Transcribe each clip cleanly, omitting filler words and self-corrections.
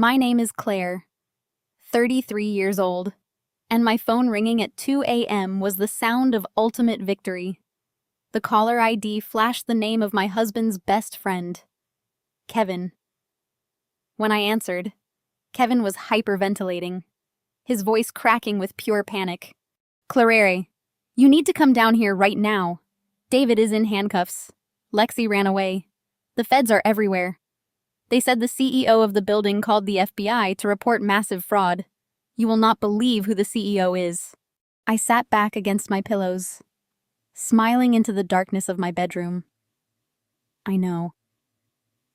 My name is Claire, 33 years old, and my phone ringing at 2 a.m. was the sound of ultimate victory. The caller ID flashed the name of my husband's best friend, Kevin. When I answered, Kevin was hyperventilating, his voice cracking with pure panic. Claire, you need to come down here right now. David is in handcuffs. Lexi ran away. The feds are everywhere. They said the CEO of the building called the FBI to report massive fraud. You will not believe who the CEO is. I sat back against my pillows, smiling into the darkness of my bedroom. I know.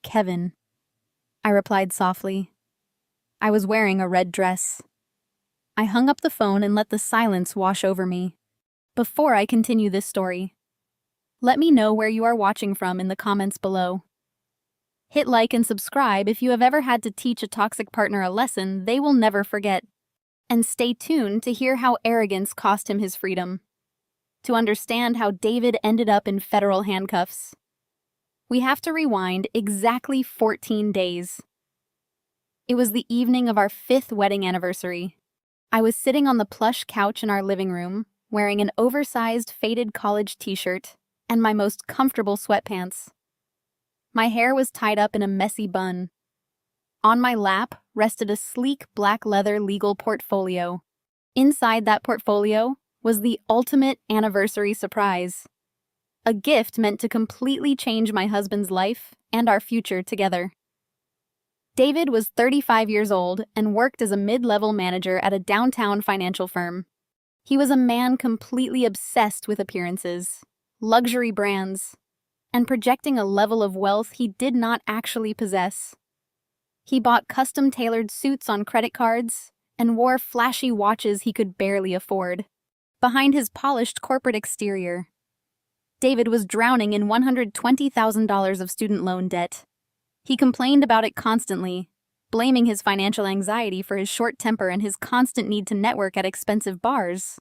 Kevin. I replied softly. I was wearing a red dress. I hung up the phone and let the silence wash over me. Before I continue this story, let me know where you are watching from in the comments below. Hit like and subscribe if you have ever had to teach a toxic partner a lesson they will never forget. And stay tuned to hear how arrogance cost him his freedom. To understand how David ended up in federal handcuffs, we have to rewind exactly 14 days. It was the evening of our 5th wedding anniversary. I was sitting on the plush couch in our living room, wearing an oversized faded college t-shirt and my most comfortable sweatpants. My hair was tied up in a messy bun. On my lap rested a sleek black leather legal portfolio. Inside that portfolio was the ultimate anniversary surprise. A gift meant to completely change my husband's life and our future together. David was 35 years old and worked as a mid-level manager at a downtown financial firm. He was a man completely obsessed with appearances, luxury brands, and projecting a level of wealth he did not actually possess. He bought custom-tailored suits on credit cards and wore flashy watches he could barely afford. Behind his polished corporate exterior, David was drowning in $120,000 of student loan debt. He complained about it constantly, blaming his financial anxiety for his short temper and his constant need to network at expensive bars.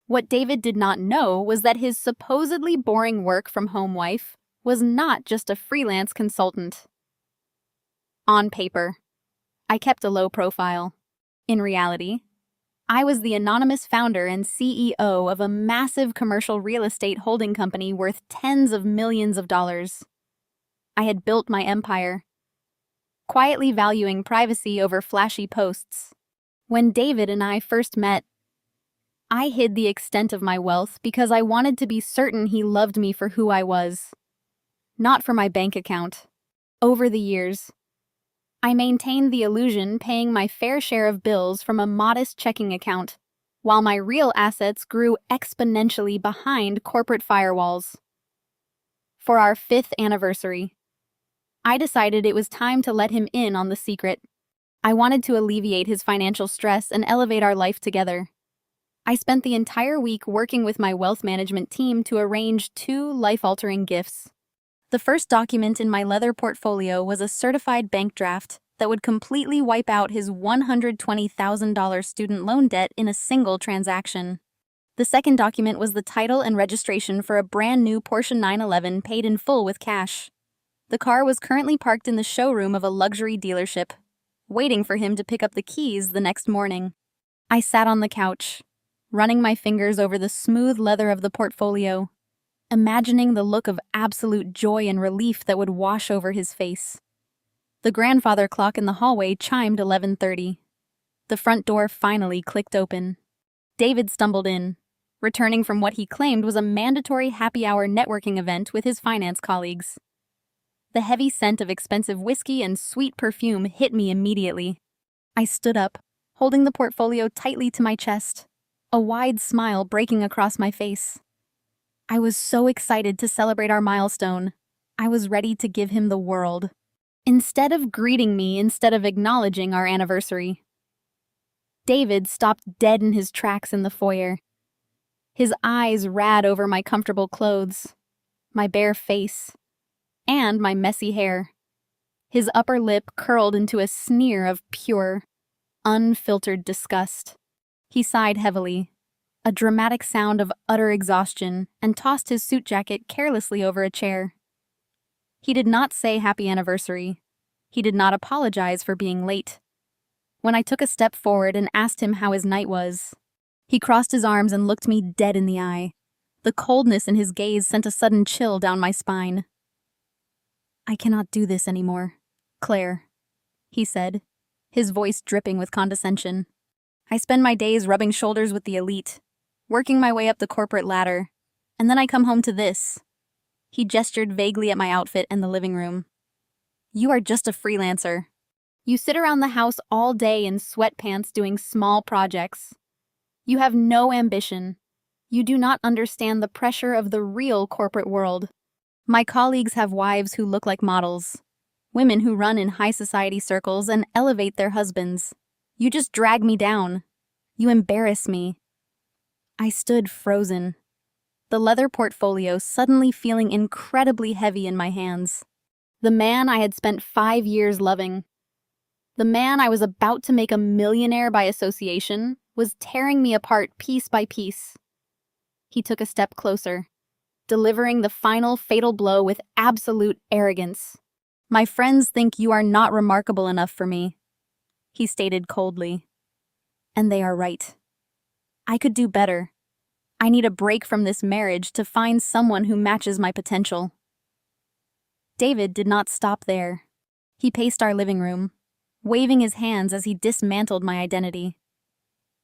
What David did not know was that his supposedly boring work-from-home wife was not just a freelance consultant. On paper, I kept a low profile. In reality, I was the anonymous founder and CEO of a massive commercial real estate holding company worth tens of millions of dollars. I had built my empire, quietly valuing privacy over flashy posts. When David and I first met, I hid the extent of my wealth because I wanted to be certain he loved me for who I was, not for my bank account. Over the years, I maintained the illusion paying my fair share of bills from a modest checking account, while my real assets grew exponentially behind corporate firewalls. For our 5th anniversary, I decided it was time to let him in on the secret. I wanted to alleviate his financial stress and elevate our life together. I spent the entire week working with my wealth management team to arrange 2 life-altering gifts. The first document in my leather portfolio was a certified bank draft that would completely wipe out his $120,000 student loan debt in a single transaction. The second document was the title and registration for a brand new Porsche 911 paid in full with cash. The car was currently parked in the showroom of a luxury dealership, waiting for him to pick up the keys the next morning. I sat on the couch, running my fingers over the smooth leather of the portfolio, imagining the look of absolute joy and relief that would wash over his face. The grandfather clock in the hallway chimed 11:30. The front door finally clicked open. David stumbled in, returning from what he claimed was a mandatory happy hour networking event with his finance colleagues. The heavy scent of expensive whiskey and sweet perfume hit me immediately. I stood up, holding the portfolio tightly to my chest, a wide smile breaking across my face. I was so excited to celebrate our milestone. I was ready to give him the world. Instead of acknowledging our anniversary, David stopped dead in his tracks in the foyer. His eyes rad over my comfortable clothes, my bare face, and my messy hair. His upper lip curled into a sneer of pure, unfiltered disgust. He sighed heavily, a dramatic sound of utter exhaustion, and tossed his suit jacket carelessly over a chair. He did not say happy anniversary. He did not apologize for being late. when I took a step forward and asked him how his night was. He crossed his arms and looked me dead in the eye. The coldness in his gaze sent a sudden chill down my spine. "I cannot do this anymore, Claire," he said, his voice dripping with condescension. "I spend my days rubbing shoulders with the elite, working my way up the corporate ladder, and then I come home to this." He gestured vaguely at my outfit and the living room. "You are just a freelancer. You sit around the house all day in sweatpants doing small projects. You have no ambition. You do not understand the pressure of the real corporate world. My colleagues have wives who look like models, women who run in high society circles and elevate their husbands. You just drag me down. You embarrass me." I stood frozen, the leather portfolio suddenly feeling incredibly heavy in my hands. The man I had spent 5 years loving, the man I was about to make a millionaire by association, was tearing me apart piece by piece. He took a step closer, delivering the final fatal blow with absolute arrogance. "My friends think you are not remarkable enough for me," he stated coldly. "And they are right. I could do better. I need a break from this marriage to find someone who matches my potential." David did not stop there. He paced our living room, waving his hands as he dismantled my identity.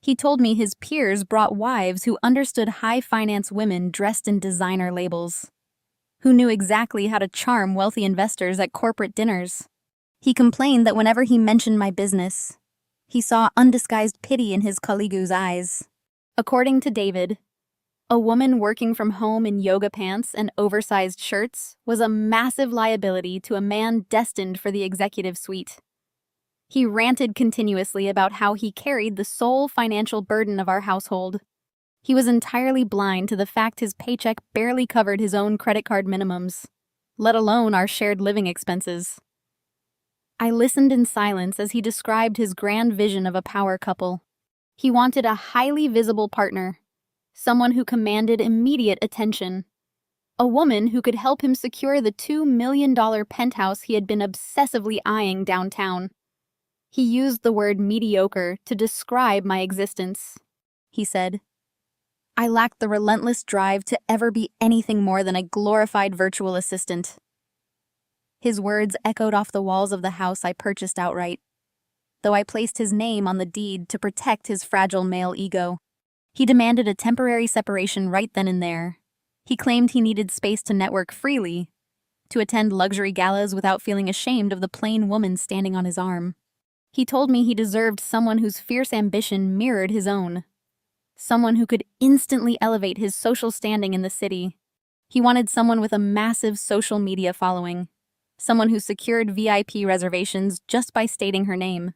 He told me his peers brought wives who understood high-finance women dressed in designer labels, who knew exactly how to charm wealthy investors at corporate dinners. He complained that whenever he mentioned my business, he saw undisguised pity in his colleagues' eyes. According to David, a woman working from home in yoga pants and oversized shirts was a massive liability to a man destined for the executive suite. He ranted continuously about how he carried the sole financial burden of our household. He was entirely blind to the fact his paycheck barely covered his own credit card minimums, let alone our shared living expenses. I listened in silence as he described his grand vision of a power couple. He wanted a highly visible partner, someone who commanded immediate attention, a woman who could help him secure the $2 million penthouse he had been obsessively eyeing downtown. He used the word mediocre to describe my existence. He said, "I lacked the relentless drive to ever be anything more than a glorified virtual assistant." His words echoed off the walls of the house I purchased outright, though I placed his name on the deed to protect his fragile male ego. He demanded a temporary separation right then and there. He claimed he needed space to network freely, to attend luxury galas without feeling ashamed of the plain woman standing on his arm. He told me he deserved someone whose fierce ambition mirrored his own, someone who could instantly elevate his social standing in the city. He wanted someone with a massive social media following, someone who secured VIP reservations just by stating her name.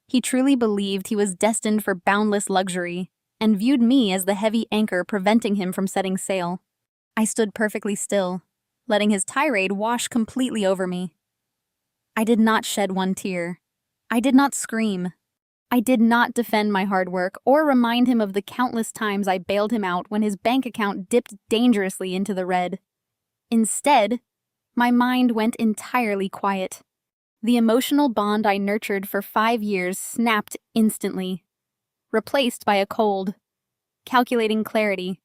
He truly believed he was destined for boundless luxury and viewed me as the heavy anchor preventing him from setting sail. I stood perfectly still, letting his tirade wash completely over me. I did not shed one tear. I did not scream. I did not defend my hard work or remind him of the countless times I bailed him out when his bank account dipped dangerously into the red. Instead, my mind went entirely quiet. The emotional bond I nurtured for 5 years snapped instantly, replaced by a cold, calculating clarity.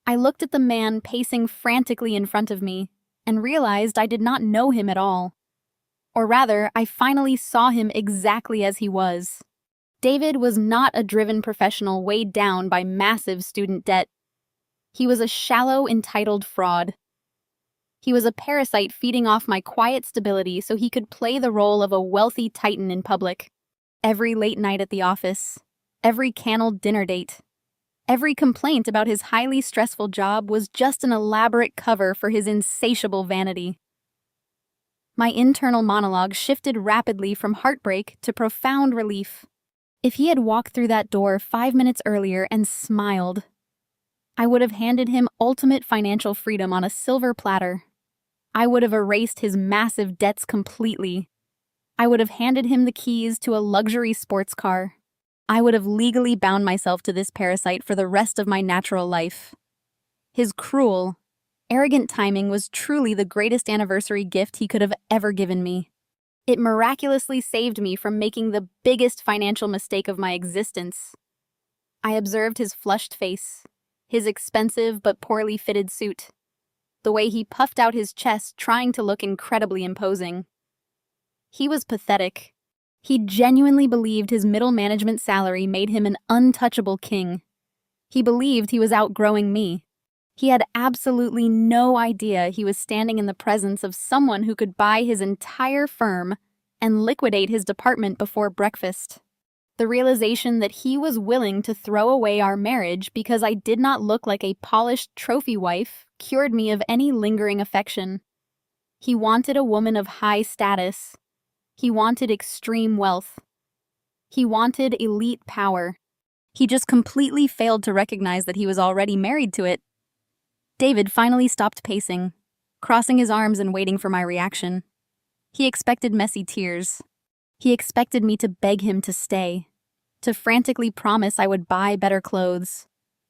I looked at the man pacing frantically in front of me and realized I did not know him at all. Or rather, I finally saw him exactly as he was. David was not a driven professional weighed down by massive student debt. He was a shallow, entitled fraud. He was a parasite feeding off my quiet stability so he could play the role of a wealthy titan in public. Every late night at the office, every canned dinner date, every complaint about his highly stressful job was just an elaborate cover for his insatiable vanity. My internal monologue shifted rapidly from heartbreak to profound relief. If he had walked through that door 5 minutes earlier and smiled, I would have handed him ultimate financial freedom on a silver platter. I would have erased his massive debts completely. I would have handed him the keys to a luxury sports car. I would have legally bound myself to this parasite for the rest of my natural life. His cruel, arrogant timing was truly the greatest anniversary gift he could have ever given me. It miraculously saved me from making the biggest financial mistake of my existence. I observed his flushed face, his expensive but poorly fitted suit, the way he puffed out his chest trying to look incredibly imposing. He was pathetic. He genuinely believed his middle management salary made him an untouchable king. He believed he was outgrowing me. He had absolutely no idea he was standing in the presence of someone who could buy his entire firm and liquidate his department before breakfast. The realization that he was willing to throw away our marriage because I did not look like a polished trophy wife cured me of any lingering affection. He wanted a woman of high status. He wanted extreme wealth. He wanted elite power. He just completely failed to recognize that he was already married to it. David finally stopped pacing, crossing his arms and waiting for my reaction. He expected messy tears. He expected me to beg him to stay, to frantically promise I would buy better clothes,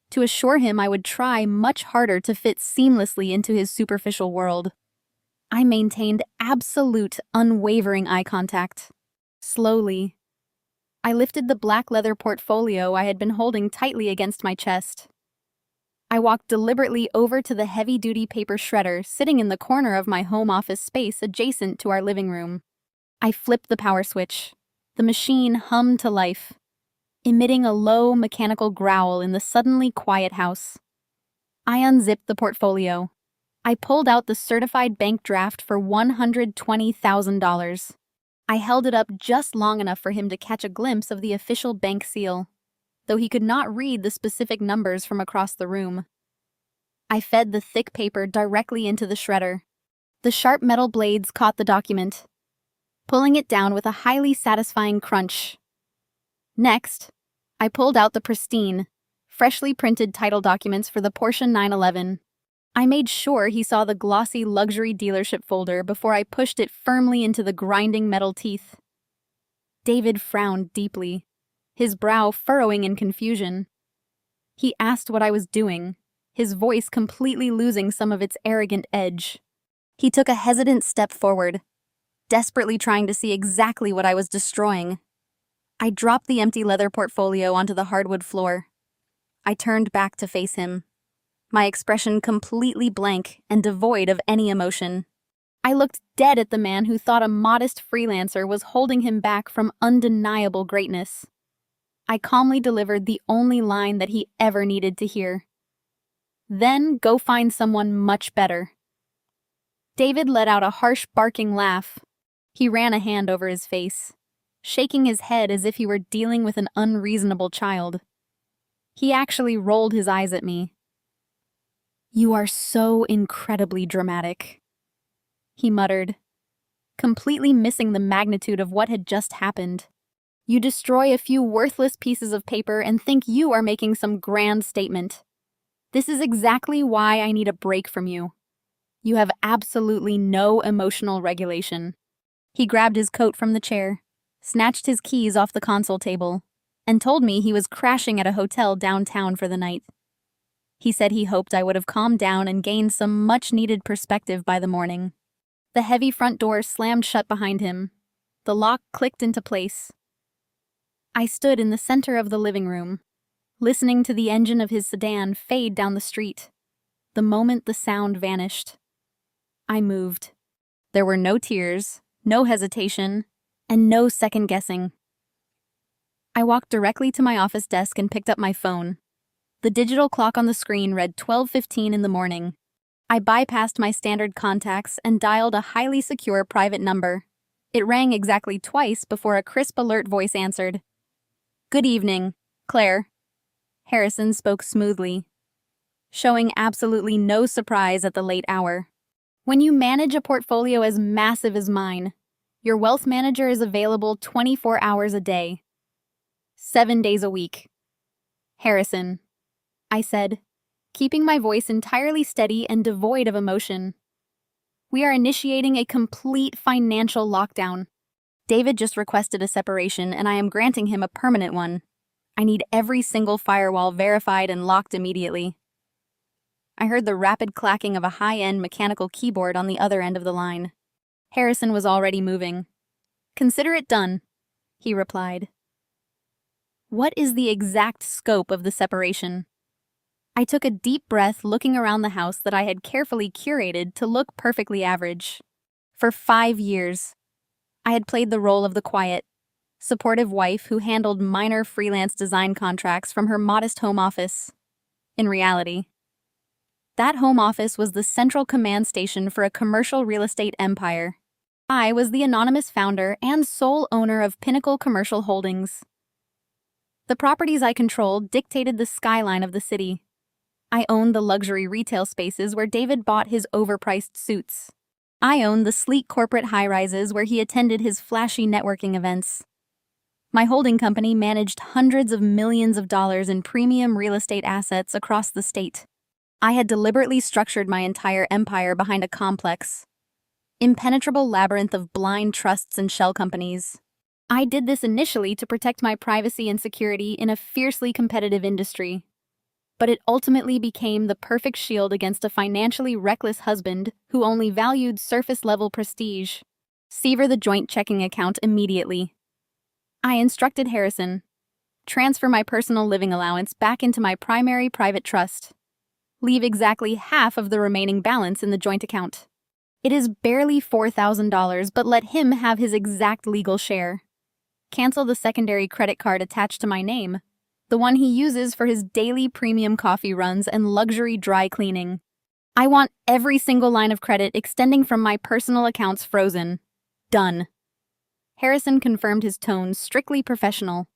to assure him I would try much harder to fit seamlessly into his superficial world. I maintained absolute, unwavering eye contact. Slowly, I lifted the black leather portfolio I had been holding tightly against my chest. I walked deliberately over to the heavy-duty paper shredder sitting in the corner of my home office space adjacent to our living room. I flipped the power switch. The machine hummed to life, emitting a low mechanical growl in the suddenly quiet house. I unzipped the portfolio. I pulled out the certified bank draft for $120,000. I held it up just long enough for him to catch a glimpse of the official bank seal, though he could not read the specific numbers from across the room. I fed the thick paper directly into the shredder. The sharp metal blades caught the document, pulling it down with a highly satisfying crunch. Next, I pulled out the pristine, freshly printed title documents for the Porsche 911. I made sure he saw the glossy luxury dealership folder before I pushed it firmly into the grinding metal teeth. David frowned deeply, his brow furrowing in confusion. He asked what I was doing, his voice completely losing some of its arrogant edge. He took a hesitant step forward, desperately trying to see exactly what I was destroying. I dropped the empty leather portfolio onto the hardwood floor. I turned back to face him, my expression completely blank and devoid of any emotion. I looked dead at the man who thought a modest freelancer was holding him back from undeniable greatness. I calmly delivered the only line that he ever needed to hear. Then go find someone much better. David let out a harsh barking laugh. He ran a hand over his face, shaking his head as if he were dealing with an unreasonable child. He actually rolled his eyes at me. "You are so incredibly dramatic," he muttered, completely missing the magnitude of what had just happened. "You destroy a few worthless pieces of paper and think you are making some grand statement. This is exactly why I need a break from you. You have absolutely no emotional regulation." He grabbed his coat from the chair, snatched his keys off the console table, and told me he was crashing at a hotel downtown for the night. He said he hoped I would have calmed down and gained some much-needed perspective by the morning. The heavy front door slammed shut behind him. The lock clicked into place. I stood in the center of the living room, listening to the engine of his sedan fade down the street. The moment the sound vanished, I moved. There were no tears, no hesitation, and no second-guessing. I walked directly to my office desk and picked up my phone. The digital clock on the screen read 12:15 in the morning. I bypassed my standard contacts and dialed a highly secure private number. It rang exactly twice before a crisp alert voice answered. "Good evening, Claire." Harrison spoke smoothly, showing absolutely no surprise at the late hour. "When you manage a portfolio as massive as mine, your wealth manager is available 24 hours a day, 7 days a week." "Harrison," I said, keeping my voice entirely steady and devoid of emotion. "We are initiating a complete financial lockdown. David just requested a separation, and I am granting him a permanent one. I need every single firewall verified and locked immediately." I heard the rapid clacking of a high-end mechanical keyboard on the other end of the line. Harrison was already moving. Consider it done, he replied. What is the exact scope of the separation? I took a deep breath, looking around the house that I had carefully curated to look perfectly average. For 5 years, I had played the role of the quiet, supportive wife who handled minor freelance design contracts from her modest home office. In reality, that home office was the central command station for a commercial real estate empire. I was the anonymous founder and sole owner of Pinnacle Commercial Holdings. The properties I controlled dictated the skyline of the city. I owned the luxury retail spaces where David bought his overpriced suits. I owned the sleek corporate high-rises where he attended his flashy networking events. My holding company managed hundreds of millions of dollars in premium real estate assets across the state. I had deliberately structured my entire empire behind a complex, impenetrable labyrinth of blind trusts and shell companies. I did this initially to protect my privacy and security in a fiercely competitive industry. But it ultimately became the perfect shield against a financially reckless husband who only valued surface-level prestige. Sever the joint checking account immediately. I instructed Harrison, transfer my personal living allowance back into my primary private trust. Leave exactly half of the remaining balance in the joint account. It is barely $4,000, but let him have his exact legal share. Cancel the secondary credit card attached to my name, the one he uses for his daily premium coffee runs and luxury dry cleaning. I want every single line of credit extending from my personal accounts frozen. Done. Harrison confirmed, his tone strictly professional.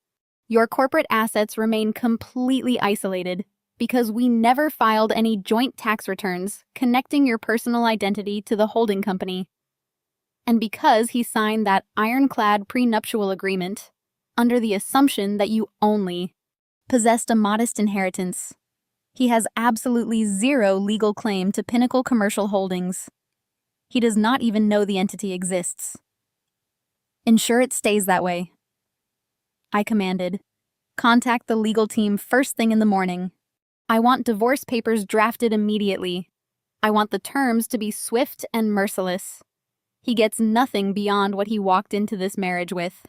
Your corporate assets remain completely isolated because we never filed any joint tax returns connecting your personal identity to the holding company. And because he signed that ironclad prenuptial agreement under the assumption that you only possessed a modest inheritance, he has absolutely zero legal claim to Pinnacle Commercial Holdings. He does not even know the entity exists. Ensure it stays that way. I commanded. Contact the legal team first thing in the morning. I want divorce papers drafted immediately. I want the terms to be swift and merciless. He gets nothing beyond what he walked into this marriage with.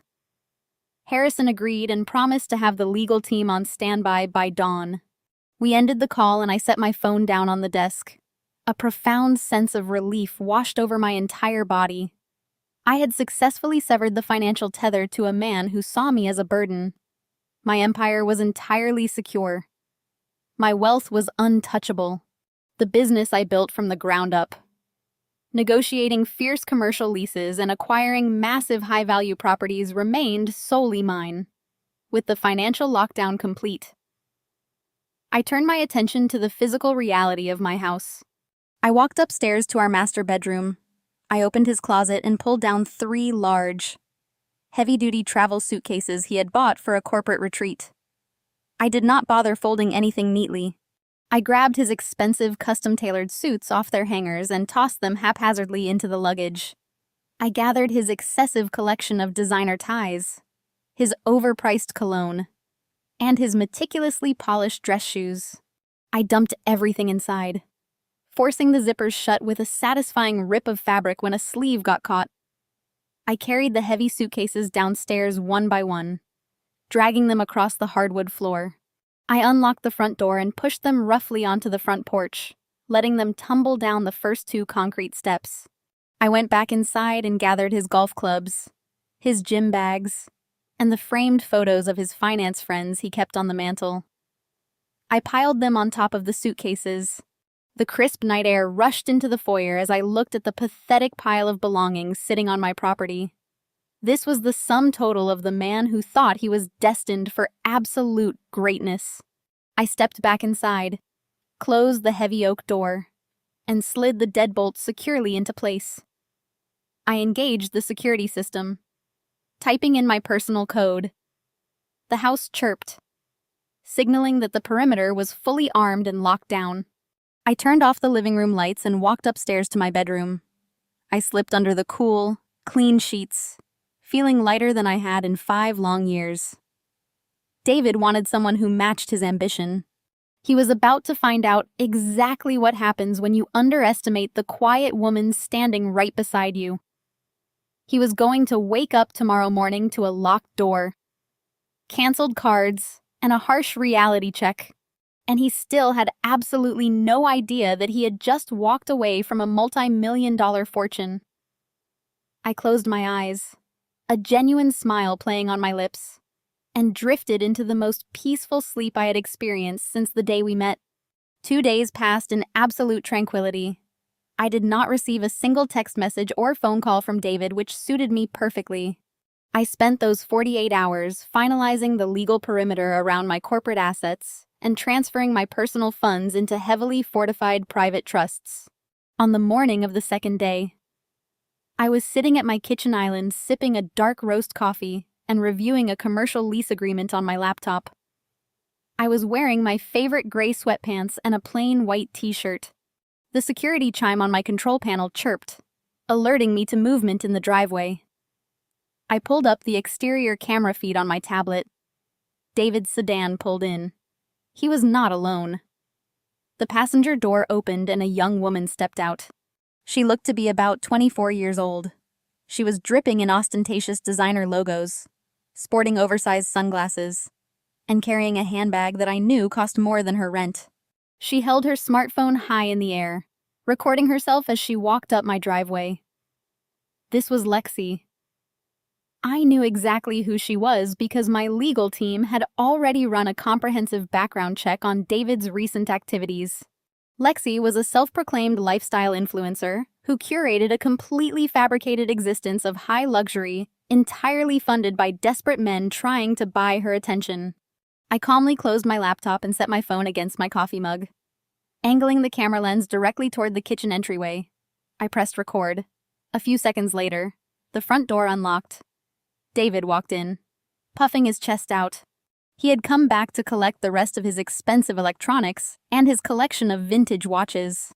Harrison agreed and promised to have the legal team on standby by dawn. We ended the call and I set my phone down on the desk. A profound sense of relief washed over my entire body. I had successfully severed the financial tether to a man who saw me as a burden. My empire was entirely secure. My wealth was untouchable. The business I built from the ground up. Negotiating fierce commercial leases and acquiring massive high-value properties remained solely mine. With the financial lockdown complete, I turned my attention to the physical reality of my house. I walked upstairs to our master bedroom. I opened his closet and pulled down 3 large, heavy-duty travel suitcases he had bought for a corporate retreat. I did not bother folding anything neatly. I grabbed his expensive, custom-tailored suits off their hangers and tossed them haphazardly into the luggage. I gathered his excessive collection of designer ties, his overpriced cologne, and his meticulously polished dress shoes. I dumped everything inside, forcing the zippers shut with a satisfying rip of fabric when a sleeve got caught. I carried the heavy suitcases downstairs one by one, dragging them across the hardwood floor. I unlocked the front door and pushed them roughly onto the front porch, letting them tumble down the first 2 concrete steps. I went back inside and gathered his golf clubs, his gym bags, and the framed photos of his finance friends he kept on the mantel. I piled them on top of the suitcases. The crisp night air rushed into the foyer as I looked at the pathetic pile of belongings sitting on my property. This was the sum total of the man who thought he was destined for absolute greatness. I stepped back inside, closed the heavy oak door, and slid the deadbolt securely into place. I engaged the security system, typing in my personal code. The house chirped, signaling that the perimeter was fully armed and locked down. I turned off the living room lights and walked upstairs to my bedroom. I slipped under the cool, clean sheets, feeling lighter than I had in 5 long years. David wanted someone who matched his ambition. He was about to find out exactly what happens when you underestimate the quiet woman standing right beside you. He was going to wake up tomorrow morning to a locked door, canceled cards, and a harsh reality check. And he still had absolutely no idea that he had just walked away from a multi-million-dollar fortune. I closed my eyes, a genuine smile playing on my lips, and drifted into the most peaceful sleep I had experienced since the day we met. 2 days passed in absolute tranquility. I did not receive a single text message or phone call from David, which suited me perfectly. I spent those 48 hours finalizing the legal perimeter around my corporate assets and transferring my personal funds into heavily fortified private trusts. On the morning of the second day, I was sitting at my kitchen island sipping a dark roast coffee and reviewing a commercial lease agreement on my laptop. I was wearing my favorite gray sweatpants and a plain white t-shirt. The security chime on my control panel chirped, alerting me to movement in the driveway. I pulled up the exterior camera feed on my tablet. David's sedan pulled in. He was not alone. The passenger door opened and a young woman stepped out. She looked to be about 24 years old. She was dripping in ostentatious designer logos, sporting oversized sunglasses, and carrying a handbag that I knew cost more than her rent. She held her smartphone high in the air, recording herself as she walked up my driveway. This was Lexi. I knew exactly who she was because my legal team had already run a comprehensive background check on David's recent activities. Lexi was a self-proclaimed lifestyle influencer who curated a completely fabricated existence of high luxury, entirely funded by desperate men trying to buy her attention. I calmly closed my laptop and set my phone against my coffee mug. Angling the camera lens directly toward the kitchen entryway, I pressed record. A few seconds later, the front door unlocked. David walked in, puffing his chest out. He had come back to collect the rest of his expensive electronics and his collection of vintage watches.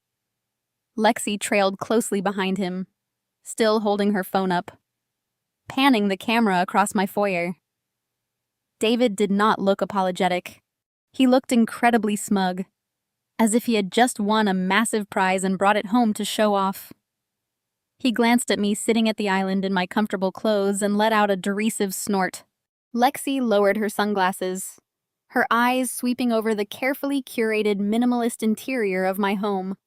Lexi trailed closely behind him, still holding her phone up, panning the camera across my foyer. David did not look apologetic. He looked incredibly smug, as if he had just won a massive prize and brought it home to show off. He glanced at me sitting at the island in my comfortable clothes and let out a derisive snort. Lexi lowered her sunglasses, her eyes sweeping over the carefully curated minimalist interior of my home.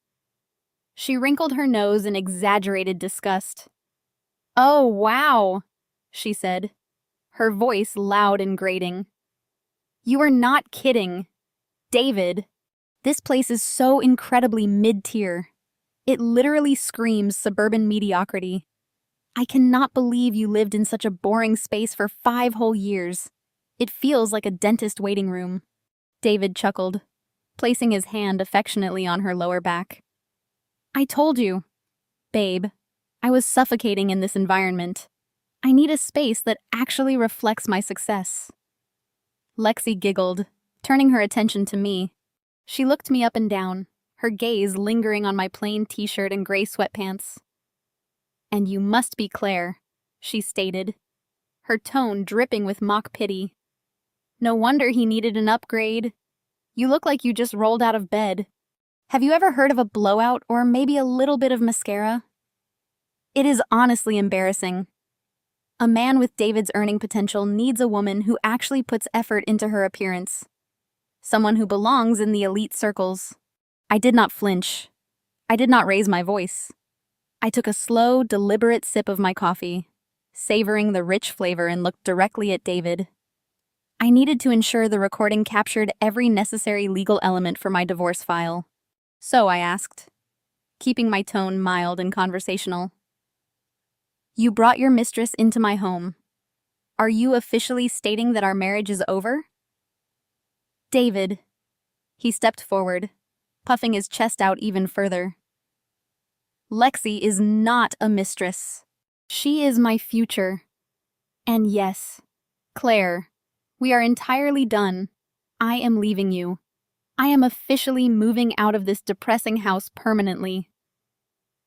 She wrinkled her nose in exaggerated disgust. "Oh, wow," she said, her voice loud and grating. "You are not kidding. David, this place is so incredibly mid-tier. It literally screams suburban mediocrity. I cannot believe you lived in such a boring space for 5 whole years. It feels like a dentist waiting room." David chuckled, placing his hand affectionately on her lower back. "I told you, babe, I was suffocating in this environment. I need a space that actually reflects my success." Lexi giggled, turning her attention to me. She looked me up and down, her gaze lingering on my plain t-shirt and gray sweatpants. "And you must be Claire," she stated, her tone dripping with mock pity. "No wonder he needed an upgrade. You look like you just rolled out of bed. Have you ever heard of a blowout or maybe a little bit of mascara?" It is honestly embarrassing. A man with David's earning potential needs a woman who actually puts effort into her appearance. Someone who belongs in the elite circles. I did not flinch. I did not raise my voice. I took a slow, deliberate sip of my coffee, savoring the rich flavor, and looked directly at David. I needed to ensure the recording captured every necessary legal element for my divorce file. So I asked, keeping my tone mild and conversational, "You brought your mistress into my home. Are you officially stating that our marriage is over?" "David," he stepped forward, puffing his chest out even further. "Lexi is not a mistress. She is my future. And yes, Claire, we are entirely done. I am leaving you. I am officially moving out of this depressing house permanently.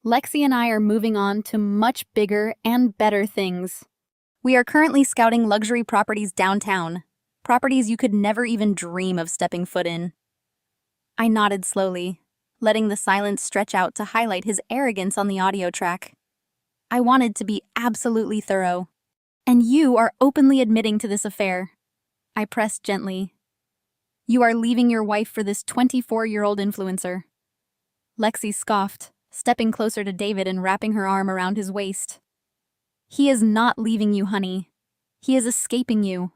Lexi and I are moving on to much bigger and better things. We are currently scouting luxury properties downtown, properties you could never even dream of stepping foot in." I nodded slowly, letting the silence stretch out to highlight his arrogance on the audio track. I wanted to be absolutely thorough. And you are openly admitting to this affair. I pressed gently. You are leaving your wife for this 24-year-old influencer. Lexi scoffed, stepping closer to David and wrapping her arm around his waist. He is not leaving you, honey. He is escaping you.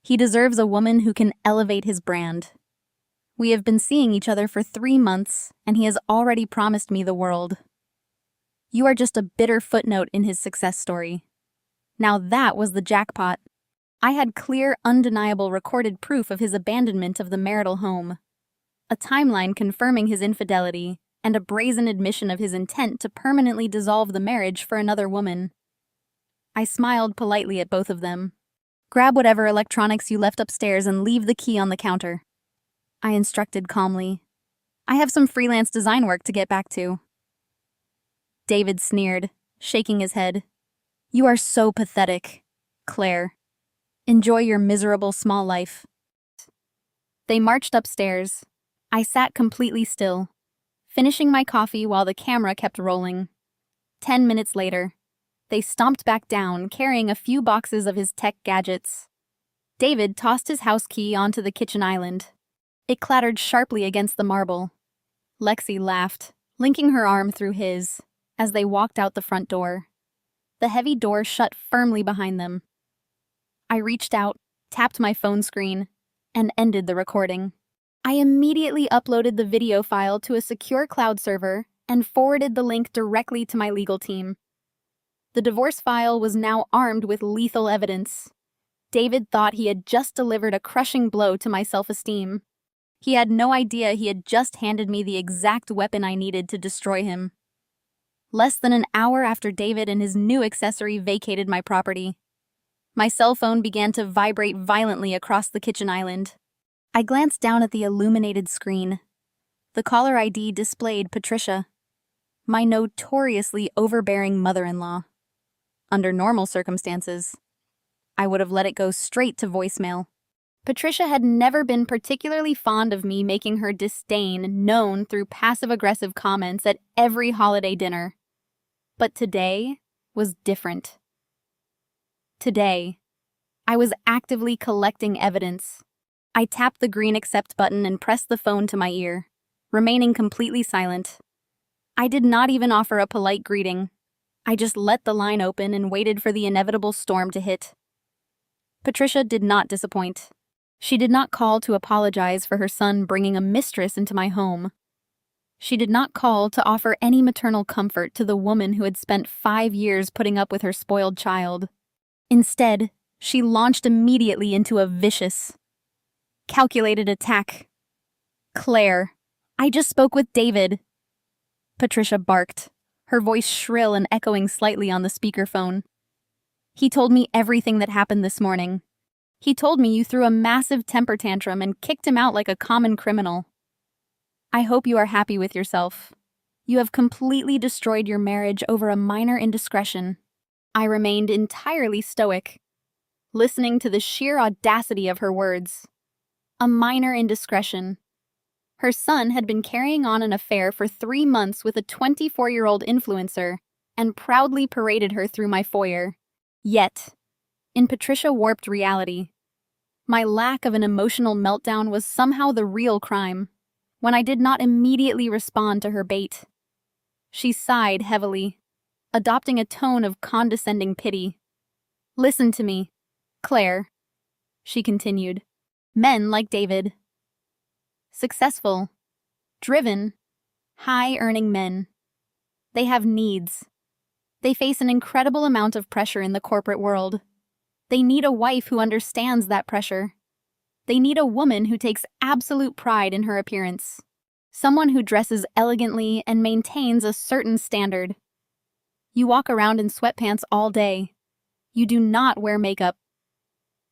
He deserves a woman who can elevate his brand. We have been seeing each other for 3 months, and he has already promised me the world. You are just a bitter footnote in his success story. Now that was the jackpot. I had clear, undeniable recorded proof of his abandonment of the marital home, a timeline confirming his infidelity, and a brazen admission of his intent to permanently dissolve the marriage for another woman. I smiled politely at both of them. Grab whatever electronics you left upstairs and leave the key on the counter. I instructed calmly. I have some freelance design work to get back to. David sneered, shaking his head. You are so pathetic, Claire. Enjoy your miserable small life. They marched upstairs. I sat completely still, finishing my coffee while the camera kept rolling. 10 minutes later, they stomped back down, carrying a few boxes of his tech gadgets. David tossed his house key onto the kitchen island. It clattered sharply against the marble. Lexi laughed, linking her arm through his, as they walked out the front door. The heavy door shut firmly behind them. I reached out, tapped my phone screen, and ended the recording. I immediately uploaded the video file to a secure cloud server and forwarded the link directly to my legal team. The divorce file was now armed with lethal evidence. David thought he had just delivered a crushing blow to my self-esteem. He had no idea he had just handed me the exact weapon I needed to destroy him. Less than an hour after David and his new accessory vacated my property, my cell phone began to vibrate violently across the kitchen island. I glanced down at the illuminated screen. The caller ID displayed Patricia, my notoriously overbearing mother-in-law. Under normal circumstances, I would have let it go straight to voicemail. Patricia had never been particularly fond of me making her disdain known through passive-aggressive comments at every holiday dinner. But today was different. Today, I was actively collecting evidence. I tapped the green accept button and pressed the phone to my ear, remaining completely silent. I did not even offer a polite greeting. I just let the line open and waited for the inevitable storm to hit. Patricia did not disappoint. She did not call to apologize for her son bringing a mistress into my home. She did not call to offer any maternal comfort to the woman who had spent 5 years putting up with her spoiled child. Instead, she launched immediately into a vicious, calculated attack. Claire, I just spoke with David. Patricia barked, her voice shrill and echoing slightly on the speakerphone. He told me everything that happened this morning. He told me you threw a massive temper tantrum and kicked him out like a common criminal. I hope you are happy with yourself. You have completely destroyed your marriage over a minor indiscretion. I remained entirely stoic, listening to the sheer audacity of her words. A minor indiscretion. Her son had been carrying on an affair for 3 months with a 24-year-old influencer and proudly paraded her through my foyer. Yet, in Patricia warped reality, my lack of an emotional meltdown was somehow the real crime, when I did not immediately respond to her bait. She sighed heavily, adopting a tone of condescending pity. Listen to me, Claire, she continued. Men like David. Successful, driven, high-earning men. They have needs. They face an incredible amount of pressure in the corporate world. They need a wife who understands that pressure. They need a woman who takes absolute pride in her appearance. Someone who dresses elegantly and maintains a certain standard. You walk around in sweatpants all day. You do not wear makeup.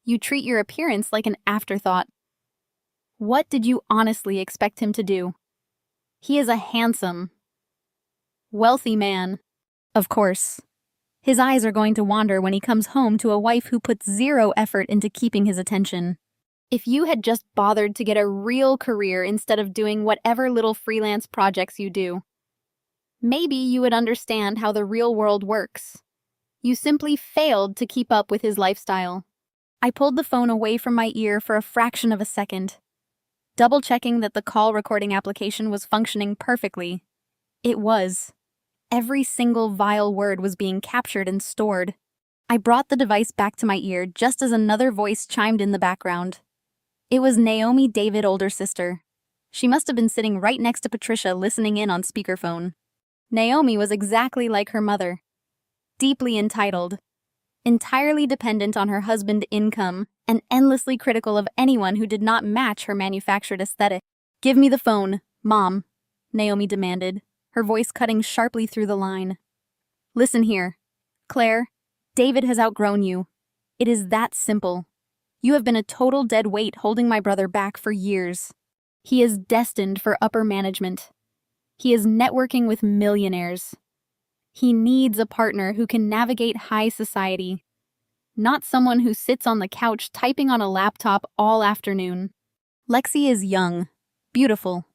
You treat your appearance like an afterthought. What did you honestly expect him to do? He is a handsome, wealthy man. Of course, his eyes are going to wander when he comes home to a wife who puts zero effort into keeping his attention. If you had just bothered to get a real career instead of doing whatever little freelance projects you do, maybe you would understand how the real world works. You simply failed to keep up with his lifestyle. I pulled the phone away from my ear for a fraction of a second, double-checking that the call recording application was functioning perfectly. It was. Every single vile word was being captured and stored. I brought the device back to my ear just as another voice chimed in the background. It was Naomi David's older sister. She must have been sitting right next to Patricia listening in on speakerphone. Naomi was exactly like her mother. Deeply entitled, entirely dependent on her husband's income, and endlessly critical of anyone who did not match her manufactured aesthetic. "Give me the phone, Mom," Naomi demanded, her voice cutting sharply through the line. "Listen here, Claire, David has outgrown you. It is that simple. You have been a total dead weight holding my brother back for years. He is destined for upper management. He is networking with millionaires. He needs a partner who can navigate high society, not someone who sits on the couch typing on a laptop all afternoon. Lexi is young, beautiful,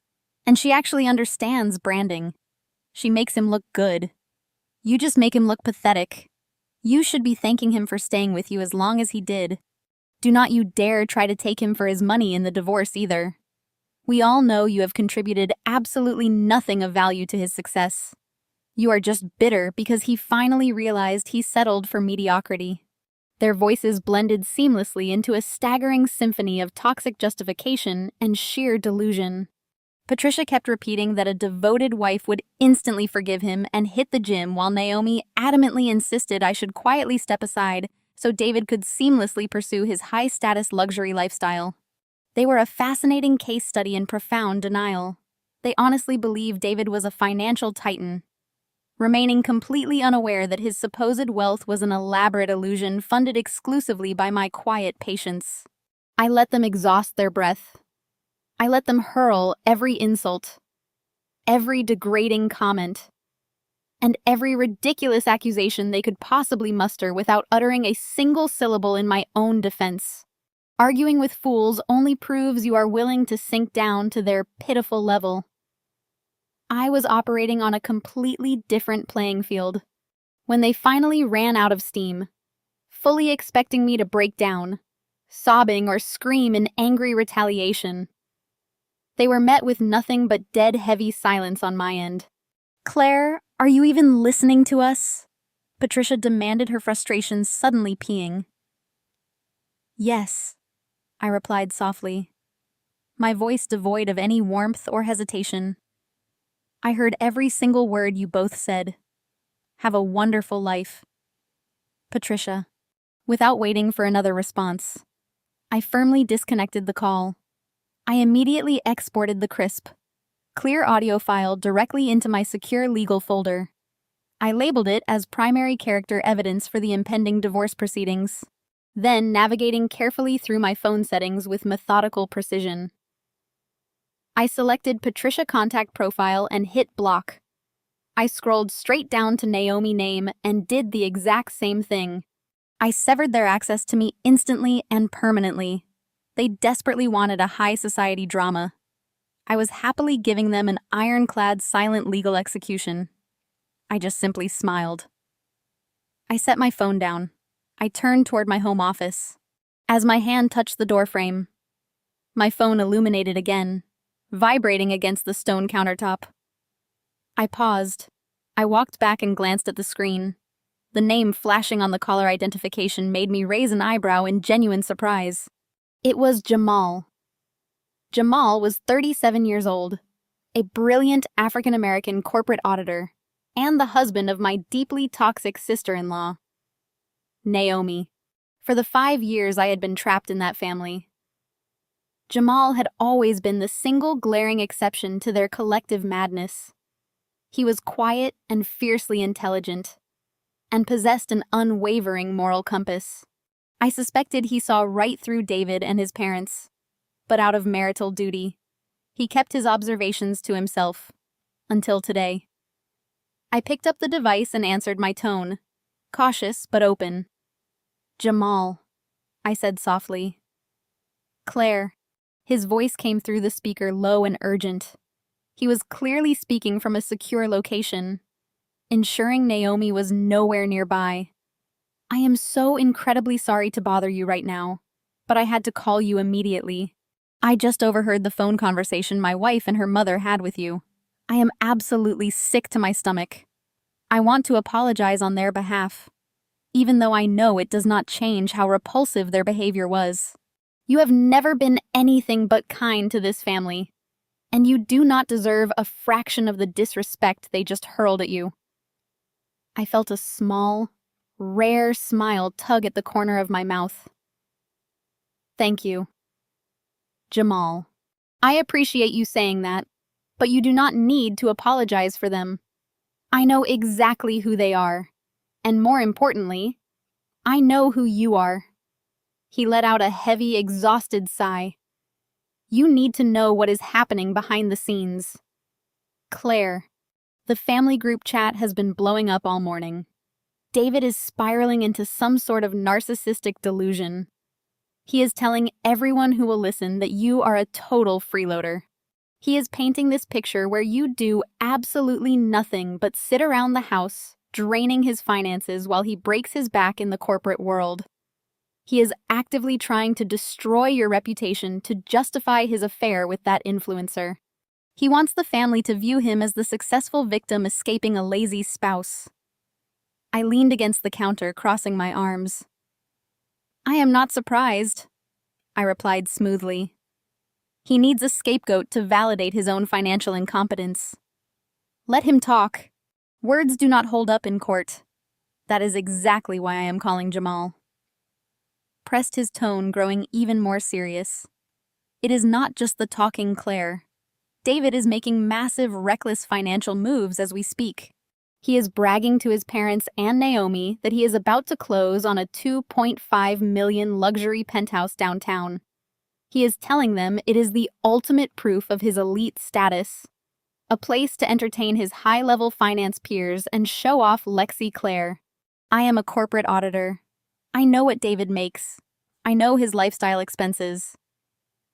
and she actually understands branding. She makes him look good. You just make him look pathetic. You should be thanking him for staying with you as long as he did. Do not you dare try to take him for his money in the divorce either. We all know you have contributed absolutely nothing of value to his success. You are just bitter because he finally realized he settled for mediocrity." Their voices blended seamlessly into a staggering symphony of toxic justification and sheer delusion. Patricia kept repeating that a devoted wife would instantly forgive him and hit the gym, while Naomi adamantly insisted I should quietly step aside so David could seamlessly pursue his high-status luxury lifestyle. They were a fascinating case study in profound denial. They honestly believed David was a financial titan, remaining completely unaware that his supposed wealth was an elaborate illusion funded exclusively by my quiet patience. I let them exhaust their breath. I let them hurl every insult, every degrading comment, and every ridiculous accusation they could possibly muster without uttering a single syllable in my own defense. Arguing with fools only proves you are willing to sink down to their pitiful level. I was operating on a completely different playing field. When they finally ran out of steam, fully expecting me to break down, sobbing or scream in angry retaliation, they were met with nothing but dead heavy silence on my end. "Claire, are you even listening to us?" Patricia demanded, her frustration suddenly peeing. "Yes," I replied softly, my voice devoid of any warmth or hesitation. "I heard every single word you both said. Have a wonderful life." Patricia. Without waiting for another response, I firmly disconnected the call. I immediately exported the crisp, clear audio file directly into my secure legal folder. I labeled it as primary character evidence for the impending divorce proceedings, then navigating carefully through my phone settings with methodical precision. I selected Patricia contact profile and hit block. I scrolled straight down to Naomi name and did the exact same thing. I severed their access to me instantly and permanently. They desperately wanted a high society drama. I was happily giving them an ironclad silent legal execution. I just simply smiled. I set my phone down. I turned toward my home office. As my hand touched the doorframe, my phone illuminated again, vibrating against the stone countertop. I paused. I walked back and glanced at the screen. The name flashing on the caller identification made me raise an eyebrow in genuine surprise. It was Jamal. Jamal was 37 years old, a brilliant African-American corporate auditor, and the husband of my deeply toxic sister-in-law, Naomi. For the 5 years I had been trapped in that family, Jamal had always been the single glaring exception to their collective madness. He was quiet and fiercely intelligent, and possessed an unwavering moral compass. I suspected he saw right through David and his parents, but out of marital duty, he kept his observations to himself, until today. I picked up the device and answered my tone, cautious but open. "Jamal," I said softly. "Claire." His voice came through the speaker low and urgent. He was clearly speaking from a secure location, ensuring Naomi was nowhere nearby. I am so incredibly sorry to bother you right now, but I had to call you immediately. I just overheard the phone conversation my wife and her mother had with you. I am absolutely sick to my stomach. I want to apologize on their behalf, even though I know it does not change how repulsive their behavior was. You have never been anything but kind to this family, and you do not deserve a fraction of the disrespect they just hurled at you. I felt a small, rare smile tug at the corner of my mouth. Thank you. Jamal. I appreciate you saying that, but you do not need to apologize for them. I know exactly who they are, and more importantly, I know who you are. He let out a heavy, exhausted sigh. You need to know what is happening behind the scenes. Claire, the family group chat has been blowing up all morning. David is spiraling into some sort of narcissistic delusion. He is telling everyone who will listen that you are a total freeloader. He is painting this picture where you do absolutely nothing but sit around the house, draining his finances while he breaks his back in the corporate world. He is actively trying to destroy your reputation to justify his affair with that influencer. He wants the family to view him as the successful victim escaping a lazy spouse. I leaned against the counter, crossing my arms. I am not surprised, I replied smoothly. He needs a scapegoat to validate his own financial incompetence. Let him talk. Words do not hold up in court. That is exactly why I am calling Jamal. Pressed his tone, growing even more serious. It is not just the talking Claire. David is making massive, reckless financial moves as we speak. He is bragging to his parents and Naomi that he is about to close on a $2.5 million luxury penthouse downtown. He is telling them it is the ultimate proof of his elite status, a place to entertain his high-level finance peers and show off Lexi Claire. I am a corporate auditor. I know what David makes. I know his lifestyle expenses.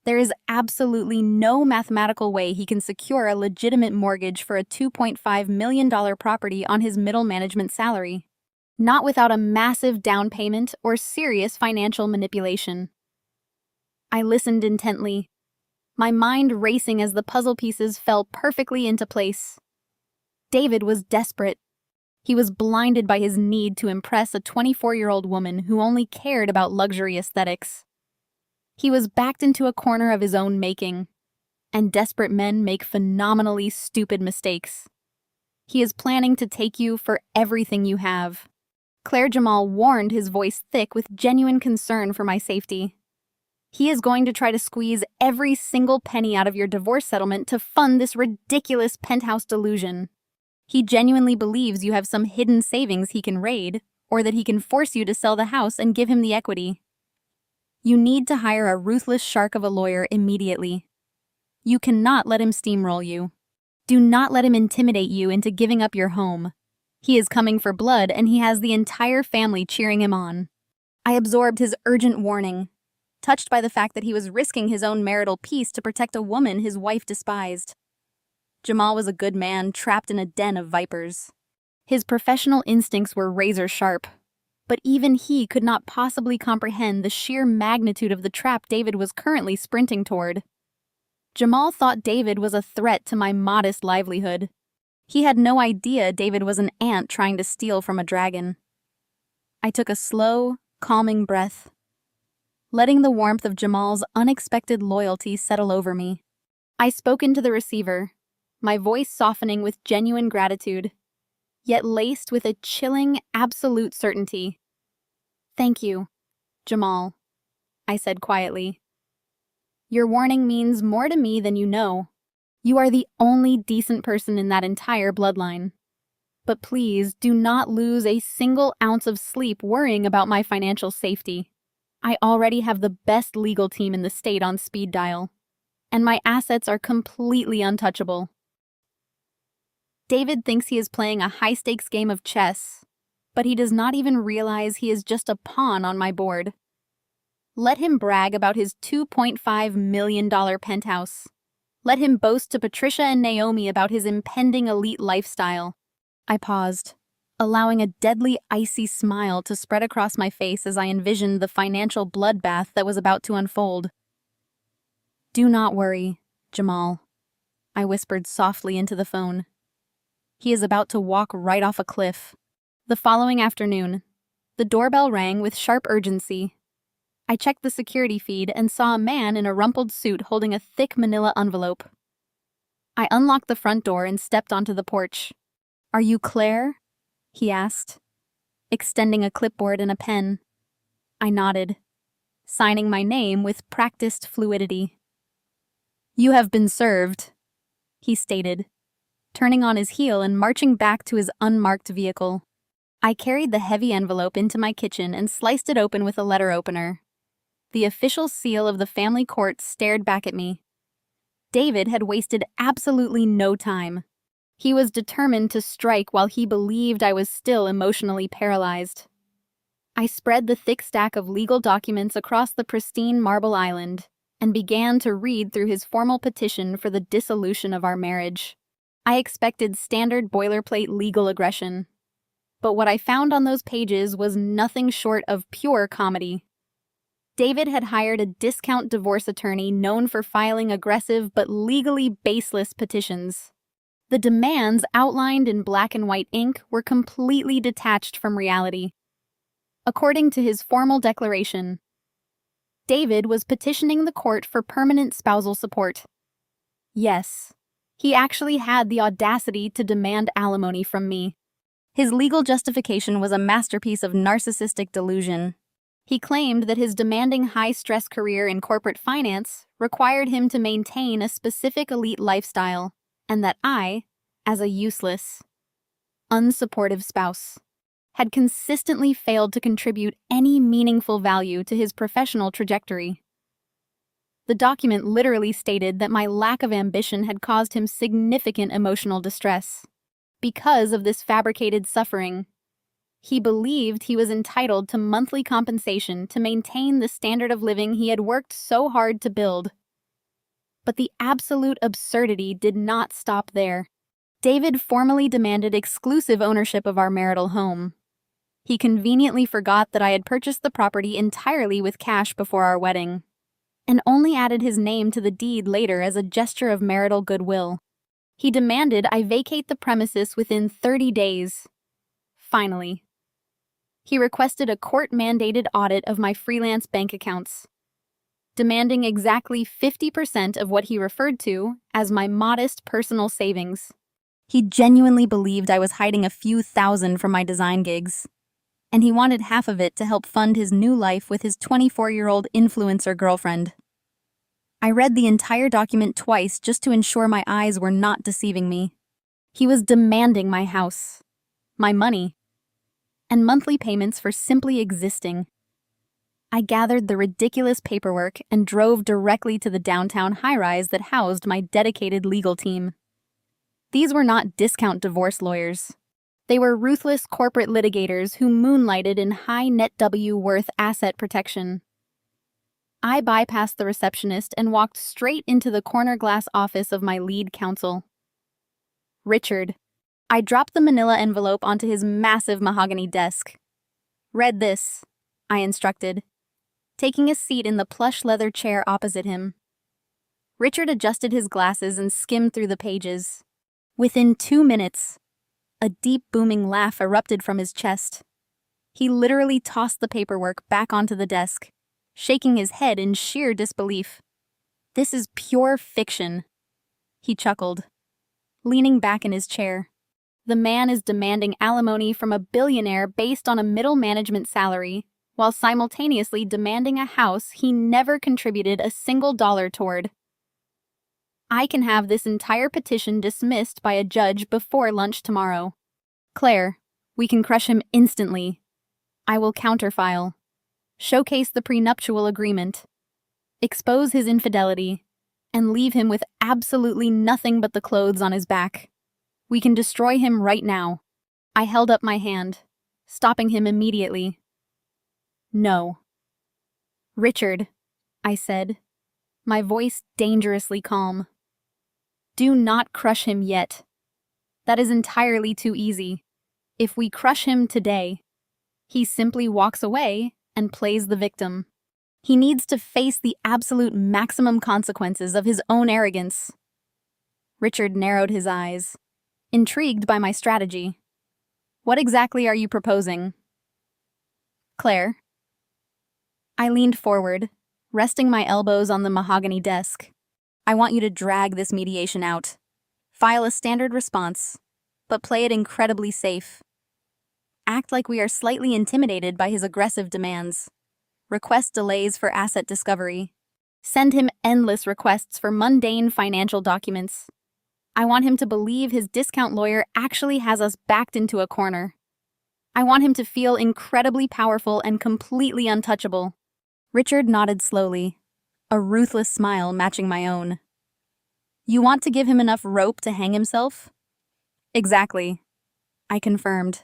There is absolutely no mathematical way he can secure a legitimate mortgage for a $2.5 million property on his middle management salary, not without a massive down payment or serious financial manipulation. I listened intently, my mind racing as the puzzle pieces fell perfectly into place. David was desperate. He was blinded by his need to impress a 24-year-old woman who only cared about luxury aesthetics. He was backed into a corner of his own making, and desperate men make phenomenally stupid mistakes. He is planning to take you for everything you have. Claire Jamal warned, his voice thick with genuine concern for my safety. He is going to try to squeeze every single penny out of your divorce settlement to fund this ridiculous penthouse delusion. He genuinely believes you have some hidden savings he can raid, or that he can force you to sell the house and give him the equity. You need to hire a ruthless shark of a lawyer immediately. You cannot let him steamroll you. Do not let him intimidate you into giving up your home. He is coming for blood, and he has the entire family cheering him on. I absorbed his urgent warning, touched by the fact that he was risking his own marital peace to protect a woman his wife despised. Jamal was a good man trapped in a den of vipers. His professional instincts were razor sharp, but even he could not possibly comprehend the sheer magnitude of the trap David was currently sprinting toward. Jamal thought David was a threat to my modest livelihood. He had no idea David was an ant trying to steal from a dragon. I took a slow, calming breath, letting the warmth of Jamal's unexpected loyalty settle over me. I spoke into the receiver, my voice softening with genuine gratitude, yet laced with a chilling, absolute certainty. Thank you, Jamal, I said quietly. Your warning means more to me than you know. You are the only decent person in that entire bloodline. But please do not lose a single ounce of sleep worrying about my financial safety. I already have the best legal team in the state on speed dial, and my assets are completely untouchable. David thinks he is playing a high-stakes game of chess, but he does not even realize he is just a pawn on my board. Let him brag about his $2.5 million penthouse. Let him boast to Patricia and Naomi about his impending elite lifestyle. I paused, allowing a deadly icy smile to spread across my face as I envisioned the financial bloodbath that was about to unfold. "Do not worry, Jamal," I whispered softly into the phone. "He is about to walk right off a cliff." The following afternoon, the doorbell rang with sharp urgency. I checked the security feed and saw a man in a rumpled suit holding a thick manila envelope. I unlocked the front door and stepped onto the porch. "Are you Claire?" he asked, extending a clipboard and a pen. I nodded, signing my name with practiced fluidity. "You have been served," he stated, turning on his heel and marching back to his unmarked vehicle. I carried the heavy envelope into my kitchen and sliced it open with a letter opener. The official seal of the family court stared back at me. David had wasted absolutely no time. He was determined to strike while he believed I was still emotionally paralyzed. I spread the thick stack of legal documents across the pristine marble island and began to read through his formal petition for the dissolution of our marriage. I expected standard boilerplate legal aggression. But what I found on those pages was nothing short of pure comedy. David had hired a discount divorce attorney known for filing aggressive but legally baseless petitions. The demands outlined in black and white ink were completely detached from reality. According to his formal declaration, David was petitioning the court for permanent spousal support. Yes, he actually had the audacity to demand alimony from me. His legal justification was a masterpiece of narcissistic delusion. He claimed that his demanding high-stress career in corporate finance required him to maintain a specific elite lifestyle, and that I, as a useless, unsupportive spouse, had consistently failed to contribute any meaningful value to his professional trajectory. The document literally stated that my lack of ambition had caused him significant emotional distress. Because of this fabricated suffering, he believed he was entitled to monthly compensation to maintain the standard of living he had worked so hard to build. But the absolute absurdity did not stop there. David formally demanded exclusive ownership of our marital home. He conveniently forgot that I had purchased the property entirely with cash before our wedding, and only added his name to the deed later as a gesture of marital goodwill. He demanded I vacate the premises within 30 days. Finally, he requested a court-mandated audit of my freelance bank accounts, demanding exactly 50% of what he referred to as my modest personal savings. He genuinely believed I was hiding a few thousand from my design gigs, and he wanted half of it to help fund his new life with his 24-year-old influencer girlfriend. I read the entire document twice just to ensure my eyes were not deceiving me. He was demanding my house, my money, and monthly payments for simply existing. I gathered the ridiculous paperwork and drove directly to the downtown high-rise that housed my dedicated legal team. These were not discount divorce lawyers. They were ruthless corporate litigators who moonlighted in high net W worth asset protection. I bypassed the receptionist and walked straight into the corner glass office of my lead counsel, Richard. I dropped the manila envelope onto his massive mahogany desk. "Read this," I instructed, taking a seat in the plush leather chair opposite him. Richard adjusted his glasses and skimmed through the pages. Within 2 minutes, a deep booming laugh erupted from his chest. He literally tossed the paperwork back onto the desk, shaking his head in sheer disbelief. "This is pure fiction," he chuckled, leaning back in his chair. "The man is demanding alimony from a billionaire based on a middle management salary, while simultaneously demanding a house he never contributed a single dollar toward. I can have this entire petition dismissed by a judge before lunch tomorrow. Claire, we can crush him instantly. I will counterfile, showcase the prenuptial agreement, expose his infidelity, and leave him with absolutely nothing but the clothes on his back. We can destroy him right now." I held up my hand, stopping him immediately. "No." "Richard," I said, my voice dangerously calm. "Do not crush him yet. That is entirely too easy. If we crush him today, he simply walks away and plays the victim. He needs to face the absolute maximum consequences of his own arrogance. Richard narrowed his eyes, intrigued by my strategy. What exactly are you proposing? Claire. I leaned forward, resting my elbows on the mahogany desk. I want you to drag this mediation out. File a standard response, but play it incredibly safe. Act like we are slightly intimidated by his aggressive demands. Request delays for asset discovery. Send him endless requests for mundane financial documents. I want him to believe his discount lawyer actually has us backed into a corner. I want him to feel incredibly powerful and completely untouchable. Richard nodded slowly, a ruthless smile matching my own. You want to give him enough rope to hang himself? Exactly, I confirmed.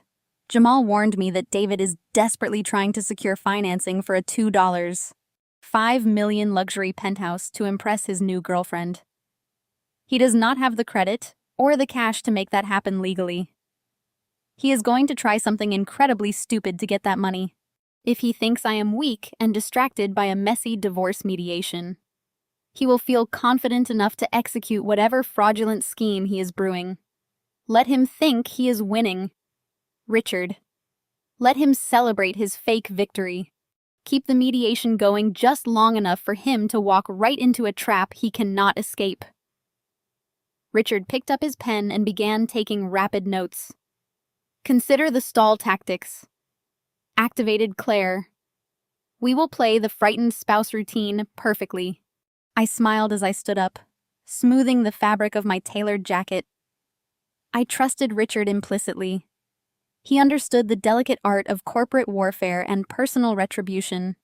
Jamal warned me that David is desperately trying to secure financing for a $2.5 million luxury penthouse to impress his new girlfriend. He does not have the credit or the cash to make that happen legally. He is going to try something incredibly stupid to get that money. If he thinks I am weak and distracted by a messy divorce mediation, he will feel confident enough to execute whatever fraudulent scheme he is brewing. Let him think he is winning. Richard, let him celebrate his fake victory. Keep the mediation going just long enough for him to walk right into a trap he cannot escape. Richard picked up his pen and began taking rapid notes. Consider the stall tactics. Activated Claire. We will play the frightened spouse routine perfectly. I smiled as I stood up, smoothing the fabric of my tailored jacket. I trusted Richard implicitly. He understood the delicate art of corporate warfare and personal retribution.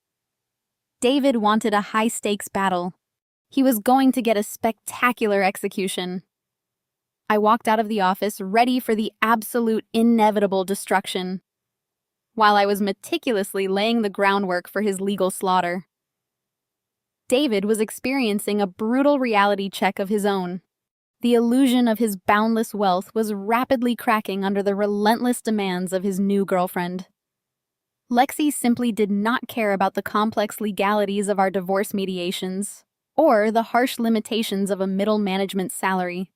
David wanted a high-stakes battle. He was going to get a spectacular execution. I walked out of the office ready for the absolute inevitable destruction, while I was meticulously laying the groundwork for his legal slaughter. David was experiencing a brutal reality check of his own. The illusion of his boundless wealth was rapidly cracking under the relentless demands of his new girlfriend. Lexi simply did not care about the complex legalities of our divorce mediations or the harsh limitations of a middle management salary.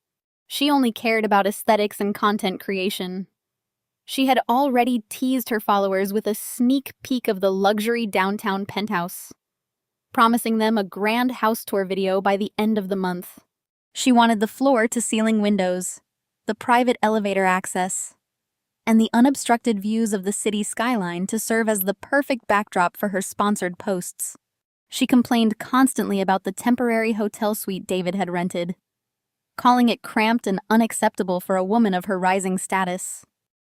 She only cared about aesthetics and content creation. She had already teased her followers with a sneak peek of the luxury downtown penthouse, promising them a grand house tour video by the end of the month. She wanted the floor-to-ceiling windows, the private elevator access, and the unobstructed views of the city skyline to serve as the perfect backdrop for her sponsored posts. She complained constantly about the temporary hotel suite David had rented, calling it cramped and unacceptable for a woman of her rising status.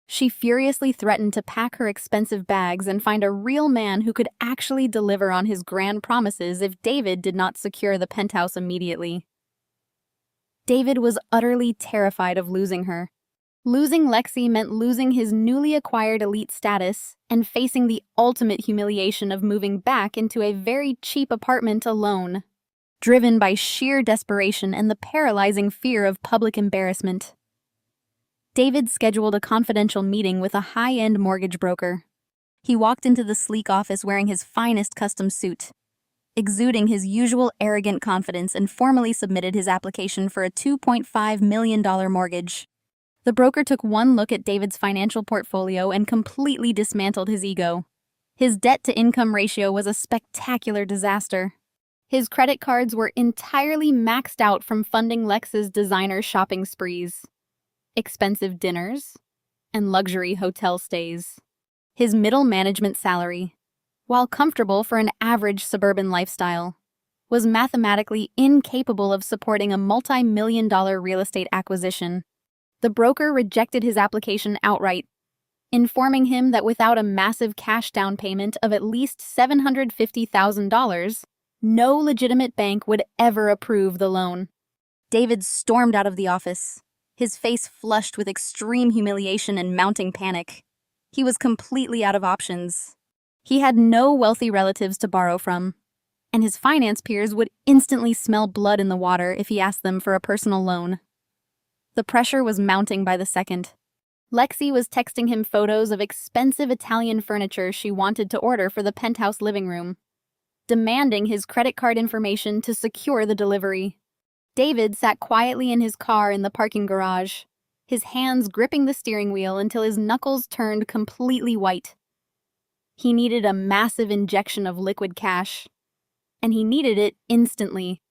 She furiously threatened to pack her expensive bags and find a real man who could actually deliver on his grand promises if David did not secure the penthouse immediately. David was utterly terrified of losing her. Losing Lexi meant losing his newly acquired elite status and facing the ultimate humiliation of moving back into a very cheap apartment alone, driven by sheer desperation and the paralyzing fear of public embarrassment. David scheduled a confidential meeting with a high-end mortgage broker. He walked into the sleek office wearing his finest custom suit, exuding his usual arrogant confidence, and formally submitted his application for a $2.5 million mortgage. The broker took one look at David's financial portfolio and completely dismantled his ego. His debt-to-income ratio was a spectacular disaster. His credit cards were entirely maxed out from funding Lex's designer shopping sprees, expensive dinners, and luxury hotel stays. His middle management salary, while comfortable for an average suburban lifestyle, was mathematically incapable of supporting a multi-million-dollar real estate acquisition. The broker rejected his application outright, informing him that without a massive cash down payment of at least $750,000, no legitimate bank would ever approve the loan. David stormed out of the office, his face flushed with extreme humiliation and mounting panic. He was completely out of options. He had no wealthy relatives to borrow from, and his finance peers would instantly smell blood in the water if he asked them for a personal loan. The pressure was mounting by the second. Lexi was texting him photos of expensive Italian furniture she wanted to order for the penthouse living room, demanding his credit card information to secure the delivery. David sat quietly in his car in the parking garage, his hands gripping the steering wheel until his knuckles turned completely white. He needed a massive injection of liquid cash, and he needed it instantly.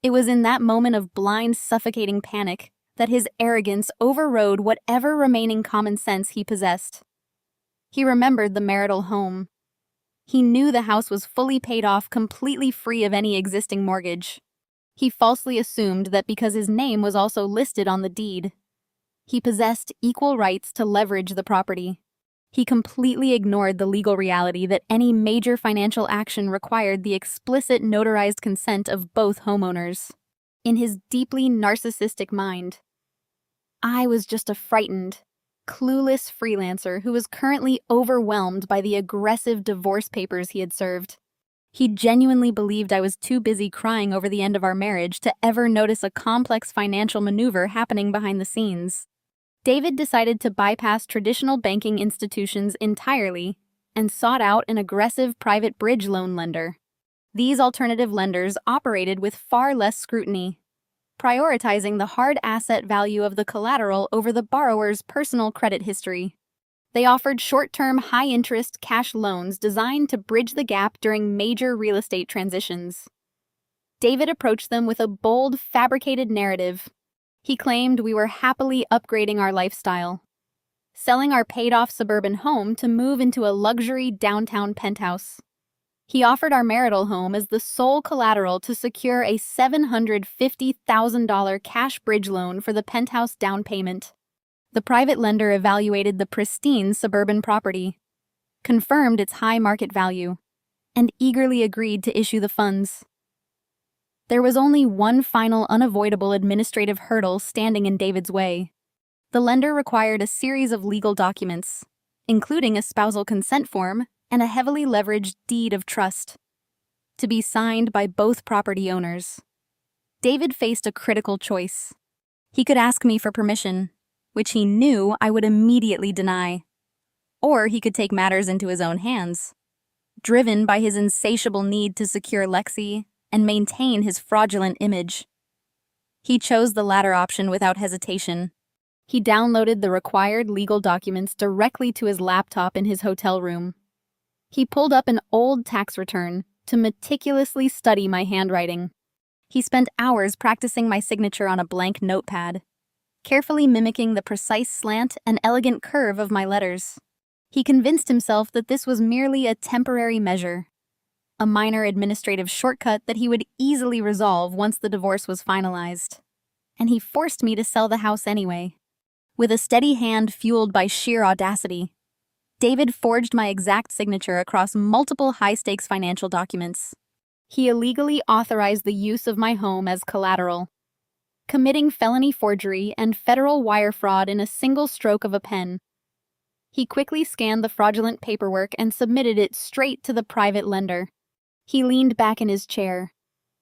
It was in that moment of blind, suffocating panic that his arrogance overrode whatever remaining common sense he possessed. He remembered the marital home. He knew the house was fully paid off, completely free of any existing mortgage. He falsely assumed that because his name was also listed on the deed, he possessed equal rights to leverage the property. He completely ignored the legal reality that any major financial action required the explicit notarized consent of both homeowners. In his deeply narcissistic mind, I was just a frightened, clueless freelancer who was currently overwhelmed by the aggressive divorce papers he had served. He genuinely believed I was too busy crying over the end of our marriage to ever notice a complex financial maneuver happening behind the scenes. David decided to bypass traditional banking institutions entirely and sought out an aggressive private bridge loan lender. These alternative lenders operated with far less scrutiny, prioritizing the hard asset value of the collateral over the borrower's personal credit history. They offered short-term, high-interest cash loans designed to bridge the gap during major real estate transitions. David approached them with a bold, fabricated narrative. He claimed we were happily upgrading our lifestyle, selling our paid-off suburban home to move into a luxury downtown penthouse. He offered our marital home as the sole collateral to secure a $750,000 cash bridge loan for the penthouse down payment. The private lender evaluated the pristine suburban property, confirmed its high market value, and eagerly agreed to issue the funds. There was only one final unavoidable administrative hurdle standing in David's way. The lender required a series of legal documents, including a spousal consent form and a heavily leveraged deed of trust, to be signed by both property owners. David faced a critical choice. He could ask me for permission, which he knew I would immediately deny, or he could take matters into his own hands, driven by his insatiable need to secure Lexi and maintain his fraudulent image. He chose the latter option without hesitation. He downloaded the required legal documents directly to his laptop in his hotel room. He pulled up an old tax return to meticulously study my handwriting. He spent hours practicing my signature on a blank notepad, carefully mimicking the precise slant and elegant curve of my letters. He convinced himself that this was merely a temporary measure, a minor administrative shortcut that he would easily resolve once the divorce was finalized. And he forced me to sell the house anyway. With a steady hand fueled by sheer audacity, David forged my exact signature across multiple high-stakes financial documents. He illegally authorized the use of my home as collateral, committing felony forgery and federal wire fraud in a single stroke of a pen. He quickly scanned the fraudulent paperwork and submitted it straight to the private lender. He leaned back in his chair,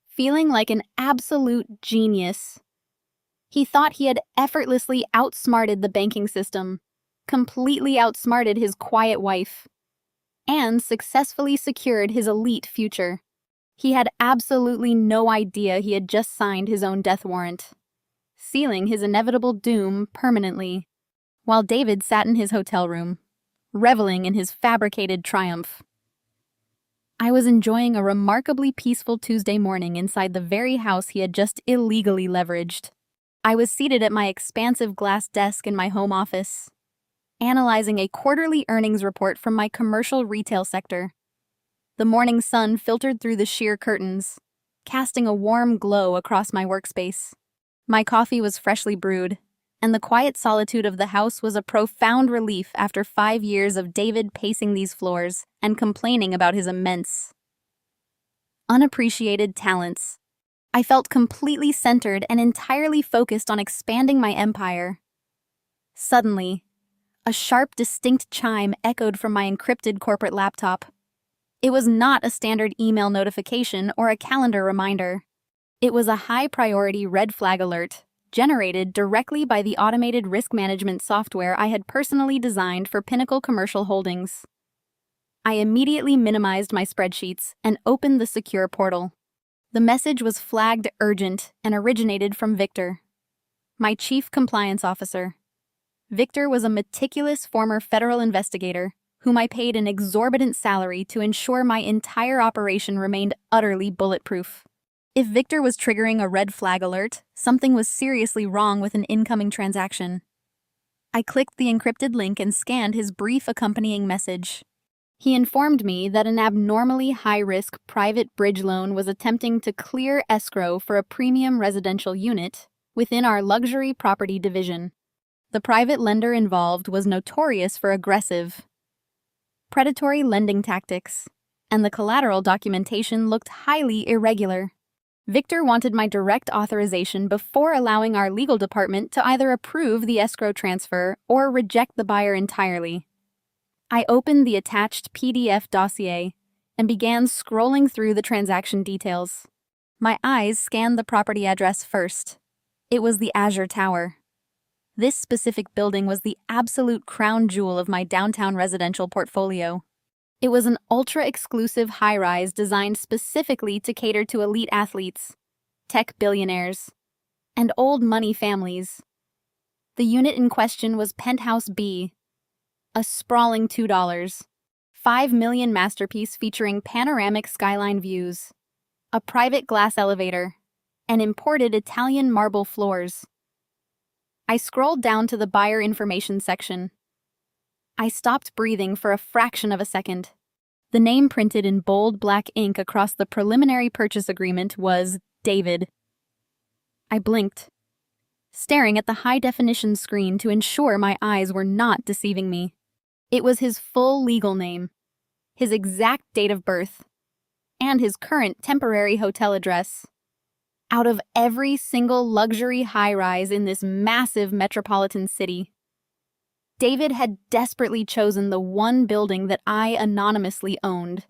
feeling like an absolute genius. He thought he had effortlessly outsmarted the banking system, completely outsmarted his quiet wife, and successfully secured his elite future. He had absolutely no idea he had just signed his own death warrant, sealing his inevitable doom permanently, while David sat in his hotel room, reveling in his fabricated triumph. I was enjoying a remarkably peaceful Tuesday morning inside the very house he had just illegally leveraged. I was seated at my expansive glass desk in my home office, analyzing a quarterly earnings report from my commercial retail sector. The morning sun filtered through the sheer curtains, casting a warm glow across my workspace. My coffee was freshly brewed, and the quiet solitude of the house was a profound relief after 5 years of David pacing these floors and complaining about his immense, unappreciated talents. I felt completely centered and entirely focused on expanding my empire. Suddenly, a sharp, distinct chime echoed from my encrypted corporate laptop. It was not a standard email notification or a calendar reminder. It was a high-priority red flag alert, generated directly by the automated risk management software I had personally designed for Pinnacle Commercial Holdings. I immediately minimized my spreadsheets and opened the secure portal. The message was flagged urgent and originated from Victor, my chief compliance officer. Victor was a meticulous former federal investigator whom I paid an exorbitant salary to ensure my entire operation remained utterly bulletproof. If Victor was triggering a red flag alert, something was seriously wrong with an incoming transaction. I clicked the encrypted link and scanned his brief accompanying message. He informed me that an abnormally high-risk private bridge loan was attempting to clear escrow for a premium residential unit within our luxury property division. The private lender involved was notorious for aggressive, predatory lending tactics, and the collateral documentation looked highly irregular. Victor wanted my direct authorization before allowing our legal department to either approve the escrow transfer or reject the buyer entirely. I opened the attached PDF dossier and began scrolling through the transaction details. My eyes scanned the property address first. It was the Azure Tower. This specific building was the absolute crown jewel of my downtown residential portfolio. It was an ultra-exclusive high-rise designed specifically to cater to elite athletes, tech billionaires, and old money families. The unit in question was Penthouse B, a sprawling $5 million masterpiece featuring panoramic skyline views, a private glass elevator, and imported Italian marble floors. I scrolled down to the buyer information section. I stopped breathing for a fraction of a second. The name printed in bold black ink across the preliminary purchase agreement was David. I blinked, staring at the high-definition screen to ensure my eyes were not deceiving me. It was his full legal name, his exact date of birth, and his current temporary hotel address. Out of every single luxury high-rise in this massive metropolitan city, David had desperately chosen the one building that I anonymously owned.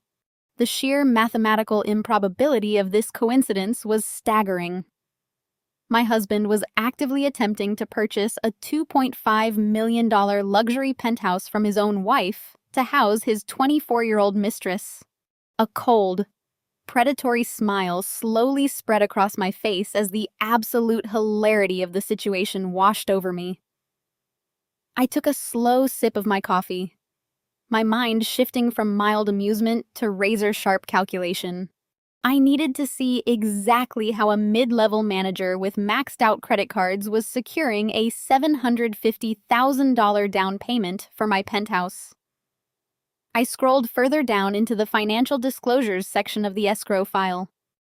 The sheer mathematical improbability of this coincidence was staggering. My husband was actively attempting to purchase a $2.5 million luxury penthouse from his own wife to house his 24-year-old mistress. A cold, predatory smile slowly spread across my face as the absolute hilarity of the situation washed over me. I took a slow sip of my coffee, my mind shifting from mild amusement to razor-sharp calculation. I needed to see exactly how a mid-level manager with maxed-out credit cards was securing a $750,000 down payment for my penthouse. I scrolled further down into the financial disclosures section of the escrow file.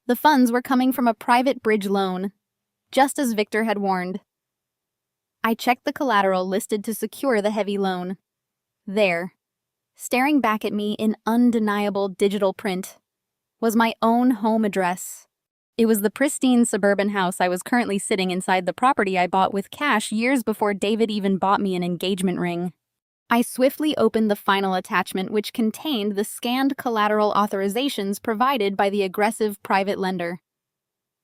The funds were coming from a private bridge loan, just as Victor had warned. I checked the collateral listed to secure the heavy loan. There, staring back at me in undeniable digital print, was my own home address. It was the pristine suburban house I was currently sitting inside, the property I bought with cash years before David even bought me an engagement ring. I swiftly opened the final attachment, which contained the scanned collateral authorizations provided by the aggressive private lender.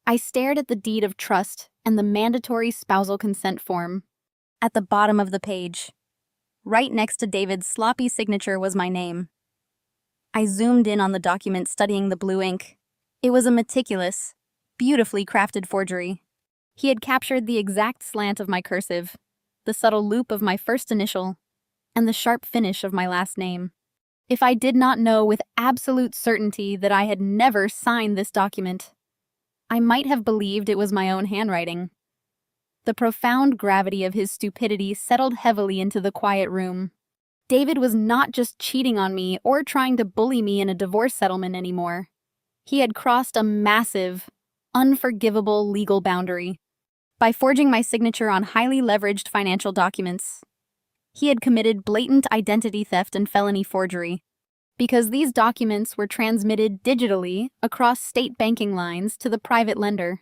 I stared at the deed of trust and the mandatory spousal consent form. At the bottom of the page, right next to David's sloppy signature, was my name. I zoomed in on the document, studying the blue ink. It was a meticulous, beautifully crafted forgery. He had captured the exact slant of my cursive, the subtle loop of my first initial, and the sharp finish of my last name. If I did not know with absolute certainty that I had never signed this document, I might have believed it was my own handwriting. The profound gravity of his stupidity settled heavily into the quiet room. David was not just cheating on me or trying to bully me in a divorce settlement anymore. He had crossed a massive, unforgivable legal boundary. By forging my signature on highly leveraged financial documents, he had committed blatant identity theft and felony forgery. Because these documents were transmitted digitally across state banking lines to the private lender,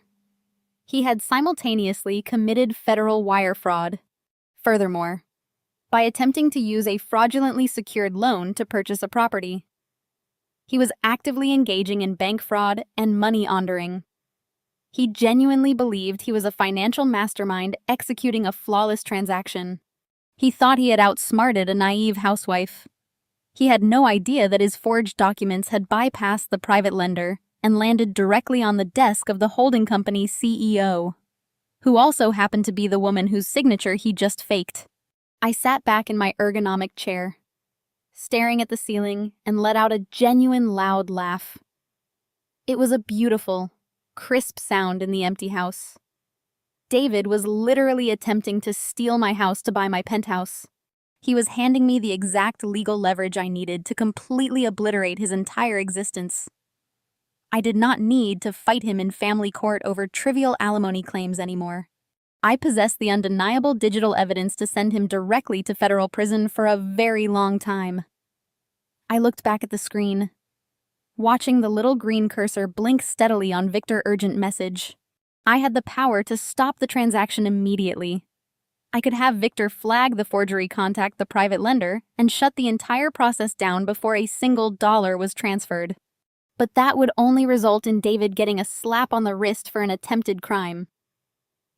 he had simultaneously committed federal wire fraud. Furthermore, by attempting to use a fraudulently secured loan to purchase a property, he was actively engaging in bank fraud and money laundering. He genuinely believed he was a financial mastermind executing a flawless transaction. He thought he had outsmarted a naive housewife. He had no idea that his forged documents had bypassed the private lender and landed directly on the desk of the holding company's CEO, who also happened to be the woman whose signature he just faked. I sat back in my ergonomic chair, staring at the ceiling, and let out a genuine loud laugh. It was a beautiful, crisp sound in the empty house. David was literally attempting to steal my house to buy my penthouse. He was handing me the exact legal leverage I needed to completely obliterate his entire existence. I did not need to fight him in family court over trivial alimony claims anymore. I possessed the undeniable digital evidence to send him directly to federal prison for a very long time. I looked back at the screen, watching the little green cursor blink steadily on Victor Urgent Message. I had the power to stop the transaction immediately. I could have Victor flag the forgery, contact the private lender, and shut the entire process down before a single dollar was transferred. But that would only result in David getting a slap on the wrist for an attempted crime.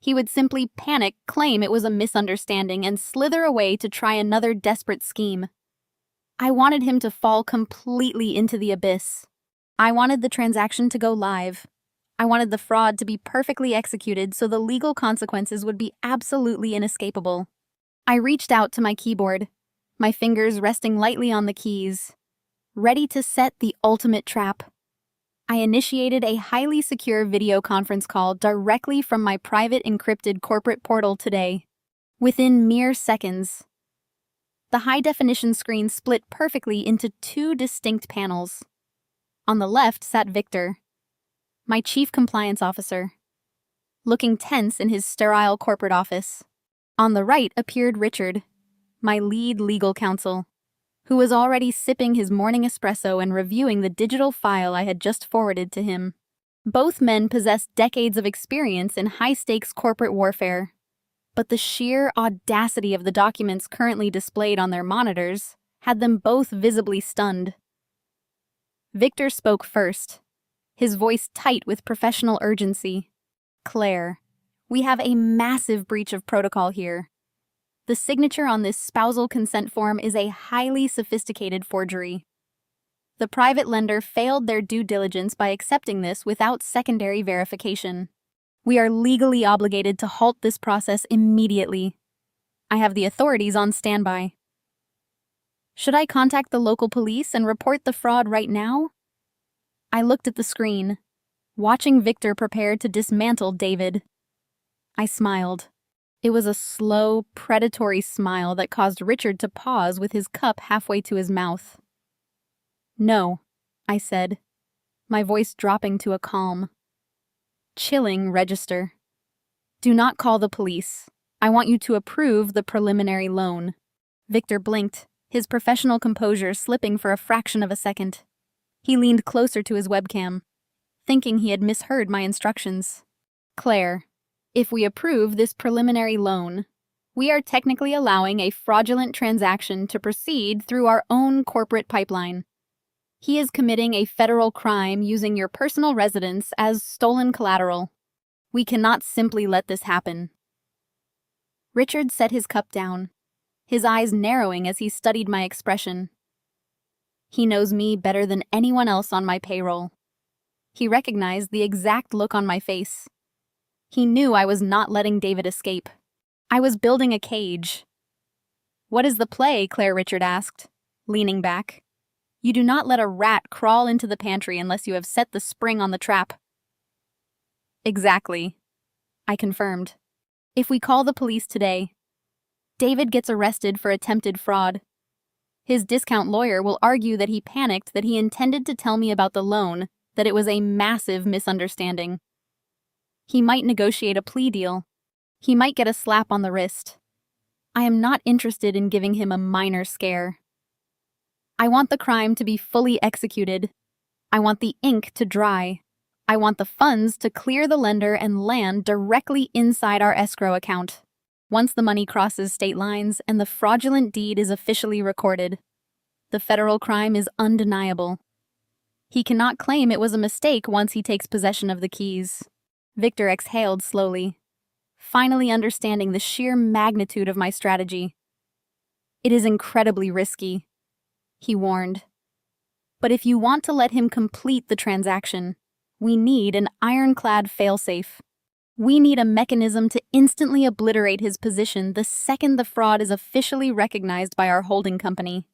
He would simply panic, claim it was a misunderstanding, and slither away to try another desperate scheme. I wanted him to fall completely into the abyss. I wanted the transaction to go live. I wanted the fraud to be perfectly executed so the legal consequences would be absolutely inescapable. I reached out to my keyboard, my fingers resting lightly on the keys, ready to set the ultimate trap. I initiated a highly secure video conference call directly from my private encrypted corporate portal today. Within mere seconds, the high-definition screen split perfectly into two distinct panels. On the left sat Victor, my chief compliance officer, looking tense in his sterile corporate office. On the right appeared Richard, my lead legal counsel, who was already sipping his morning espresso and reviewing the digital file I had just forwarded to him. Both men possessed decades of experience in high-stakes corporate warfare, but the sheer audacity of the documents currently displayed on their monitors had them both visibly stunned. Victor spoke first, his voice tight with professional urgency. "Claire, we have a massive breach of protocol here. The signature on this spousal consent form is a highly sophisticated forgery. The private lender failed their due diligence by accepting this without secondary verification. We are legally obligated to halt this process immediately. I have the authorities on standby. Should I contact the local police and report the fraud right now?" I looked at the screen, watching Victor prepare to dismantle David. I smiled. It was a slow, predatory smile that caused Richard to pause with his cup halfway to his mouth. "No," I said, my voice dropping to a calm, chilling register. "Do not call the police. I want you to approve the preliminary loan." Victor blinked, his professional composure slipping for a fraction of a second. He leaned closer to his webcam, thinking he had misheard my instructions. "Claire, if we approve this preliminary loan, we are technically allowing a fraudulent transaction to proceed through our own corporate pipeline. He is committing a federal crime using your personal residence as stolen collateral. We cannot simply let this happen." Richard set his cup down, his eyes narrowing as he studied my expression. He knows me better than anyone else on my payroll. He recognized the exact look on my face. He knew I was not letting David escape. I was building a cage. "What is the play?" Claire Richard asked, leaning back. "You do not let a rat crawl into the pantry unless you have set the spring on the trap." "Exactly," I confirmed. "If we call the police today, David gets arrested for attempted fraud. His discount lawyer will argue that he panicked, that he intended to tell me about the loan, that it was a massive misunderstanding. He might negotiate a plea deal. He might get a slap on the wrist. I am not interested in giving him a minor scare. I want the crime to be fully executed. I want the ink to dry. I want the funds to clear the lender and land directly inside our escrow account. Once the money crosses state lines and the fraudulent deed is officially recorded, the federal crime is undeniable. He cannot claim it was a mistake once he takes possession of the keys. Victor exhaled slowly, finally understanding the sheer magnitude of my strategy. It is incredibly risky, he warned. But if you want to let him complete the transaction, we need an ironclad failsafe. We need a mechanism to instantly obliterate his position the second the fraud is officially recognized by our holding company.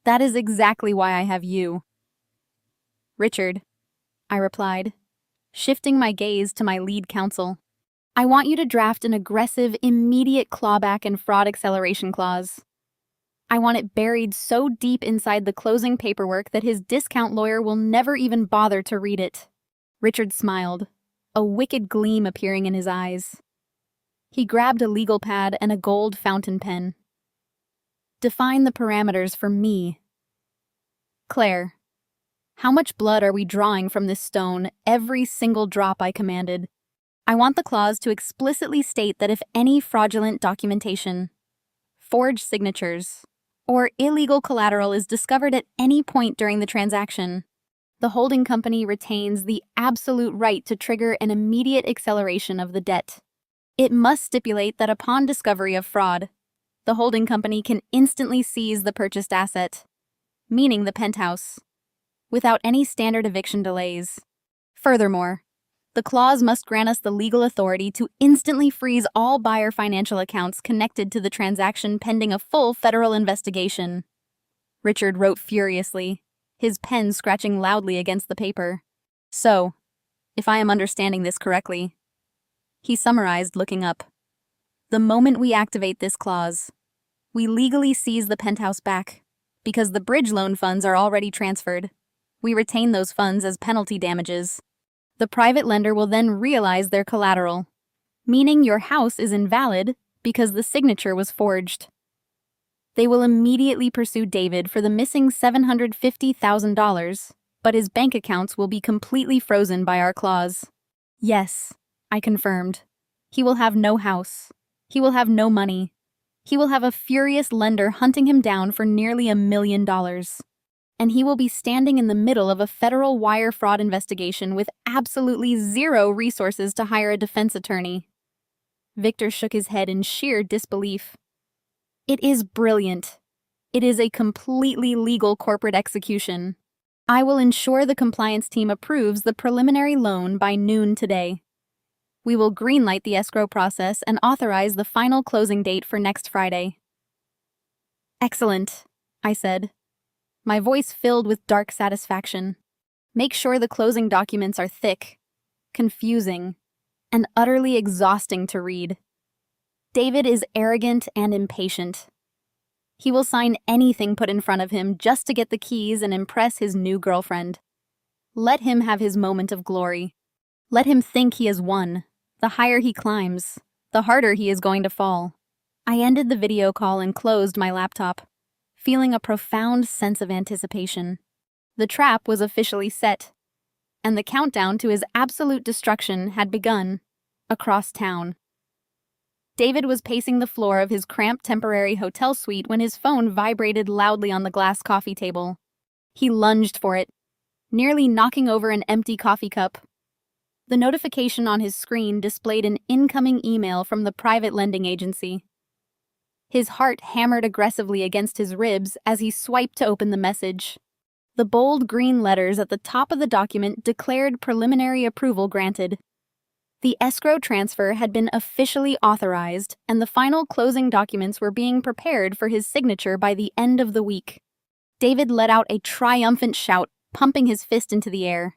That is exactly why I have you. Richard, I replied, shifting my gaze to my lead counsel. I want you to draft an aggressive, immediate clawback and fraud acceleration clause. I want it buried so deep inside the closing paperwork that his discount lawyer will never even bother to read it. Richard smiled, a wicked gleam appearing in his eyes. He grabbed a legal pad and a gold fountain pen. Define the parameters for me. Claire, how much blood are we drawing from this stone, every single drop I commanded? I want the clause to explicitly state that if any fraudulent documentation, forged signatures, or illegal collateral is discovered at any point during the transaction, the holding company retains the absolute right to trigger an immediate acceleration of the debt. It must stipulate that upon discovery of fraud, the holding company can instantly seize the purchased asset, meaning the penthouse, without any standard eviction delays. Furthermore, the clause must grant us the legal authority to instantly freeze all buyer financial accounts connected to the transaction pending a full federal investigation. Richard wrote furiously, his pen scratching loudly against the paper. So, if I am understanding this correctly, he summarized, looking up. The moment we activate this clause, we legally seize the penthouse back, because the bridge loan funds are already transferred. We retain those funds as penalty damages. The private lender will then realize their collateral, meaning your house is invalid because the signature was forged. They will immediately pursue David for the missing $750,000, but his bank accounts will be completely frozen by our clause. Yes, I confirmed. He will have no house. He will have no money. He will have a furious lender hunting him down for nearly $1 million. And he will be standing in the middle of a federal wire fraud investigation with absolutely zero resources to hire a defense attorney. Victor shook his head in sheer disbelief. It is brilliant. It is a completely legal corporate execution. I will ensure the compliance team approves the preliminary loan by noon today. We will greenlight the escrow process and authorize the final closing date for next Friday. Excellent, I said, my voice filled with dark satisfaction. Make sure the closing documents are thick, confusing, and utterly exhausting to read. David is arrogant and impatient. He will sign anything put in front of him just to get the keys and impress his new girlfriend. Let him have his moment of glory. Let him think he has won. The higher he climbs, the harder he is going to fall. I ended the video call and closed my laptop, feeling a profound sense of anticipation. The trap was officially set, and the countdown to his absolute destruction had begun, across town. David was pacing the floor of his cramped temporary hotel suite when his phone vibrated loudly on the glass coffee table. He lunged for it, nearly knocking over an empty coffee cup. The notification on his screen displayed an incoming email from the private lending agency. His heart hammered aggressively against his ribs as he swiped to open the message. The bold green letters at the top of the document declared preliminary approval granted. The escrow transfer had been officially authorized, and the final closing documents were being prepared for his signature by the end of the week. David let out a triumphant shout, pumping his fist into the air.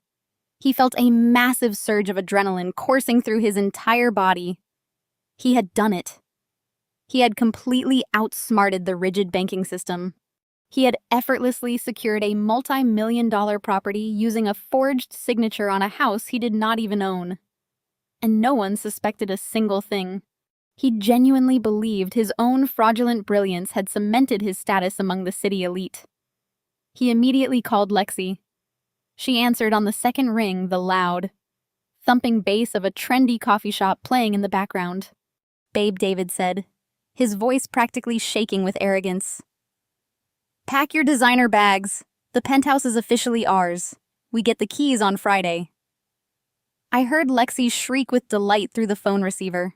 He felt a massive surge of adrenaline coursing through his entire body. He had done it. He had completely outsmarted the rigid banking system. He had effortlessly secured a multi-million-dollar property using a forged signature on a house he did not even own. And no one suspected a single thing. He genuinely believed his own fraudulent brilliance had cemented his status among the city elite. He immediately called Lexi. She answered on the second ring, the loud, thumping bass of a trendy coffee shop playing in the background. "Babe," David said, his voice practically shaking with arrogance. "Pack your designer bags. The penthouse is officially ours. We get the keys on Friday." I heard Lexi shriek with delight through the phone receiver.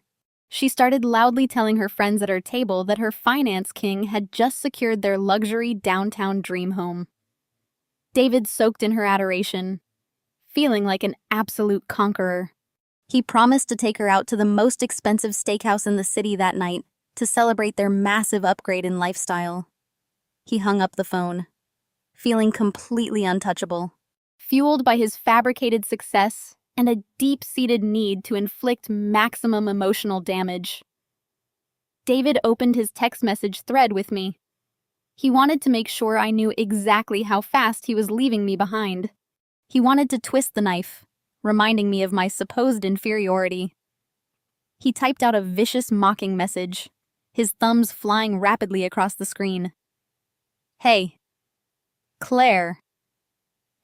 She started loudly telling her friends at her table that her finance king had just secured their luxury downtown dream home. David soaked in her adoration, feeling like an absolute conqueror. He promised to take her out to the most expensive steakhouse in the city that night to celebrate their massive upgrade in lifestyle. He hung up the phone, feeling completely untouchable. Fueled by his fabricated success and a deep-seated need to inflict maximum emotional damage, David opened his text message thread with me. He wanted to make sure I knew exactly how fast he was leaving me behind. He wanted to twist the knife, reminding me of my supposed inferiority. He typed out a vicious mocking message, his thumbs flying rapidly across the screen. Hey, Claire.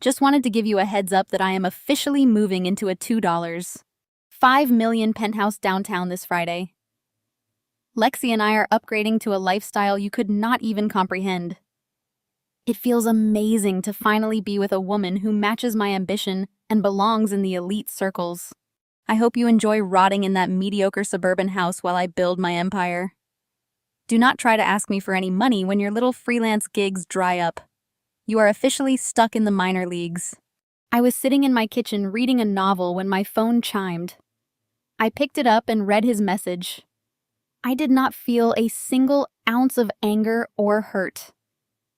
Just wanted to give you a heads up that I am officially moving into a $2.5 million penthouse downtown this Friday. Lexi and I are upgrading to a lifestyle you could not even comprehend. It feels amazing to finally be with a woman who matches my ambition and belongs in the elite circles. I hope you enjoy rotting in that mediocre suburban house while I build my empire. Do not try to ask me for any money when your little freelance gigs dry up. You are officially stuck in the minor leagues. I was sitting in my kitchen reading a novel when my phone chimed. I picked it up and read his message. I did not feel a single ounce of anger or hurt.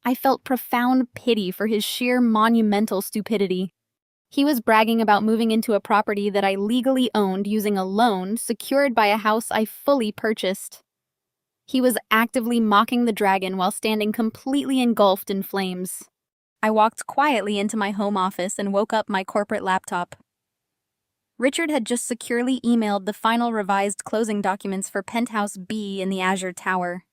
I felt profound pity for his sheer monumental stupidity. He was bragging about moving into a property that I legally owned using a loan secured by a house I fully purchased. He was actively mocking the dragon while standing completely engulfed in flames. I walked quietly into my home office and woke up my corporate laptop. Richard had just securely emailed the final revised closing documents for Penthouse B in the Azure Tower.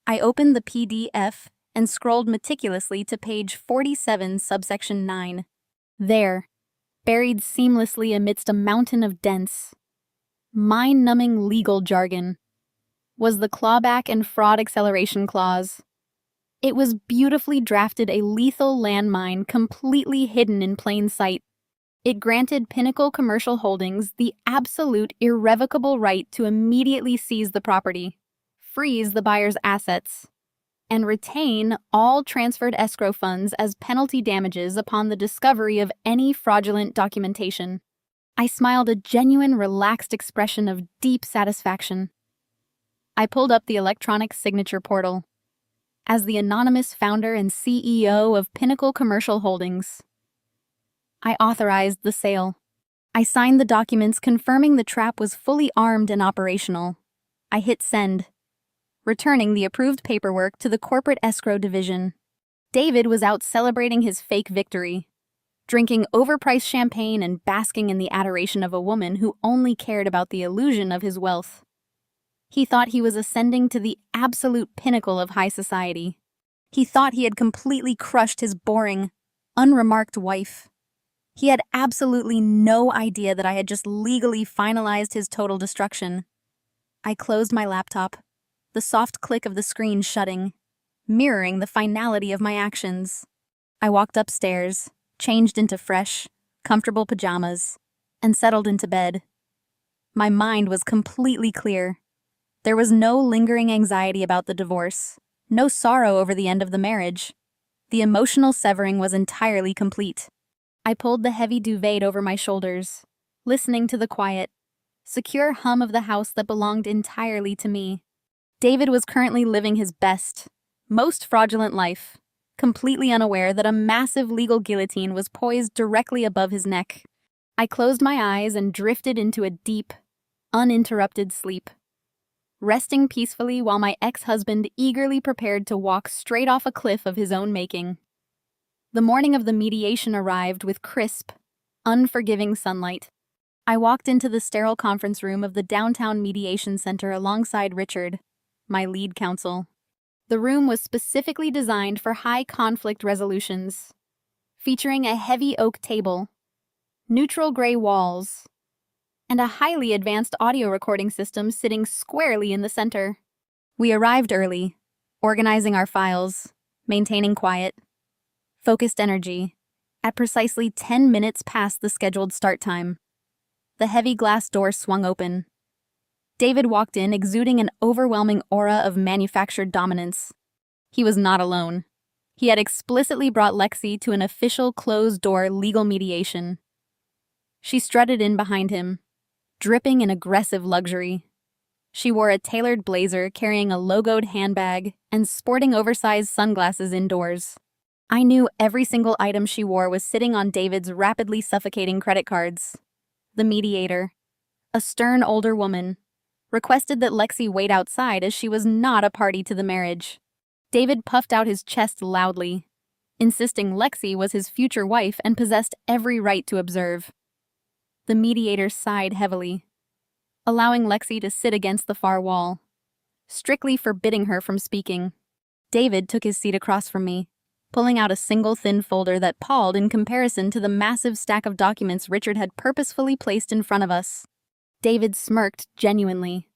I opened the PDF and scrolled meticulously to page 47, subsection 9. There, buried seamlessly amidst a mountain of dense, mind-numbing legal jargon, was the clawback and fraud acceleration clause. It was beautifully drafted, a lethal landmine completely hidden in plain sight. It granted Pinnacle Commercial Holdings the absolute irrevocable right to immediately seize the property, freeze the buyer's assets, and retain all transferred escrow funds as penalty damages upon the discovery of any fraudulent documentation. I smiled a genuine, relaxed expression of deep satisfaction. I pulled up the electronic signature portal. As the anonymous founder and CEO of Pinnacle Commercial Holdings, I authorized the sale. I signed the documents confirming the trap was fully armed and operational. I hit send, returning the approved paperwork to the corporate escrow division. David was out celebrating his fake victory, drinking overpriced champagne and basking in the adoration of a woman who only cared about the illusion of his wealth. He thought he was ascending to the absolute pinnacle of high society. He thought he had completely crushed his boring, unremarked wife. He had absolutely no idea that I had just legally finalized his total destruction. I closed my laptop, the soft click of the screen shutting, mirroring the finality of my actions. I walked upstairs, changed into fresh, comfortable pajamas, and settled into bed. My mind was completely clear. There was no lingering anxiety about the divorce, no sorrow over the end of the marriage. The emotional severing was entirely complete. I pulled the heavy duvet over my shoulders, listening to the quiet, secure hum of the house that belonged entirely to me. David was currently living his best, most fraudulent life, completely unaware that a massive legal guillotine was poised directly above his neck. I closed my eyes and drifted into a deep, uninterrupted sleep, resting peacefully while my ex-husband eagerly prepared to walk straight off a cliff of his own making. The morning of the mediation arrived with crisp, unforgiving sunlight. I walked into the sterile conference room of the downtown mediation center alongside Richard, my lead counsel. The room was specifically designed for high conflict resolutions, featuring a heavy oak table, neutral gray walls, and a highly advanced audio recording system sitting squarely in the center. We arrived early, organizing our files, maintaining quiet, focused energy, at precisely 10 minutes past the scheduled start time. The heavy glass door swung open. David walked in, exuding an overwhelming aura of manufactured dominance. He was not alone. He had explicitly brought Lexi to an official closed-door legal mediation. She strutted in behind him, dripping in aggressive luxury. She wore a tailored blazer, carrying a logoed handbag, and sporting oversized sunglasses indoors. I knew every single item she wore was sitting on David's rapidly suffocating credit cards. The mediator, a stern older woman, requested that Lexi wait outside as she was not a party to the marriage. David puffed out his chest loudly, insisting Lexi was his future wife and possessed every right to observe. The mediator sighed heavily, allowing Lexi to sit against the far wall, strictly forbidding her from speaking. David took his seat across from me, pulling out a single thin folder that palled in comparison to the massive stack of documents Richard had purposefully placed in front of us. David smirked genuinely,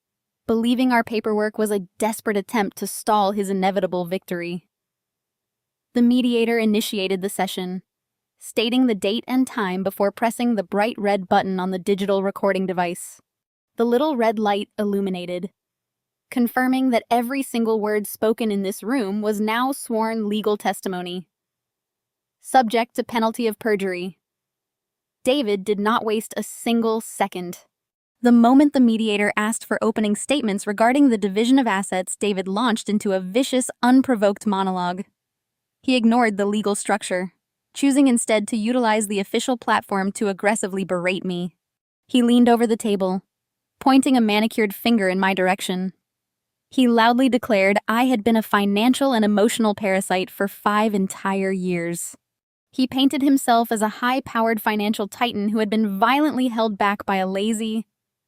believing our paperwork was a desperate attempt to stall his inevitable victory. The mediator initiated the session, stating the date and time before pressing the bright red button on the digital recording device. The little red light illuminated, confirming that every single word spoken in this room was now sworn legal testimony, subject to penalty of perjury. David did not waste a single second. The moment the mediator asked for opening statements regarding the division of assets, David launched into a vicious, unprovoked monologue. He ignored the legal structure, choosing instead to utilize the official platform to aggressively berate me. He leaned over the table, pointing a manicured finger in my direction. He loudly declared I had been a financial and emotional parasite for 5 entire years. He painted himself as a high-powered financial titan who had been violently held back by a lazy,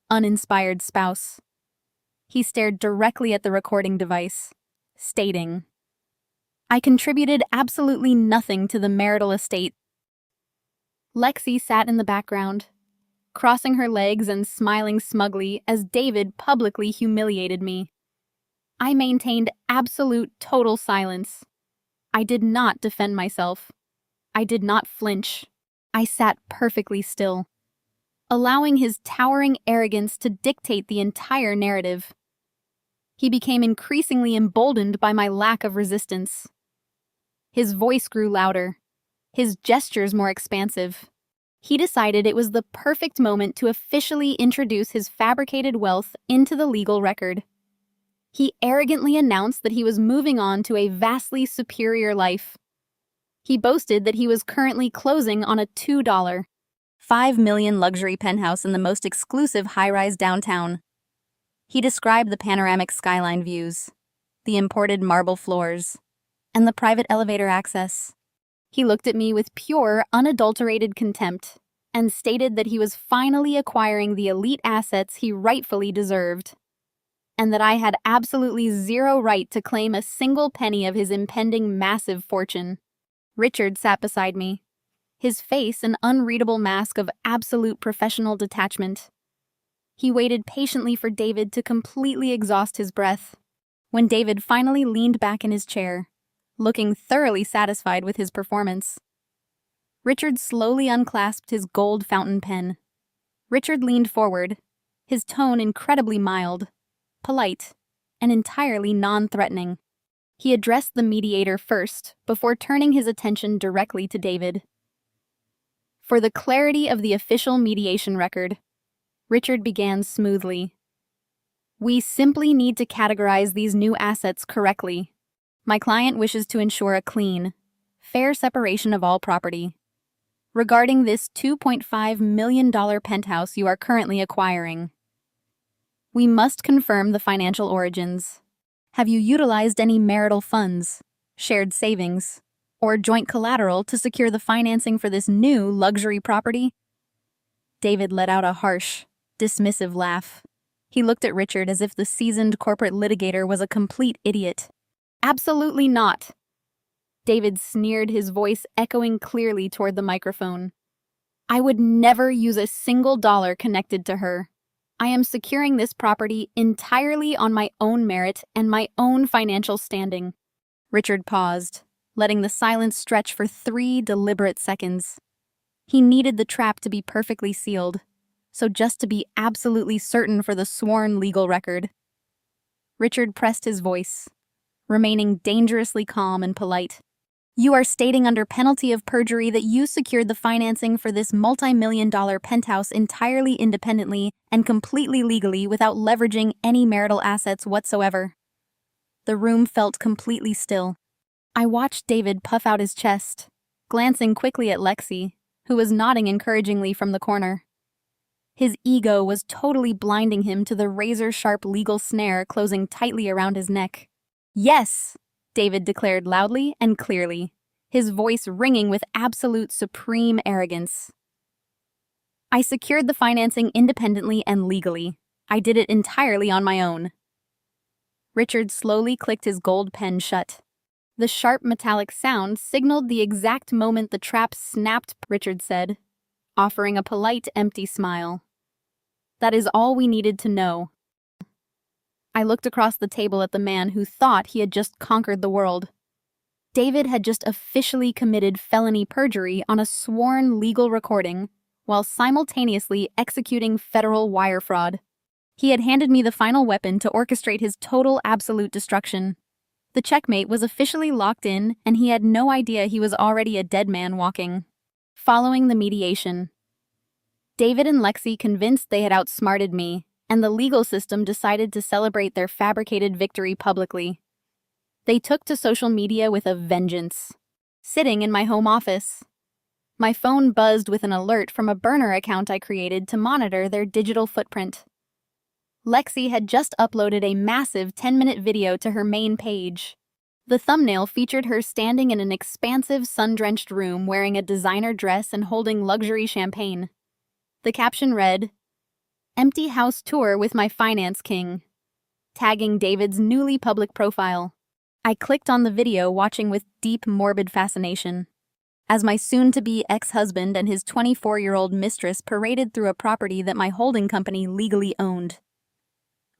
uninspired spouse. He stared directly at the recording device, stating, I contributed absolutely nothing to the marital estate. Lexi sat in the background, crossing her legs and smiling smugly as David publicly humiliated me. I maintained absolute total silence. I did not defend myself. I did not flinch. I sat perfectly still, allowing his towering arrogance to dictate the entire narrative. He became increasingly emboldened by my lack of resistance. His voice grew louder, his gestures more expansive. He decided it was the perfect moment to officially introduce his fabricated wealth into the legal record. He arrogantly announced that he was moving on to a vastly superior life. He boasted that he was currently closing on a $2.5 million luxury penthouse in the most exclusive high-rise downtown. He described the panoramic skyline views, the imported marble floors, and the private elevator access. He looked at me with pure, unadulterated contempt and stated that he was finally acquiring the elite assets he rightfully deserved, and that I had absolutely zero right to claim a single penny of his impending massive fortune. Richard sat beside me, his face an unreadable mask of absolute professional detachment. He waited patiently for David to completely exhaust his breath. When David finally leaned back in his chair, looking thoroughly satisfied with his performance, Richard slowly unclasped his gold fountain pen. Richard leaned forward, his tone incredibly mild, polite, and entirely non-threatening. He addressed the mediator first, before turning his attention directly to David. For the clarity of the official mediation record, Richard began smoothly. We simply need to categorize these new assets correctly. My client wishes to ensure a clean, fair separation of all property. Regarding this $2.5 million penthouse you are currently acquiring, we must confirm the financial origins. Have you utilized any marital funds, shared savings, or joint collateral to secure the financing for this new luxury property? David let out a harsh, dismissive laugh. He looked at Richard as if the seasoned corporate litigator was a complete idiot. Absolutely not. David sneered, his voice echoing clearly toward the microphone. I would never use a single dollar connected to her. I am securing this property entirely on my own merit and my own financial standing. Richard paused, letting the silence stretch for 3 deliberate seconds. He needed the trap to be perfectly sealed, so just to be absolutely certain for the sworn legal record. Richard pressed his voice, remaining dangerously calm and polite. You are stating under penalty of perjury that you secured the financing for this multi-million-dollar penthouse entirely independently and completely legally without leveraging any marital assets whatsoever. The room felt completely still. I watched David puff out his chest, glancing quickly at Lexi, who was nodding encouragingly from the corner. His ego was totally blinding him to the razor-sharp legal snare closing tightly around his neck. Yes, David declared loudly and clearly, his voice ringing with absolute supreme arrogance. I secured the financing independently and legally. I did it entirely on my own. Richard slowly clicked his gold pen shut. The sharp metallic sound signaled the exact moment the trap snapped, Richard said, offering a polite, empty smile. That is all we needed to know. I looked across the table at the man who thought he had just conquered the world. David had just officially committed felony perjury on a sworn legal recording while simultaneously executing federal wire fraud. He had handed me the final weapon to orchestrate his total absolute destruction. The checkmate was officially locked in, and he had no idea he was already a dead man walking. Following the mediation, David and Lexi convinced they had outsmarted me, and the legal system decided to celebrate their fabricated victory publicly. They took to social media with a vengeance. Sitting in my home office, my phone buzzed with an alert from a burner account I created to monitor their digital footprint. Lexi had just uploaded a massive 10-minute video to her main page. The thumbnail featured her standing in an expansive sun-drenched room wearing a designer dress and holding luxury champagne. The caption read, "Empty house tour with my finance king," tagging David's newly public profile. I clicked on the video, watching with deep, morbid fascination, as my soon-to-be ex-husband and his 24-year-old mistress paraded through a property that my holding company legally owned.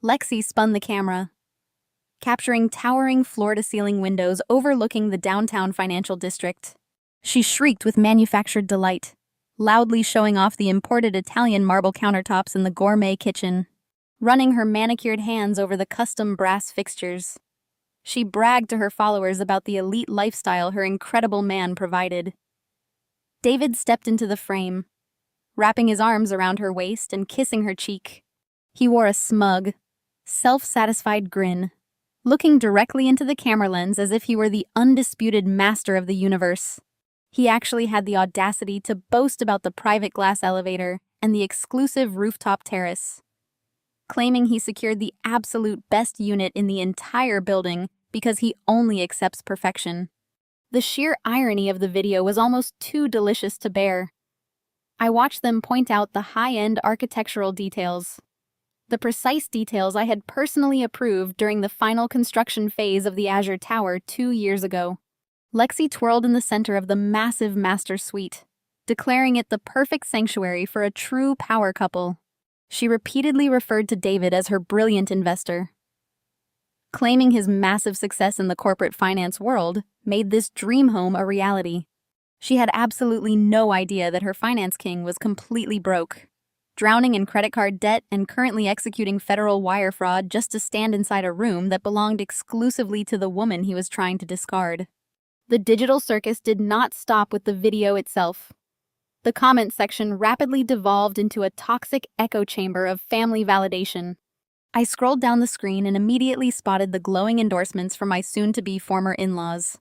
Lexi spun the camera, capturing towering floor-to-ceiling windows overlooking the downtown financial district. She shrieked with manufactured delight, loudly showing off the imported Italian marble countertops in the gourmet kitchen, running her manicured hands over the custom brass fixtures. She bragged to her followers about the elite lifestyle her incredible man provided. David stepped into the frame, wrapping his arms around her waist and kissing her cheek. He wore a smug, self-satisfied grin, looking directly into the camera lens as if he were the undisputed master of the universe. He actually had the audacity to boast about the private glass elevator and the exclusive rooftop terrace, claiming he secured the absolute best unit in the entire building because he only accepts perfection. The sheer irony of the video was almost too delicious to bear. I watched them point out the high-end architectural details, the precise details I had personally approved during the final construction phase of the Azure Tower 2 years ago. Lexi twirled in the center of the massive master suite, declaring it the perfect sanctuary for a true power couple. She repeatedly referred to David as her brilliant investor, claiming his massive success in the corporate finance world made this dream home a reality. She had absolutely no idea that her finance king was completely broke, drowning in credit card debt and currently executing federal wire fraud just to stand inside a room that belonged exclusively to the woman he was trying to discard. The digital circus did not stop with the video itself. The comment section rapidly devolved into a toxic echo chamber of family validation. I scrolled down the screen and immediately spotted the glowing endorsements from my soon-to-be former in-laws.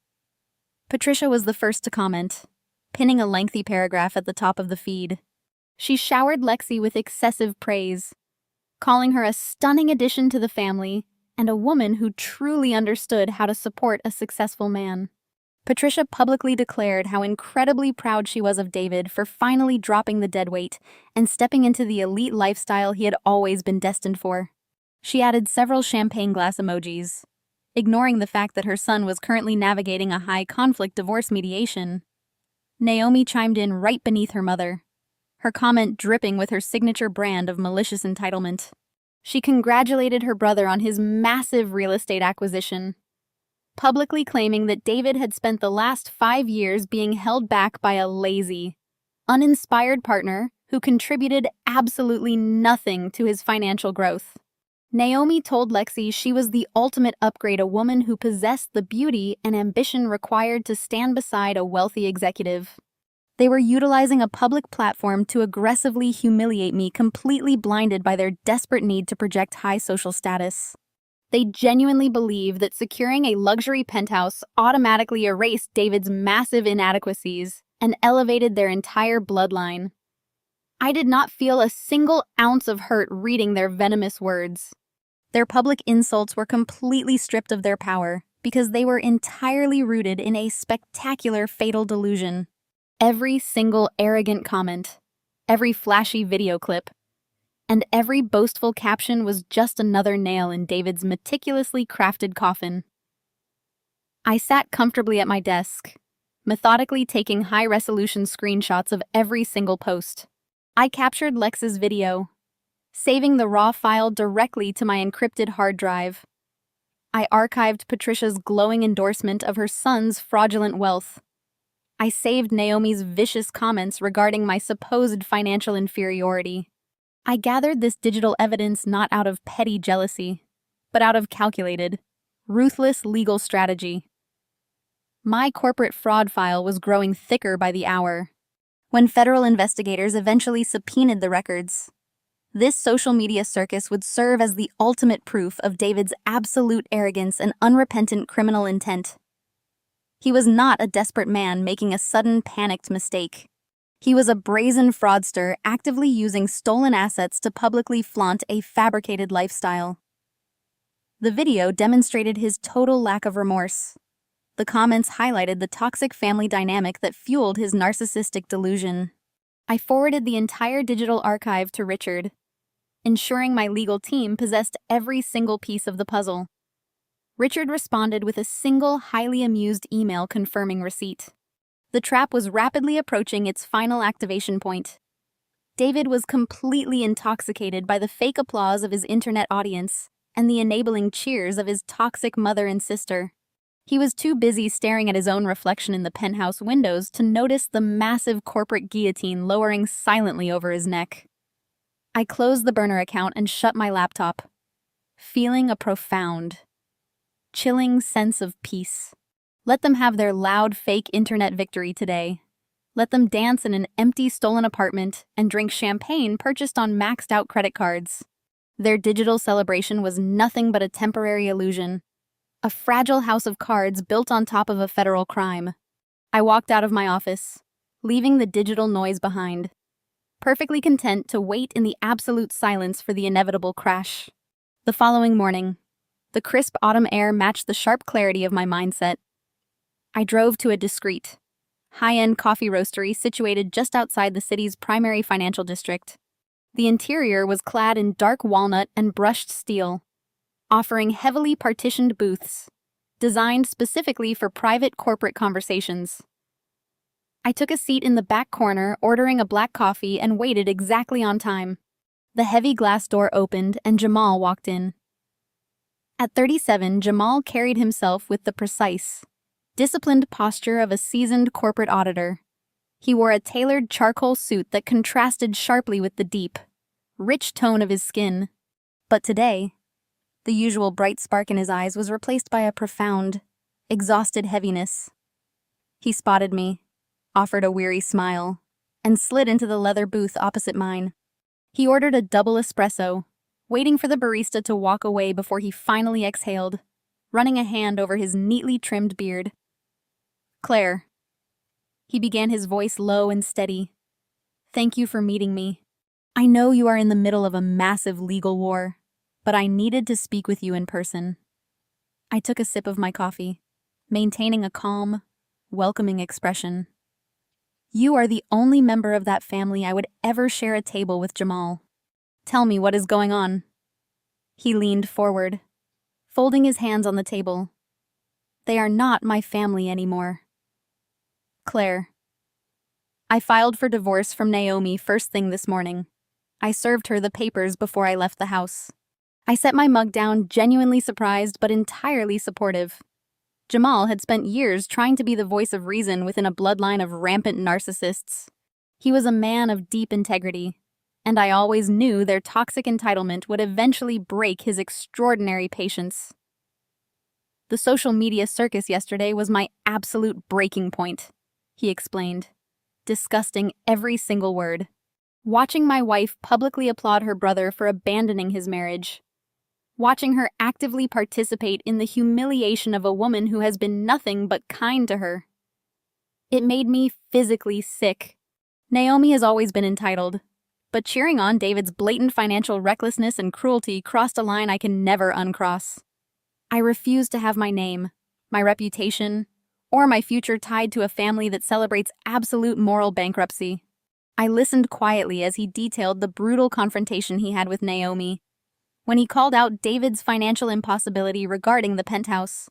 Patricia was the first to comment, pinning a lengthy paragraph at the top of the feed. She showered Lexi with excessive praise, calling her a stunning addition to the family and a woman who truly understood how to support a successful man. Patricia publicly declared how incredibly proud she was of David for finally dropping the deadweight and stepping into the elite lifestyle he had always been destined for. She added several champagne glass emojis, ignoring the fact that her son was currently navigating a high-conflict divorce mediation. Naomi chimed in right beneath her mother, her comment dripping with her signature brand of malicious entitlement. She congratulated her brother on his massive real estate acquisition, publicly claiming that David had spent the last 5 years being held back by a lazy, uninspired partner who contributed absolutely nothing to his financial growth. Naomi told Lexi she was the ultimate upgrade, a woman who possessed the beauty and ambition required to stand beside a wealthy executive. They were utilizing a public platform to aggressively humiliate me, completely blinded by their desperate need to project high social status. They genuinely believed that securing a luxury penthouse automatically erased David's massive inadequacies and elevated their entire bloodline. I did not feel a single ounce of hurt reading their venomous words. Their public insults were completely stripped of their power because they were entirely rooted in a spectacular fatal delusion. Every single arrogant comment, every flashy video clip, and every boastful caption was just another nail in David's meticulously crafted coffin. I sat comfortably at my desk, methodically taking high-resolution screenshots of every single post. I captured Lex's video, saving the raw file directly to my encrypted hard drive. I archived Patricia's glowing endorsement of her son's fraudulent wealth. I saved Naomi's vicious comments regarding my supposed financial inferiority. I gathered this digital evidence not out of petty jealousy, but out of calculated, ruthless legal strategy. My corporate fraud file was growing thicker by the hour. When federal investigators eventually subpoenaed the records, this social media circus would serve as the ultimate proof of David's absolute arrogance and unrepentant criminal intent. He was not a desperate man making a sudden, panicked mistake. He was a brazen fraudster actively using stolen assets to publicly flaunt a fabricated lifestyle. The video demonstrated his total lack of remorse. The comments highlighted the toxic family dynamic that fueled his narcissistic delusion. I forwarded the entire digital archive to Richard, ensuring my legal team possessed every single piece of the puzzle. Richard responded with a single, highly amused email confirming receipt. The trap was rapidly approaching its final activation point. David was completely intoxicated by the fake applause of his internet audience and the enabling cheers of his toxic mother and sister. He was too busy staring at his own reflection in the penthouse windows to notice the massive corporate guillotine lowering silently over his neck. I closed the burner account and shut my laptop, feeling a profound, chilling sense of peace. Let them have their loud, fake internet victory today. Let them dance in an empty, stolen apartment and drink champagne purchased on maxed-out credit cards. Their digital celebration was nothing but a temporary illusion, a fragile house of cards built on top of a federal crime. I walked out of my office, leaving the digital noise behind, perfectly content to wait in the absolute silence for the inevitable crash. The following morning, the crisp autumn air matched the sharp clarity of my mindset. I drove to a discreet, high-end coffee roastery situated just outside the city's primary financial district. The interior was clad in dark walnut and brushed steel, offering heavily partitioned booths, designed specifically for private corporate conversations. I took a seat in the back corner, ordering a black coffee, and waited exactly on time. The heavy glass door opened and Jamal walked in. At 37, Jamal carried himself with the precise, disciplined posture of a seasoned corporate auditor. He wore a tailored charcoal suit that contrasted sharply with the deep, rich tone of his skin. But today, the usual bright spark in his eyes was replaced by a profound, exhausted heaviness. He spotted me, offered a weary smile, and slid into the leather booth opposite mine. He ordered a double espresso, waiting for the barista to walk away before he finally exhaled, running a hand over his neatly trimmed beard. "Claire," he began, his voice low and steady. "Thank you for meeting me. I know you are in the middle of a massive legal war, but I needed to speak with you in person." I took a sip of my coffee, maintaining a calm, welcoming expression. "You are the only member of that family I would ever share a table with, Jamal. Tell me what is going on." He leaned forward, folding his hands on the table. "They are not my family anymore." "Claire, I filed for divorce from Naomi first thing this morning. I served her the papers before I left the house." I set my mug down, genuinely surprised but entirely supportive. Jamal had spent years trying to be the voice of reason within a bloodline of rampant narcissists. He was a man of deep integrity, and I always knew their toxic entitlement would eventually break his extraordinary patience. The social media circus yesterday was my absolute breaking point, he explained, disgusting every single word. Watching my wife publicly applaud her brother for abandoning his marriage. Watching her actively participate in the humiliation of a woman who has been nothing but kind to her. It made me physically sick. Naomi has always been entitled, but cheering on David's blatant financial recklessness and cruelty crossed a line I can never uncross. I refuse to have my name, my reputation, or my future tied to a family that celebrates absolute moral bankruptcy. I listened quietly as he detailed the brutal confrontation he had with Naomi, when he called out David's financial impossibility regarding the penthouse.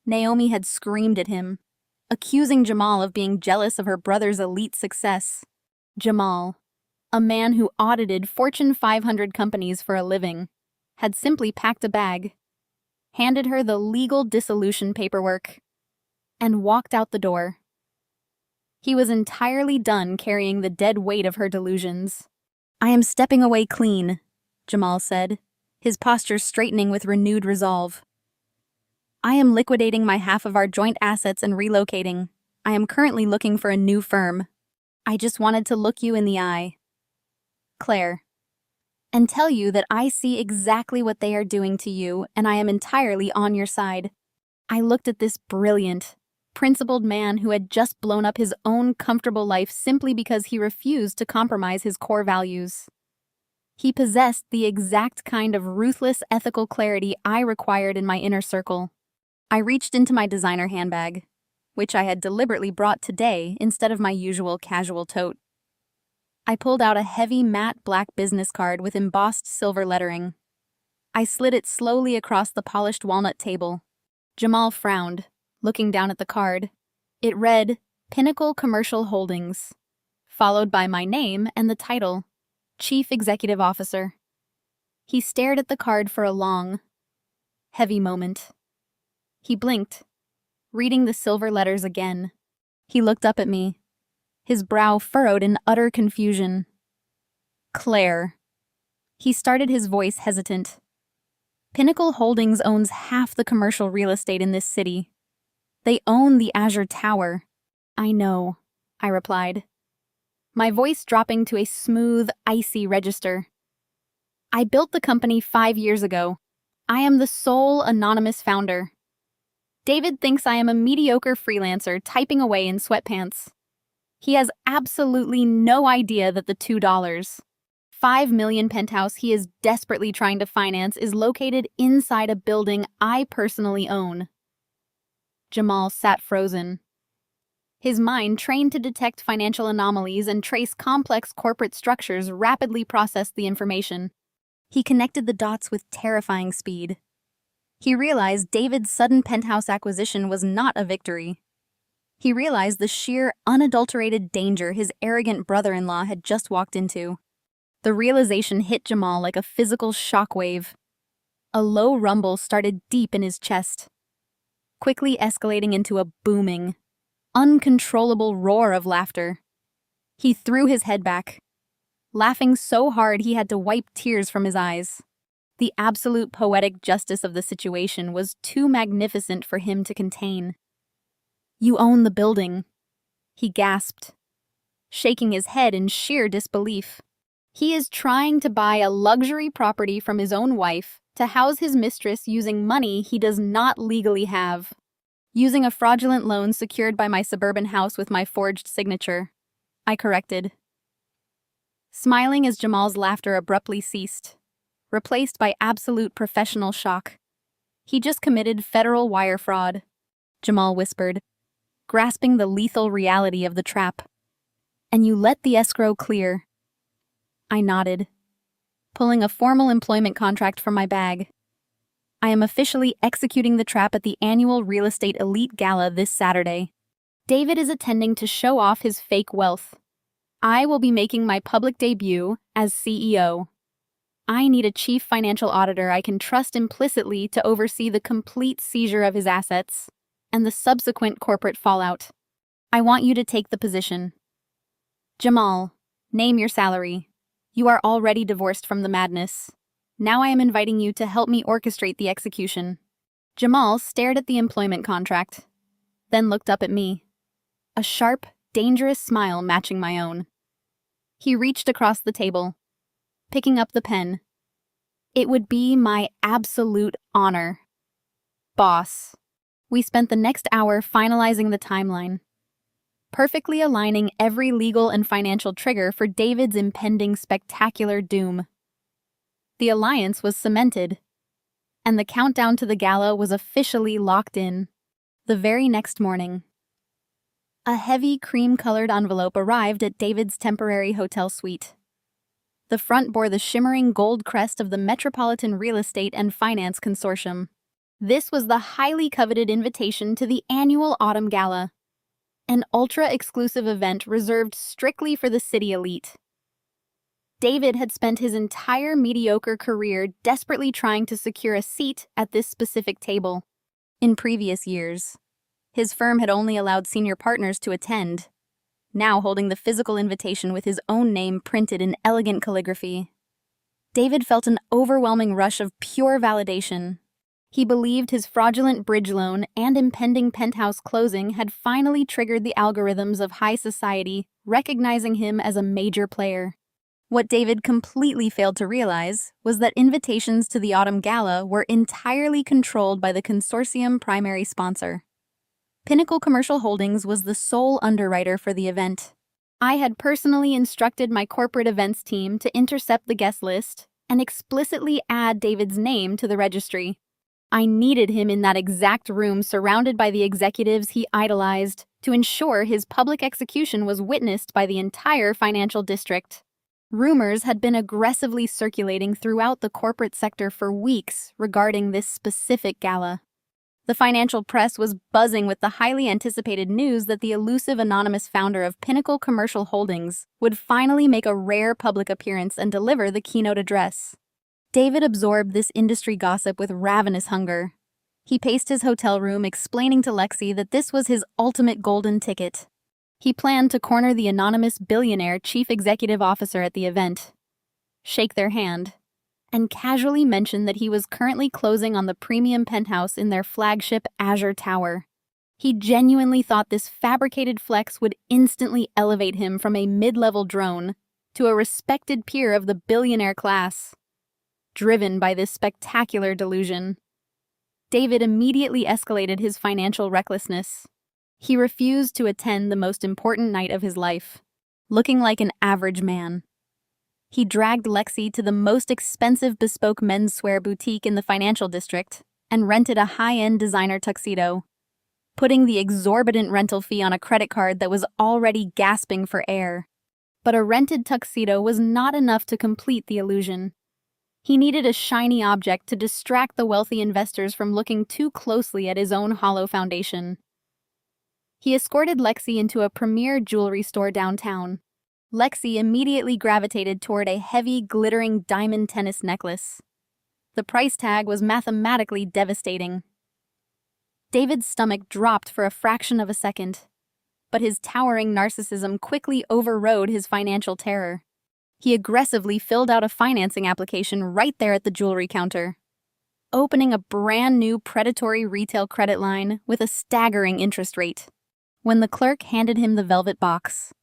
Naomi had screamed at him, accusing Jamal of being jealous of her brother's elite success. Jamal, a man who audited Fortune 500 companies for a living, had simply packed a bag, handed her the legal dissolution paperwork, and walked out the door. He was entirely done carrying the dead weight of her delusions. "I am stepping away clean," Jamal said, his posture straightening with renewed resolve. "I am liquidating my half of our joint assets and relocating. I am currently looking for a new firm. I just wanted to look you in the eye, Claire, and tell you that I see exactly what they are doing to you, and I am entirely on your side." I looked at this brilliant, principled man who had just blown up his own comfortable life simply because he refused to compromise his core values. He possessed the exact kind of ruthless ethical clarity I required in my inner circle. I reached into my designer handbag, which I had deliberately brought today instead of my usual casual tote. I pulled out a heavy matte black business card with embossed silver lettering. I slid it slowly across the polished walnut table. Jamal frowned, looking down at the card. It read, Pinnacle Commercial Holdings, followed by my name and the title, Chief Executive Officer. He stared at the card for a long, heavy moment. He blinked, reading the silver letters again. He looked up at me, his brow furrowed in utter confusion. "Claire." He started, his voice hesitant. "Pinnacle Holdings owns half the commercial real estate in this city. They own the Azure Tower." "I know," I replied, my voice dropping to a smooth, icy register. "I built the company 5 years ago. I am the sole anonymous founder. David thinks I am a mediocre freelancer typing away in sweatpants. He has absolutely no idea that the $2.5 million penthouse he is desperately trying to finance is located inside a building I personally own." Jamal sat frozen. His mind, trained to detect financial anomalies and trace complex corporate structures, rapidly processed the information. He connected the dots with terrifying speed. He realized David's sudden penthouse acquisition was not a victory. He realized the sheer, unadulterated danger his arrogant brother-in-law had just walked into. The realization hit Jamal like a physical shockwave. A low rumble started deep in his chest, quickly escalating into a booming, uncontrollable roar of laughter. He threw his head back, laughing so hard he had to wipe tears from his eyes. The absolute poetic justice of the situation was too magnificent for him to contain. "You own the building," he gasped, shaking his head in sheer disbelief. "He is trying to buy a luxury property from his own wife to house his mistress using money he does not legally have. Using a fraudulent loan secured by my suburban house with my forged signature," I corrected, smiling as Jamal's laughter abruptly ceased, replaced by absolute professional shock. "He just committed federal wire fraud," Jamal whispered, grasping the lethal reality of the trap. "And you let the escrow clear." I nodded, pulling a formal employment contract from my bag. "I am officially executing the trap at the annual Real Estate Elite Gala this Saturday. David is attending to show off his fake wealth. I will be making my public debut as CEO. I need a chief financial auditor I can trust implicitly to oversee the complete seizure of his assets and the subsequent corporate fallout. I want you to take the position." Jamal, name your salary. You are already divorced from the madness. Now I am inviting you to help me orchestrate the execution. Jamal stared at the employment contract, then looked up at me, a sharp, dangerous smile matching my own. He reached across the table, picking up the pen. It would be my absolute honor. Boss. We spent the next hour finalizing the timeline, perfectly aligning every legal and financial trigger for David's impending spectacular doom. The alliance was cemented, and the countdown to the gala was officially locked in. The very next morning, a heavy cream-colored envelope arrived at David's temporary hotel suite. The front bore the shimmering gold crest of the Metropolitan Real Estate and Finance Consortium. This was the highly coveted invitation to the annual Autumn Gala, an ultra-exclusive event reserved strictly for the city elite. David had spent his entire mediocre career desperately trying to secure a seat at this specific table. In previous years, his firm had only allowed senior partners to attend, now holding the physical invitation with his own name printed in elegant calligraphy. David felt an overwhelming rush of pure validation. He believed his fraudulent bridge loan and impending penthouse closing had finally triggered the algorithms of high society, recognizing him as a major player. What David completely failed to realize was that invitations to the Autumn Gala were entirely controlled by the consortium primary sponsor. Pinnacle Commercial Holdings was the sole underwriter for the event. I had personally instructed my corporate events team to intercept the guest list and explicitly add David's name to the registry. I needed him in that exact room surrounded by the executives he idolized to ensure his public execution was witnessed by the entire financial district. Rumors had been aggressively circulating throughout the corporate sector for weeks regarding this specific gala. The financial press was buzzing with the highly anticipated news that the elusive anonymous founder of Pinnacle Commercial Holdings would finally make a rare public appearance and deliver the keynote address. David absorbed this industry gossip with ravenous hunger. He paced his hotel room, explaining to Lexi that this was his ultimate golden ticket. He planned to corner the anonymous billionaire chief executive officer at the event, shake their hand, and casually mention that he was currently closing on the premium penthouse in their flagship Azure Tower. He genuinely thought this fabricated flex would instantly elevate him from a mid-level drone to a respected peer of the billionaire class. Driven by this spectacular delusion, David immediately escalated his financial recklessness. He refused to attend the most important night of his life, looking like an average man. He dragged Lexi to the most expensive bespoke menswear boutique in the financial district and rented a high-end designer tuxedo, putting the exorbitant rental fee on a credit card that was already gasping for air. But a rented tuxedo was not enough to complete the illusion. He needed a shiny object to distract the wealthy investors from looking too closely at his own hollow foundation. He escorted Lexi into a premier jewelry store downtown. Lexi immediately gravitated toward a heavy, glittering diamond tennis necklace. The price tag was mathematically devastating. David's stomach dropped for a fraction of a second, but his towering narcissism quickly overrode his financial terror. He aggressively filled out a financing application right there at the jewelry counter, opening a brand new predatory retail credit line with a staggering interest rate. When the clerk handed him the velvet box,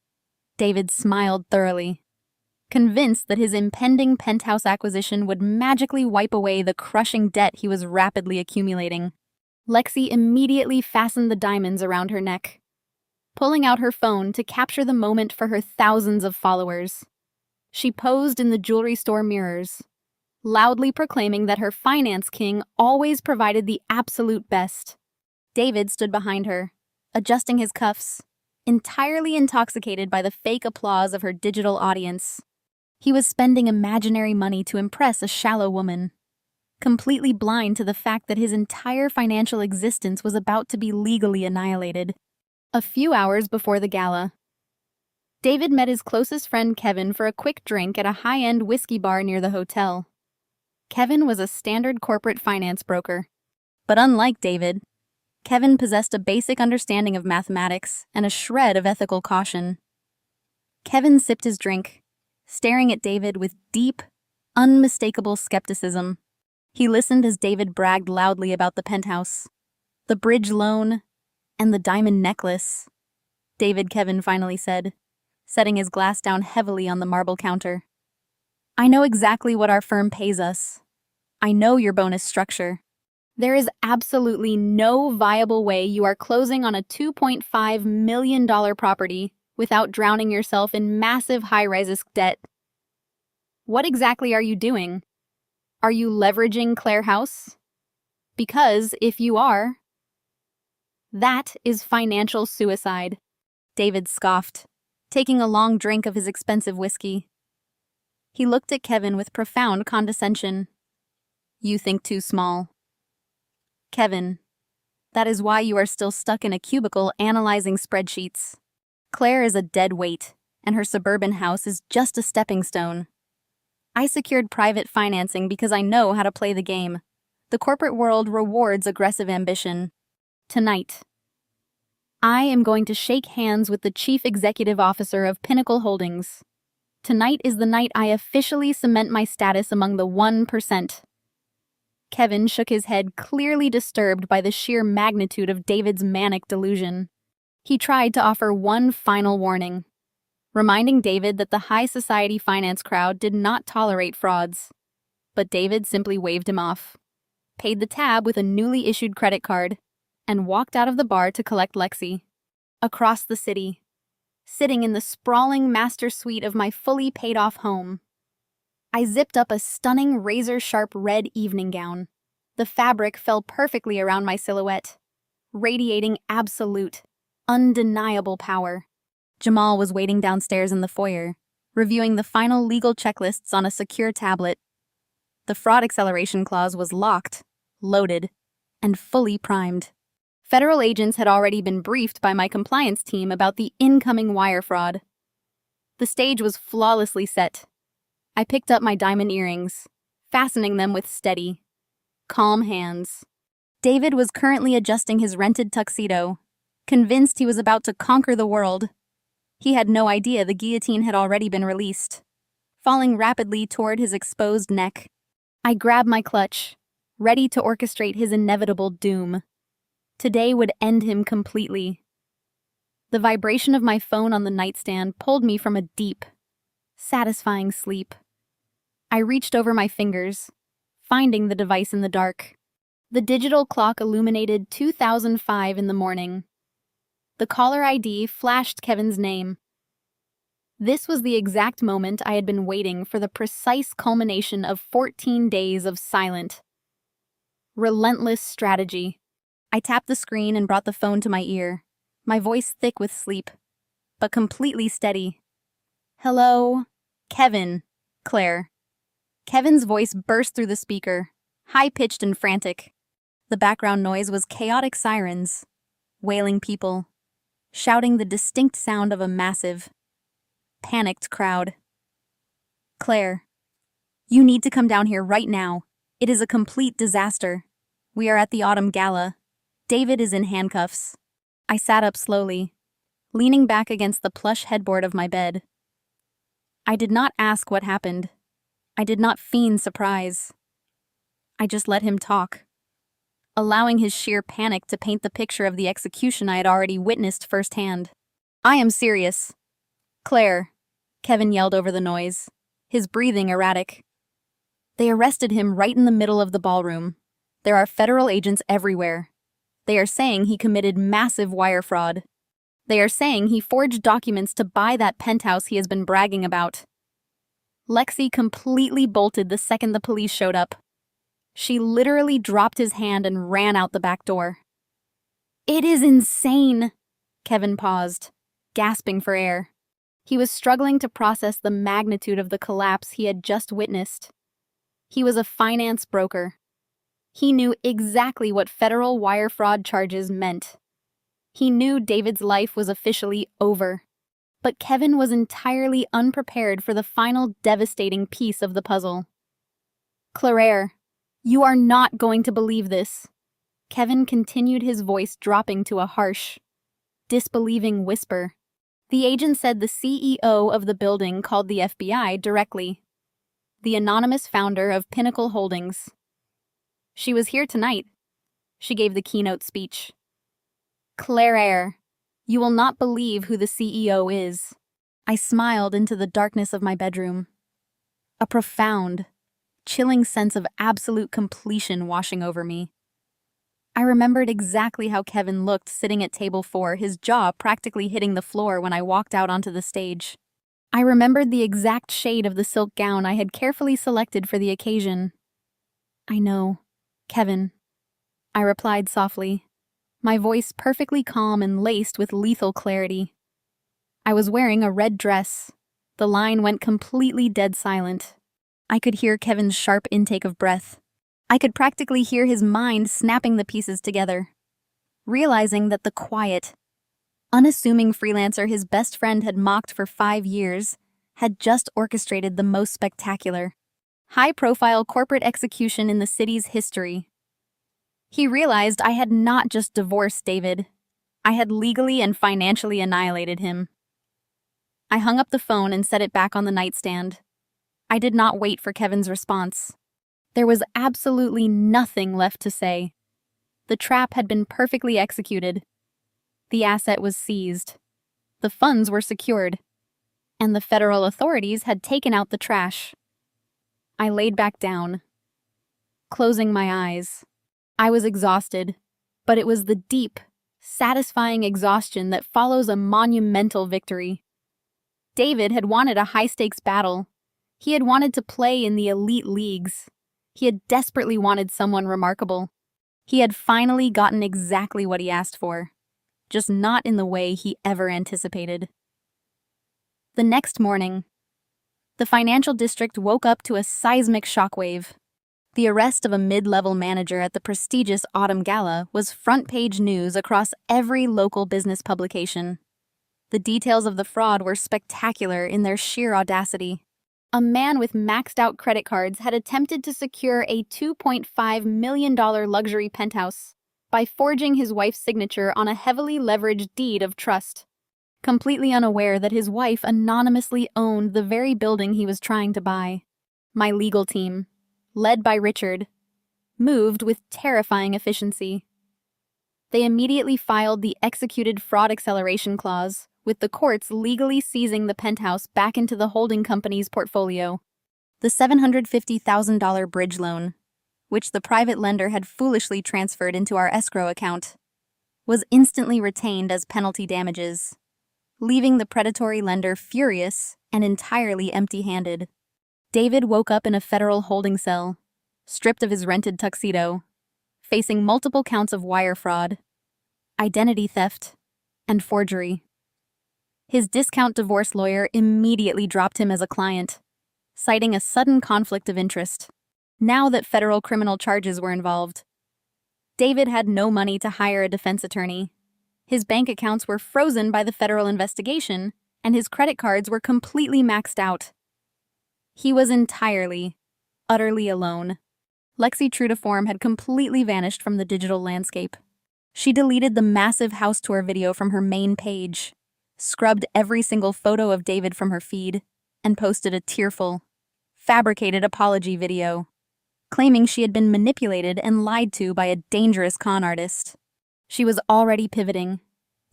David smiled thoroughly, convinced that his impending penthouse acquisition would magically wipe away the crushing debt he was rapidly accumulating. Lexi immediately fastened the diamonds around her neck, pulling out her phone to capture the moment for her thousands of followers. She posed in the jewelry store mirrors, loudly proclaiming that her finance king always provided the absolute best. David stood behind her, adjusting his cuffs, entirely intoxicated by the fake applause of her digital audience. He was spending imaginary money to impress a shallow woman, completely blind to the fact that his entire financial existence was about to be legally annihilated. A few hours before the gala, David met his closest friend Kevin for a quick drink at a high-end whiskey bar near the hotel. Kevin was a standard corporate finance broker. But unlike David, Kevin possessed a basic understanding of mathematics and a shred of ethical caution. Kevin sipped his drink, staring at David with deep, unmistakable skepticism. He listened as David bragged loudly about the penthouse, the bridge loan, and the diamond necklace. David, Kevin finally said, setting his glass down heavily on the marble counter. I know exactly what our firm pays us. I know your bonus structure. There is absolutely no viable way you are closing on a $2.5 million property without drowning yourself in massive high-risk debt. What exactly are you doing? Are you leveraging Clare House? Because if you are, that is financial suicide. David scoffed, taking a long drink of his expensive whiskey. He looked at Kevin with profound condescension. You think too small. Kevin, that is why you are still stuck in a cubicle analyzing spreadsheets. Claire is a dead weight, and her suburban house is just a stepping stone. I secured private financing because I know how to play the game. The corporate world rewards aggressive ambition. Tonight, I am going to shake hands with the Chief Executive Officer of Pinnacle Holdings. Tonight is the night I officially cement my status among the 1%. Kevin shook his head, clearly disturbed by the sheer magnitude of David's manic delusion. He tried to offer one final warning, reminding David that the high society finance crowd did not tolerate frauds. But David simply waved him off, paid the tab with a newly issued credit card, and walked out of the bar to collect Lexi. Across the city, sitting in the sprawling master suite of my fully paid-off home, I zipped up a stunning razor-sharp red evening gown. The fabric fell perfectly around my silhouette, radiating absolute, undeniable power. Jamal was waiting downstairs in the foyer, reviewing the final legal checklists on a secure tablet. The fraud acceleration clause was locked, loaded, and fully primed. Federal agents had already been briefed by my compliance team about the incoming wire fraud. The stage was flawlessly set. I picked up my diamond earrings, fastening them with steady, calm hands. David was currently adjusting his rented tuxedo, convinced he was about to conquer the world. He had no idea the guillotine had already been released, falling rapidly toward his exposed neck. I grabbed my clutch, ready to orchestrate his inevitable doom. Today would end him completely. The vibration of my phone on the nightstand pulled me from a deep, satisfying sleep. I reached over my fingers, finding the device in the dark. The digital clock illuminated 2005 in the morning. The caller ID flashed Kevin's name. This was the exact moment I had been waiting for, the precise culmination of 14 days of silent, relentless strategy. I tapped the screen and brought the phone to my ear, my voice thick with sleep, but completely steady. Hello? Kevin. Claire. Kevin's voice burst through the speaker, high-pitched and frantic. The background noise was chaotic sirens, wailing people, shouting the distinct sound of a massive, panicked crowd. Claire, you need to come down here right now. It is a complete disaster. We are at the autumn gala. David is in handcuffs. I sat up slowly, leaning back against the plush headboard of my bed. I did not ask what happened. I did not feign surprise. I just let him talk, allowing his sheer panic to paint the picture of the execution I had already witnessed firsthand. I am serious. Claire, Kevin yelled over the noise, his breathing erratic. They arrested him right in the middle of the ballroom. There are federal agents everywhere. They are saying he committed massive wire fraud. They are saying he forged documents to buy that penthouse he has been bragging about. Lexi completely bolted the second the police showed up. She literally dropped his hand and ran out the back door. It is insane. Kevin paused, gasping for air. He was struggling to process the magnitude of the collapse he had just witnessed. He was a finance broker. He knew exactly what federal wire fraud charges meant. He knew David's life was officially over. But Kevin was entirely unprepared for the final devastating piece of the puzzle. Claire, you are not going to believe this. Kevin continued, his voice dropping to a harsh, disbelieving whisper. The agent said the CEO of the building called the FBI directly, the anonymous founder of Pinnacle Holdings. She was here tonight. She gave the keynote speech. Claire Eyre, you will not believe who the CEO is. I smiled into the darkness of my bedroom. A profound, chilling sense of absolute completion washing over me. I remembered exactly how Kevin looked sitting at table 4, his jaw practically hitting the floor when I walked out onto the stage. I remembered the exact shade of the silk gown I had carefully selected for the occasion. I know, Kevin, I replied softly, my voice perfectly calm and laced with lethal clarity. I was wearing a red dress. The line went completely dead silent. I could hear Kevin's sharp intake of breath. I could practically hear his mind snapping the pieces together, realizing that the quiet, unassuming freelancer his best friend had mocked for 5 years had just orchestrated the most spectacular, high-profile corporate execution in the city's history. He realized I had not just divorced David. I had legally and financially annihilated him. I hung up the phone and set it back on the nightstand. I did not wait for Kevin's response. There was absolutely nothing left to say. The trap had been perfectly executed. The asset was seized. The funds were secured. And the federal authorities had taken out the trash. I laid back down, closing my eyes. I was exhausted, but it was the deep, satisfying exhaustion that follows a monumental victory. David had wanted a high-stakes battle. He had wanted to play in the elite leagues. He had desperately wanted someone remarkable. He had finally gotten exactly what he asked for, just not in the way he ever anticipated. The next morning, the financial district woke up to a seismic shockwave. The arrest of a mid-level manager at the prestigious Autumn Gala was front-page news across every local business publication. The details of the fraud were spectacular in their sheer audacity. A man with maxed-out credit cards had attempted to secure a $2.5 million luxury penthouse by forging his wife's signature on a heavily leveraged deed of trust, completely unaware that his wife anonymously owned the very building he was trying to buy. My legal team, led by Richard, moved with terrifying efficiency. They immediately filed the executed fraud acceleration clause, with the courts legally seizing the penthouse back into the holding company's portfolio. The $750,000 bridge loan, which the private lender had foolishly transferred into our escrow account, was instantly retained as penalty damages, leaving the predatory lender furious and entirely empty-handed. David woke up in a federal holding cell, stripped of his rented tuxedo, facing multiple counts of wire fraud, identity theft, and forgery. His discount divorce lawyer immediately dropped him as a client, citing a sudden conflict of interest, now that federal criminal charges were involved. David had no money to hire a defense attorney. His bank accounts were frozen by the federal investigation, and his credit cards were completely maxed out. He was entirely, utterly alone. Lexi Trudeform had completely vanished from the digital landscape. She deleted the massive house tour video from her main page, scrubbed every single photo of David from her feed, and posted a tearful, fabricated apology video, claiming she had been manipulated and lied to by a dangerous con artist. She was already pivoting,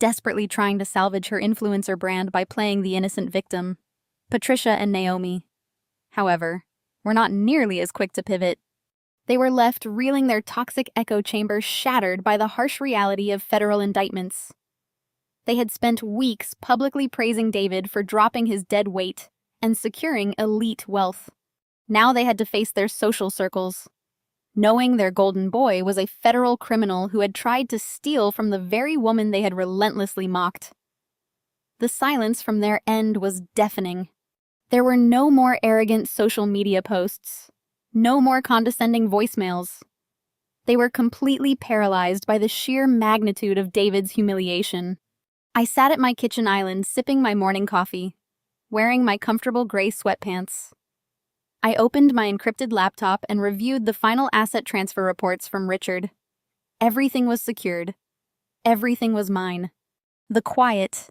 desperately trying to salvage her influencer brand by playing the innocent victim. Patricia and Naomi, however, were not nearly as quick to pivot. They were left reeling, their toxic echo chamber shattered by the harsh reality of federal indictments. They had spent weeks publicly praising David for dropping his dead weight and securing elite wealth. Now they had to face their social circles, knowing their golden boy was a federal criminal who had tried to steal from the very woman they had relentlessly mocked. The silence from their end was deafening. There were no more arrogant social media posts, no more condescending voicemails. They were completely paralyzed by the sheer magnitude of David's humiliation. I sat at my kitchen island sipping my morning coffee, wearing my comfortable gray sweatpants. I opened my encrypted laptop and reviewed the final asset transfer reports from Richard. Everything was secured. Everything was mine. The quiet,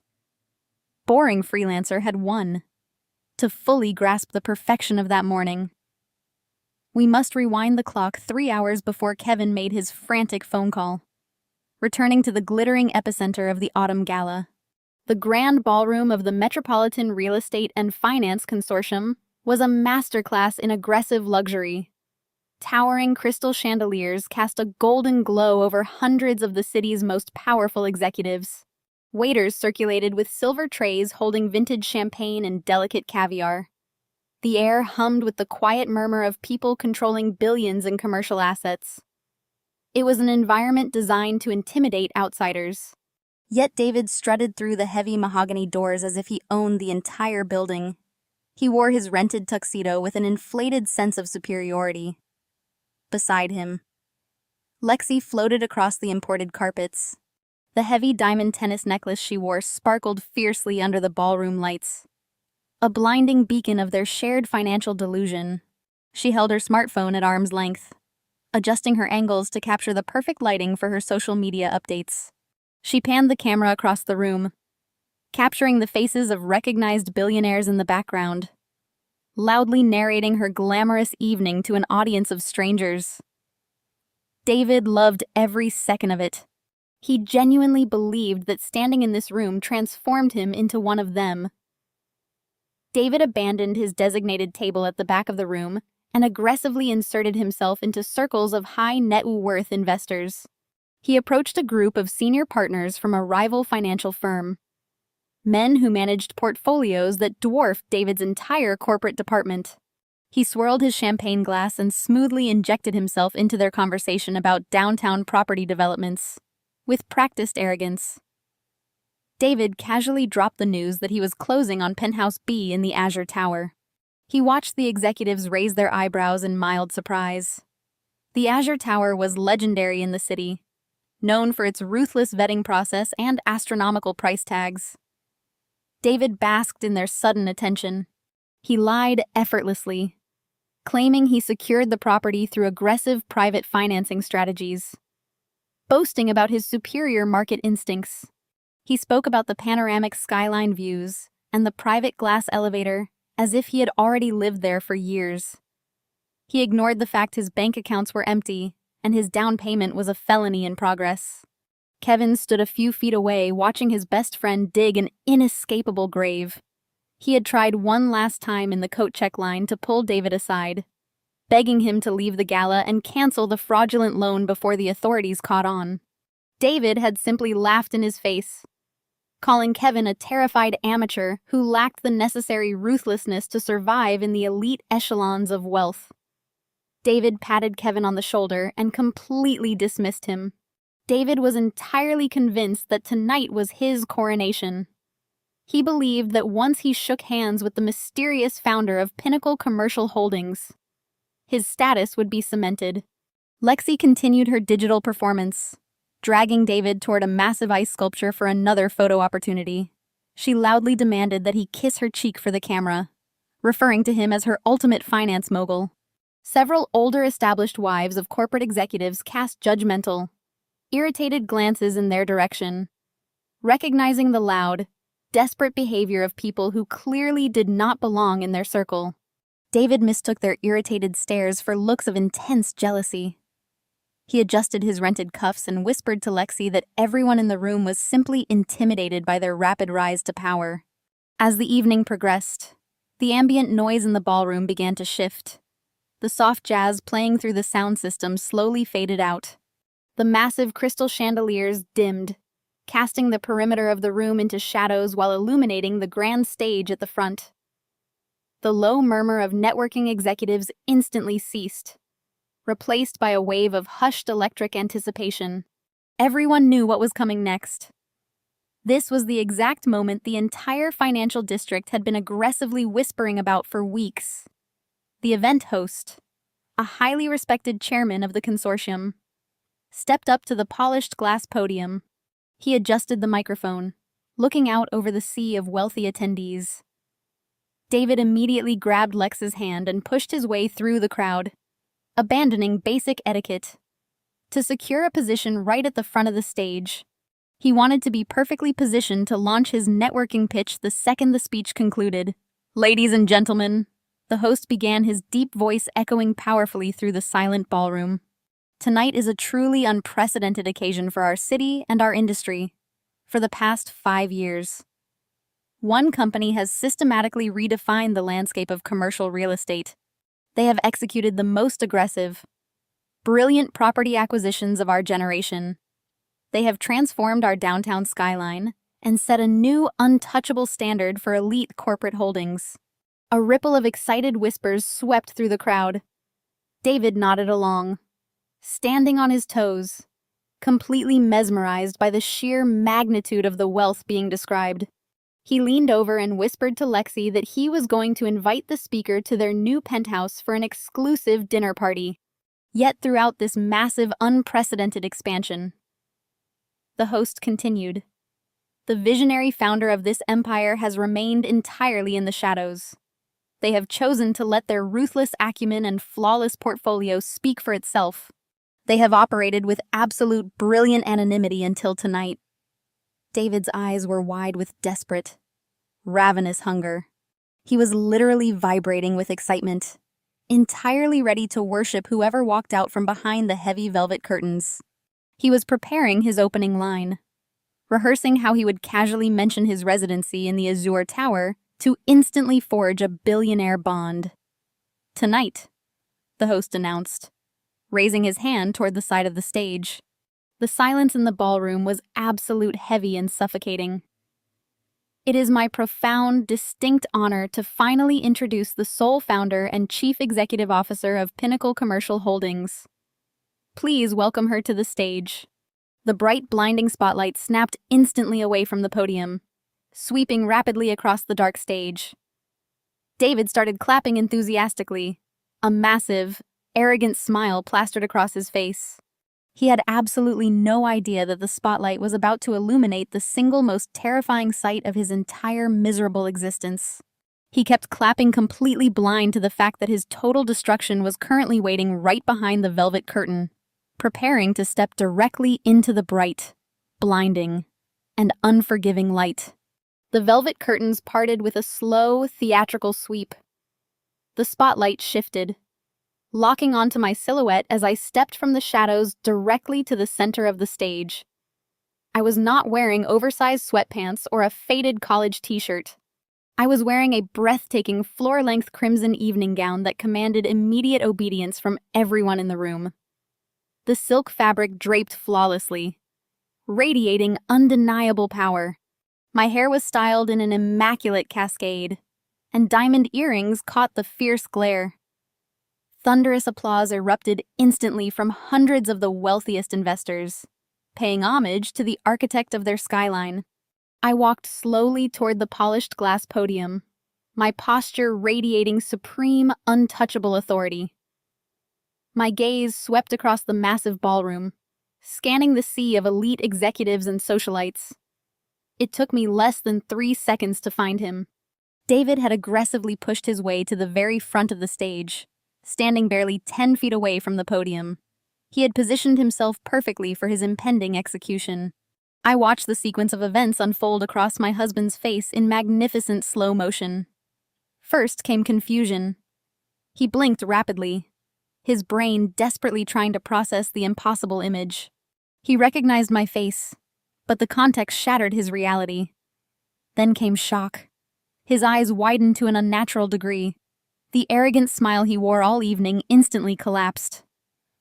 boring freelancer had won. To fully grasp the perfection of that morning, we must rewind the clock 3 hours before Kevin made his frantic phone call. Returning to the glittering epicenter of the autumn gala, the grand ballroom of the Metropolitan Real Estate and Finance Consortium was a masterclass in aggressive luxury. Towering crystal chandeliers cast a golden glow over hundreds of the city's most powerful executives. Waiters circulated with silver trays holding vintage champagne and delicate caviar. The air hummed with the quiet murmur of people controlling billions in commercial assets. It was an environment designed to intimidate outsiders. Yet David strutted through the heavy mahogany doors as if he owned the entire building. He wore his rented tuxedo with an inflated sense of superiority. Beside him, Lexi floated across the imported carpets. The heavy diamond tennis necklace she wore sparkled fiercely under the ballroom lights, a blinding beacon of their shared financial delusion. She held her smartphone at arm's length, adjusting her angles to capture the perfect lighting for her social media updates. She panned the camera across the room, capturing the faces of recognized billionaires in the background, loudly narrating her glamorous evening to an audience of strangers. David loved every second of it. He genuinely believed that standing in this room transformed him into one of them. David abandoned his designated table at the back of the room and aggressively inserted himself into circles of high net worth investors. He approached a group of senior partners from a rival financial firm, men who managed portfolios that dwarfed David's entire corporate department. He swirled his champagne glass and smoothly injected himself into their conversation about downtown property developments. With practiced arrogance, David casually dropped the news that he was closing on Penthouse B in the Azure Tower. He watched the executives raise their eyebrows in mild surprise. The Azure Tower was legendary in the city, known for its ruthless vetting process and astronomical price tags. David basked in their sudden attention. He lied effortlessly, claiming he secured the property through aggressive private financing strategies, boasting about his superior market instincts. He spoke about the panoramic skyline views and the private glass elevator as if he had already lived there for years. He ignored the fact his bank accounts were empty and his down payment was a felony in progress. Kevin stood a few feet away, watching his best friend dig an inescapable grave. He had tried one last time in the coat check line to pull David aside, begging him to leave the gala and cancel the fraudulent loan before the authorities caught on. David had simply laughed in his face, calling Kevin a terrified amateur who lacked the necessary ruthlessness to survive in the elite echelons of wealth. David patted Kevin on the shoulder and completely dismissed him. David was entirely convinced that tonight was his coronation. He believed that once he shook hands with the mysterious founder of Pinnacle Commercial Holdings, his status would be cemented. Lexi continued her digital performance, dragging David toward a massive ice sculpture for another photo opportunity. She loudly demanded that he kiss her cheek for the camera, referring to him as her ultimate finance mogul. Several older established wives of corporate executives cast judgmental, irritated glances in their direction, recognizing the loud, desperate behavior of people who clearly did not belong in their circle. David mistook their irritated stares for looks of intense jealousy. He adjusted his rented cuffs and whispered to Lexi that everyone in the room was simply intimidated by their rapid rise to power. As the evening progressed, the ambient noise in the ballroom began to shift. The soft jazz playing through the sound system slowly faded out. The massive crystal chandeliers dimmed, casting the perimeter of the room into shadows while illuminating the grand stage at the front. The low murmur of networking executives instantly ceased, replaced by a wave of hushed electric anticipation. Everyone knew what was coming next. This was the exact moment the entire financial district had been aggressively whispering about for weeks. The event host, a highly respected chairman of the consortium, stepped up to the polished glass podium. He adjusted the microphone, looking out over the sea of wealthy attendees. David immediately grabbed Lex's hand and pushed his way through the crowd, abandoning basic etiquette. To secure a position right at the front of the stage, He wanted to be perfectly positioned to launch his networking pitch the second the speech concluded. "Ladies and gentlemen," the host began, his deep voice echoing powerfully through the silent ballroom. "Tonight is a truly unprecedented occasion for our city and our industry. For the past 5 years, one company has systematically redefined the landscape of commercial real estate. They have executed the most aggressive, brilliant property acquisitions of our generation. They have transformed our downtown skyline and set a new, untouchable standard for elite corporate holdings." A ripple of excited whispers swept through the crowd. David nodded along, standing on his toes, completely mesmerized by the sheer magnitude of the wealth being described. He leaned over and whispered to Lexi that he was going to invite the speaker to their new penthouse for an exclusive dinner party. Yet throughout this massive, unprecedented expansion, the host continued, "The visionary founder of this empire has remained entirely in the shadows. They have chosen to let their ruthless acumen and flawless portfolio speak for itself. They have operated with absolute brilliant anonymity until tonight." David's eyes were wide with desperate, ravenous hunger. He was literally vibrating with excitement, entirely ready to worship whoever walked out from behind the heavy velvet curtains. He was preparing his opening line, rehearsing how he would casually mention his residency in the Azure Tower to instantly forge a billionaire bond. "Tonight," the host announced, raising his hand toward the side of the stage. The silence in the ballroom was absolute, heavy, and suffocating. "It is my profound, distinct honor to finally introduce the sole founder and chief executive officer of Pinnacle Commercial Holdings. Please welcome her to the stage." The bright, blinding spotlight snapped instantly away from the podium, sweeping rapidly across the dark stage. David started clapping enthusiastically, a massive, arrogant smile plastered across his face. He had absolutely no idea that the spotlight was about to illuminate the single most terrifying sight of his entire miserable existence. He kept clapping, completely blind to the fact that his total destruction was currently waiting right behind the velvet curtain, preparing to step directly into the bright, blinding, and unforgiving light. The velvet curtains parted with a slow, theatrical sweep. The spotlight shifted, locking onto my silhouette as I stepped from the shadows directly to the center of the stage. I was not wearing oversized sweatpants or a faded college t-shirt. I was wearing a breathtaking floor-length crimson evening gown that commanded immediate obedience from everyone in the room. The silk fabric draped flawlessly, radiating undeniable power. My hair was styled in an immaculate cascade, and diamond earrings caught the fierce glare. Thunderous applause erupted instantly from hundreds of the wealthiest investors, paying homage to the architect of their skyline. I walked slowly toward the polished glass podium, my posture radiating supreme, untouchable authority. My gaze swept across the massive ballroom, scanning the sea of elite executives and socialites. It took me less than 3 seconds to find him. David had aggressively pushed his way to the very front of the stage, standing barely 10 feet away from the podium. He had positioned himself perfectly for his impending execution. I watched the sequence of events unfold across my husband's face in magnificent slow motion. First came confusion. He blinked rapidly, his brain desperately trying to process the impossible image. He recognized my face, but the context shattered his reality. Then came shock. His eyes widened to an unnatural degree. The arrogant smile he wore all evening instantly collapsed,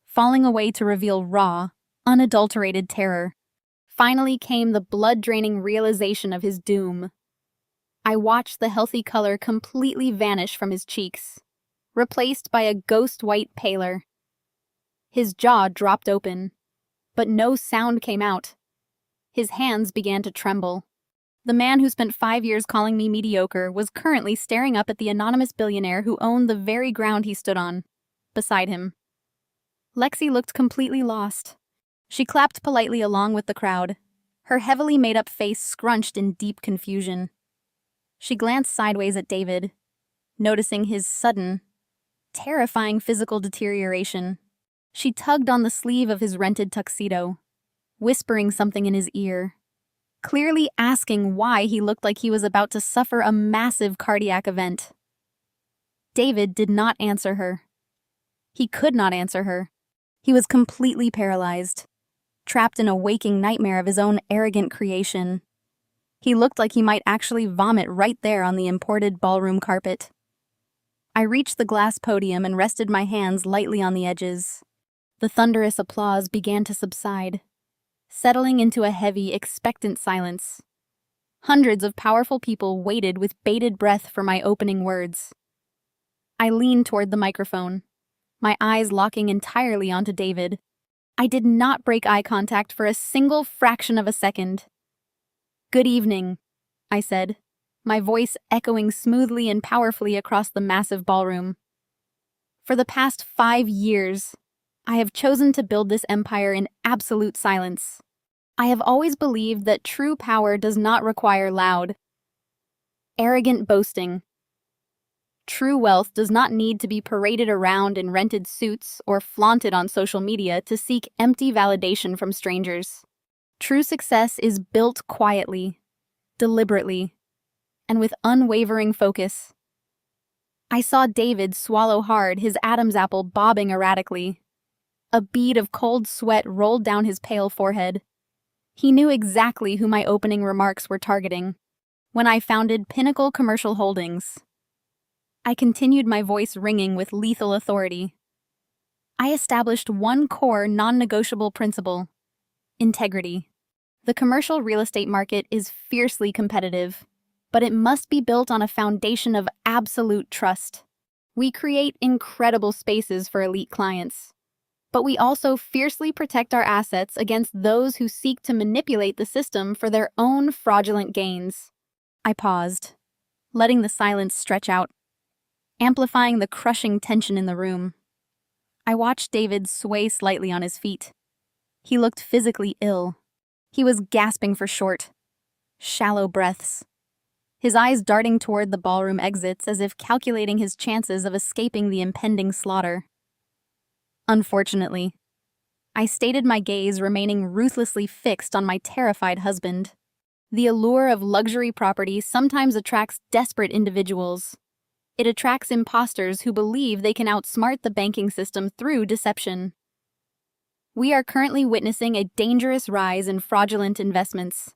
falling away to reveal raw, unadulterated terror. Finally came the blood-draining realization of his doom. I watched the healthy color completely vanish from his cheeks, replaced by a ghost-white pallor. His jaw dropped open, but no sound came out. His hands began to tremble. The man who spent 5 years calling me mediocre was currently staring up at the anonymous billionaire who owned the very ground he stood on, beside him. Lexi looked completely lost. She clapped politely along with the crowd, her heavily made-up face scrunched in deep confusion. She glanced sideways at David, noticing his sudden, terrifying physical deterioration. She tugged on the sleeve of his rented tuxedo, whispering something in his ear, clearly asking why he looked like he was about to suffer a massive cardiac event. David did not answer her. He could not answer her. He was completely paralyzed, trapped in a waking nightmare of his own arrogant creation. He looked like he might actually vomit right there on the imported ballroom carpet. I reached the glass podium and rested my hands lightly on the edges. The thunderous applause began to subside, settling into a heavy, expectant silence. Hundreds of powerful people waited with bated breath for my opening words. I leaned toward the microphone, my eyes locking entirely onto David. I did not break eye contact for a single fraction of a second. "Good evening," I said, my voice echoing smoothly and powerfully across the massive ballroom. For the past 5 years, I have chosen to build this empire in absolute silence. I have always believed that true power does not require loud, arrogant boasting. True wealth does not need to be paraded around in rented suits or flaunted on social media to seek empty validation from strangers. True success is built quietly, deliberately, and with unwavering focus. I saw David swallow hard, his Adam's apple bobbing erratically. A bead of cold sweat rolled down his pale forehead. He knew exactly who my opening remarks were targeting. When I founded Pinnacle Commercial Holdings, I continued, my voice ringing with lethal authority. I established one core non-negotiable principle: integrity. The commercial real estate market is fiercely competitive, but it must be built on a foundation of absolute trust. We create incredible spaces for elite clients, but we also fiercely protect our assets against those who seek to manipulate the system for their own fraudulent gains. I paused, letting the silence stretch out, amplifying the crushing tension in the room. I watched David sway slightly on his feet. He looked physically ill. He was gasping for short, shallow breaths, his eyes darting toward the ballroom exits as if calculating his chances of escaping the impending slaughter. Unfortunately, I stayed my gaze, remaining ruthlessly fixed on my terrified husband. The allure of luxury property sometimes attracts desperate individuals. It attracts imposters who believe they can outsmart the banking system through deception. We are currently witnessing a dangerous rise in fraudulent investments,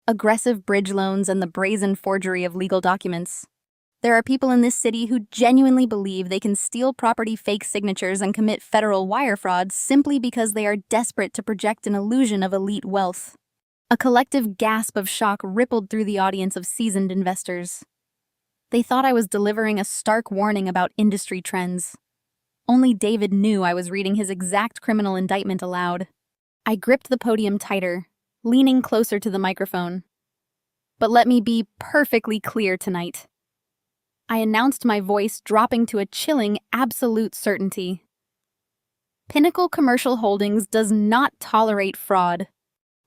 aggressive bridge loans, and the brazen forgery of legal documents. There are people in this city who genuinely believe they can steal property fake signatures and commit federal wire fraud simply because they are desperate to project an illusion of elite wealth. A collective gasp of shock rippled through the audience of seasoned investors. They thought I was delivering a stark warning about industry trends. Only David knew I was reading his exact criminal indictment aloud. I gripped the podium tighter, leaning closer to the microphone. "But let me be perfectly clear tonight," I announced, my voice dropping to a chilling, absolute certainty. Pinnacle Commercial Holdings does not tolerate fraud.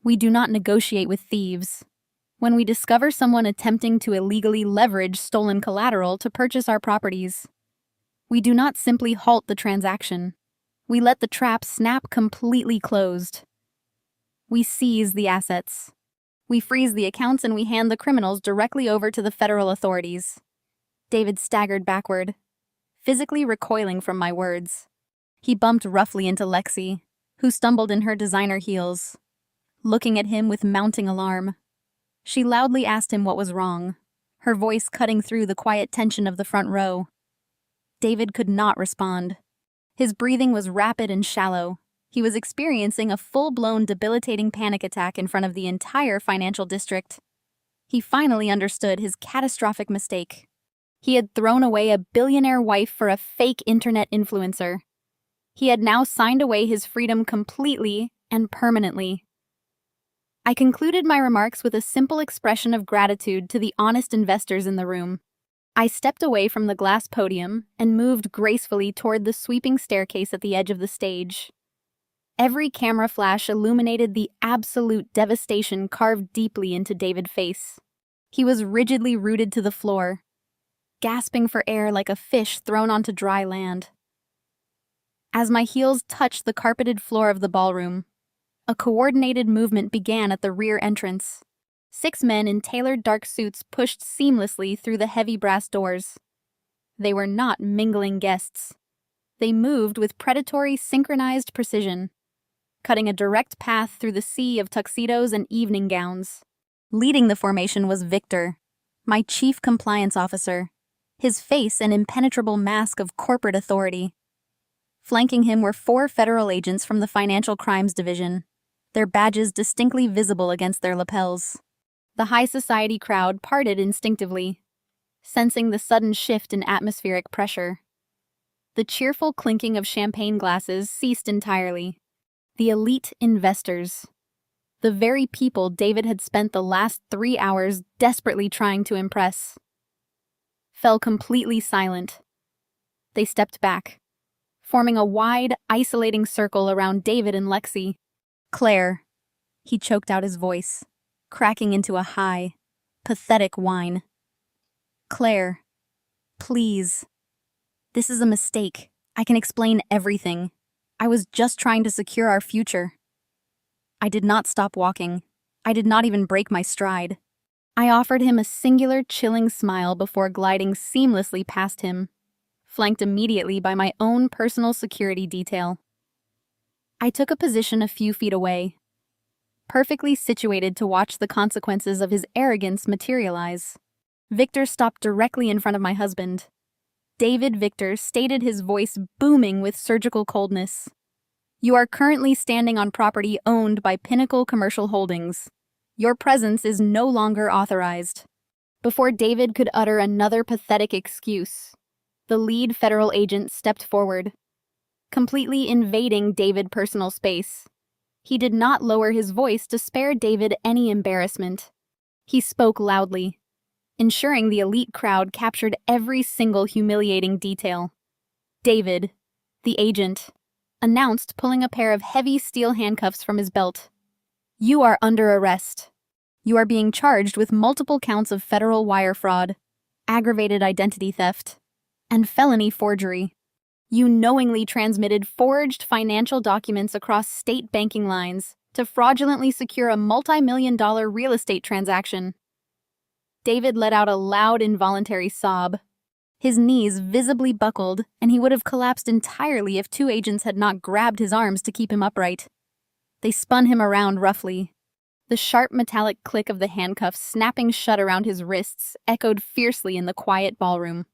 We do not negotiate with thieves. When we discover someone attempting to illegally leverage stolen collateral to purchase our properties, we do not simply halt the transaction. We let the trap snap completely closed. We seize the assets. We freeze the accounts, and we hand the criminals directly over to the federal authorities. David staggered backward, physically recoiling from my words. He bumped roughly into Lexi, who stumbled in her designer heels, looking at him with mounting alarm. She loudly asked him what was wrong, her voice cutting through the quiet tension of the front row. David could not respond. His breathing was rapid and shallow. He was experiencing a full-blown debilitating panic attack in front of the entire financial district. He finally understood his catastrophic mistake. He had thrown away a billionaire wife for a fake internet influencer. He had now signed away his freedom completely and permanently. I concluded my remarks with a simple expression of gratitude to the honest investors in the room. I stepped away from the glass podium and moved gracefully toward the sweeping staircase at the edge of the stage. Every camera flash illuminated the absolute devastation carved deeply into David's face. He was rigidly rooted to the floor, gasping for air like a fish thrown onto dry land. As my heels touched the carpeted floor of the ballroom, a coordinated movement began at the rear entrance. 6 men in tailored dark suits pushed seamlessly through the heavy brass doors. They were not mingling guests. They moved with predatory, synchronized precision, cutting a direct path through the sea of tuxedos and evening gowns. Leading the formation was Victor, my chief compliance officer, his face an impenetrable mask of corporate authority. Flanking him were 4 federal agents from the Financial Crimes Division, their badges distinctly visible against their lapels. The high society crowd parted instinctively, sensing the sudden shift in atmospheric pressure. The cheerful clinking of champagne glasses ceased entirely. The elite investors, the very people David had spent the last 3 hours desperately trying to impress, fell completely silent. They stepped back, forming a wide, isolating circle around David and Lexi. "Claire," he choked out his voice, cracking into a high, pathetic whine. "Claire, please. This is a mistake. I can explain everything. I was just trying to secure our future." I did not stop walking. I did not even break my stride. I offered him a singular, chilling smile before gliding seamlessly past him, flanked immediately by my own personal security detail. I took a position a few feet away, perfectly situated to watch the consequences of his arrogance materialize. Victor stopped directly in front of my husband. David Victor stated, his voice booming with surgical coldness. "You are currently standing on property owned by Pinnacle Commercial Holdings. Your presence is no longer authorized." Before David could utter another pathetic excuse, the lead federal agent stepped forward, completely invading David's personal space. He did not lower his voice to spare David any embarrassment. He spoke loudly, ensuring the elite crowd captured every single humiliating detail. David, the agent, announced, pulling a pair of heavy steel handcuffs from his belt. "You are under arrest. You are being charged with multiple counts of federal wire fraud, aggravated identity theft, and felony forgery. You knowingly transmitted forged financial documents across state banking lines to fraudulently secure a multi-million-dollar real estate transaction." David let out a loud, involuntary sob. His knees visibly buckled, and he would have collapsed entirely if 2 agents had not grabbed his arms to keep him upright. They spun him around roughly. The sharp metallic click of the handcuffs snapping shut around his wrists echoed fiercely in the quiet ballroom.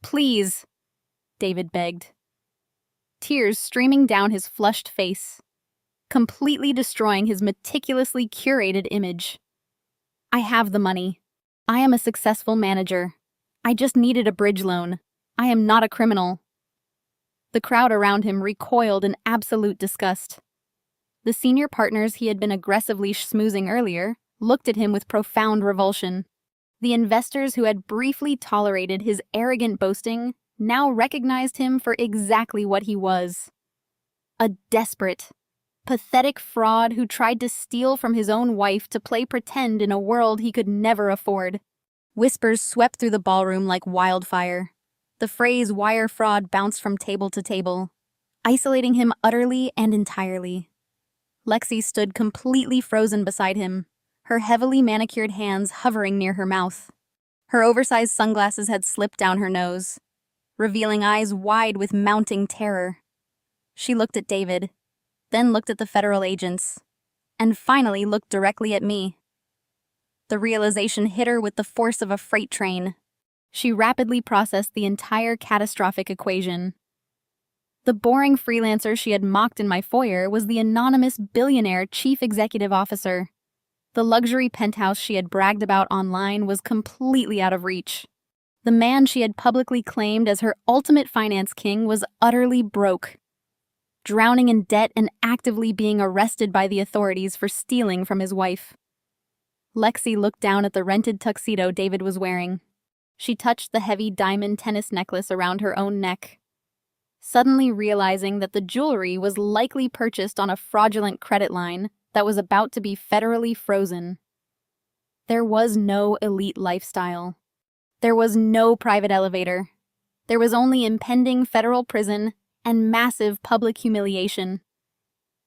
"Please," David begged, tears streaming down his flushed face, completely destroying his meticulously curated image. "I have the money. I am a successful manager. I just needed a bridge loan. I am not a criminal." The crowd around him recoiled in absolute disgust. The senior partners he had been aggressively schmoozing earlier looked at him with profound revulsion. The investors who had briefly tolerated his arrogant boasting now recognized him for exactly what he was: a desperate, pathetic fraud who tried to steal from his own wife to play pretend in a world he could never afford. Whispers swept through the ballroom like wildfire. The phrase "wire fraud" bounced from table to table, isolating him utterly and entirely. Lexi stood completely frozen beside him, her heavily manicured hands hovering near her mouth. Her oversized sunglasses had slipped down her nose, revealing eyes wide with mounting terror. She looked at David, then looked at the federal agents, and finally looked directly at me. The realization hit her with the force of a freight train. She rapidly processed the entire catastrophic equation. The boring freelancer she had mocked in my foyer was the anonymous billionaire chief executive officer. The luxury penthouse she had bragged about online was completely out of reach. The man she had publicly claimed as her ultimate finance king was utterly broke, drowning in debt and actively being arrested by the authorities for stealing from his wife. Lexi looked down at the rented tuxedo David was wearing. She touched the heavy diamond tennis necklace around her own neck, suddenly realizing that the jewelry was likely purchased on a fraudulent credit line that was about to be federally frozen. There was no elite lifestyle. There was no private elevator. There was only impending federal prison and massive public humiliation.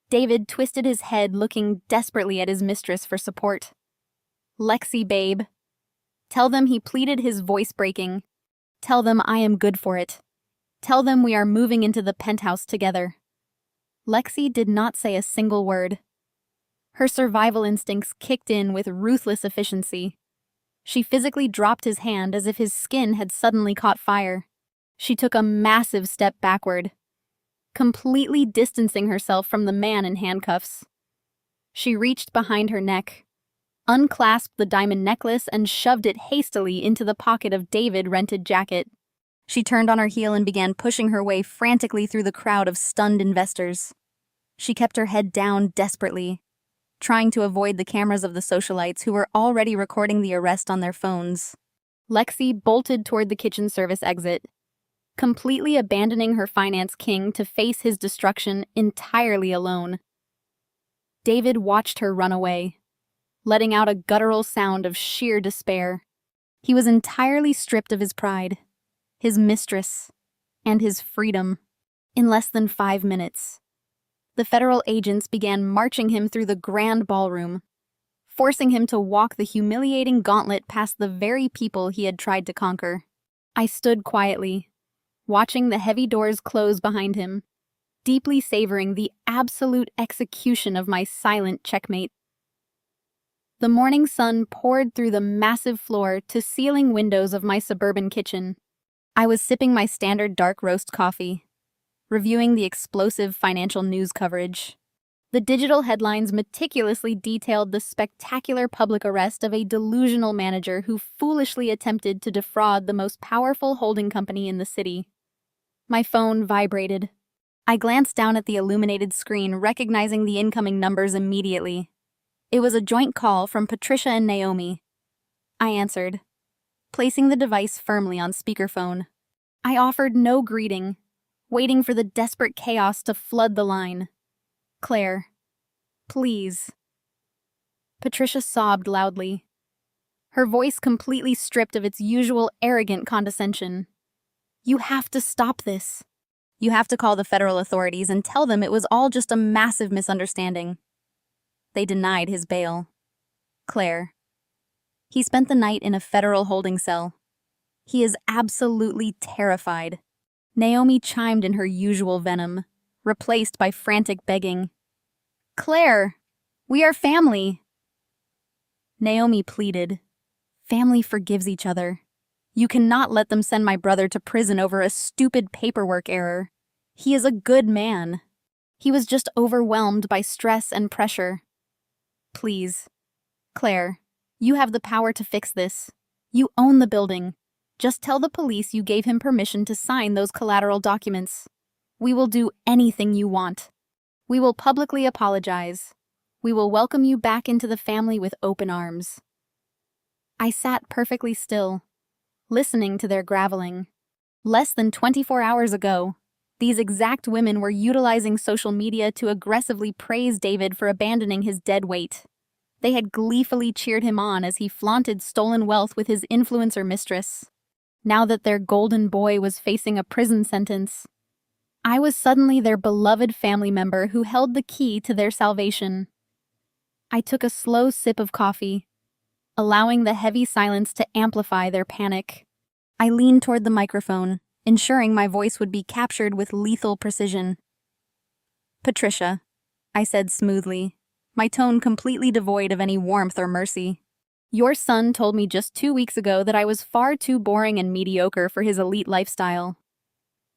David twisted his head, looking desperately at his mistress for support. Lexi, babe. Tell them he pleaded, his voice breaking. Tell them I am good for it. Tell them we are moving into the penthouse together. Lexi did not say a single word. Her survival instincts kicked in with ruthless efficiency. She physically dropped his hand as if his skin had suddenly caught fire. She took a massive step backward, completely distancing herself from the man in handcuffs. She reached behind her neck, unclasped the diamond necklace, and shoved it hastily into the pocket of David's rented jacket. She turned on her heel and began pushing her way frantically through the crowd of stunned investors. She kept her head down desperately, trying to avoid the cameras of the socialites who were already recording the arrest on their phones. Lexi bolted toward the kitchen service exit, completely abandoning her finance king to face his destruction entirely alone. David watched her run away, letting out a guttural sound of sheer despair. He was entirely stripped of his pride, his mistress, and his freedom. In less than 5 minutes, the federal agents began marching him through the grand ballroom, forcing him to walk the humiliating gauntlet past the very people he had tried to conquer. I stood quietly, watching the heavy doors close behind him, deeply savoring the absolute execution of my silent checkmate. The morning sun poured through the massive floor-to-ceiling windows of my suburban kitchen. I was sipping my standard dark roast coffee, reviewing the explosive financial news coverage. The digital headlines meticulously detailed the spectacular public arrest of a delusional manager who foolishly attempted to defraud the most powerful holding company in the city. My phone vibrated. I glanced down at the illuminated screen, recognizing the incoming numbers immediately. It was a joint call from Patricia and Naomi. I answered, placing the device firmly on speakerphone. I offered no greeting, waiting for the desperate chaos to flood the line. Claire, please. Patricia sobbed loudly, her voice completely stripped of its usual arrogant condescension. You have to stop this. You have to call the federal authorities and tell them it was all just a massive misunderstanding. They denied his bail. Claire. He spent the night in a federal holding cell. He is absolutely terrified. Naomi chimed in her usual venom, replaced by frantic begging. Claire, we are family. Naomi pleaded. Family forgives each other. You cannot let them send my brother to prison over a stupid paperwork error. He is a good man. He was just overwhelmed by stress and pressure. Please. Claire, you have the power to fix this. You own the building. Just tell the police you gave him permission to sign those collateral documents. We will do anything you want. We will publicly apologize. We will welcome you back into the family with open arms. I sat perfectly still, listening to their graveling. Less than 24 hours ago, these exact women were utilizing social media to aggressively praise David for abandoning his dead weight. They had gleefully cheered him on as he flaunted stolen wealth with his influencer mistress. Now that their golden boy was facing a prison sentence, I was suddenly their beloved family member who held the key to their salvation. I took a slow sip of coffee, allowing the heavy silence to amplify their panic. I leaned toward the microphone, ensuring my voice would be captured with lethal precision. Patricia, I said smoothly, my tone completely devoid of any warmth or mercy. Your son told me just 2 weeks ago that I was far too boring and mediocre for his elite lifestyle.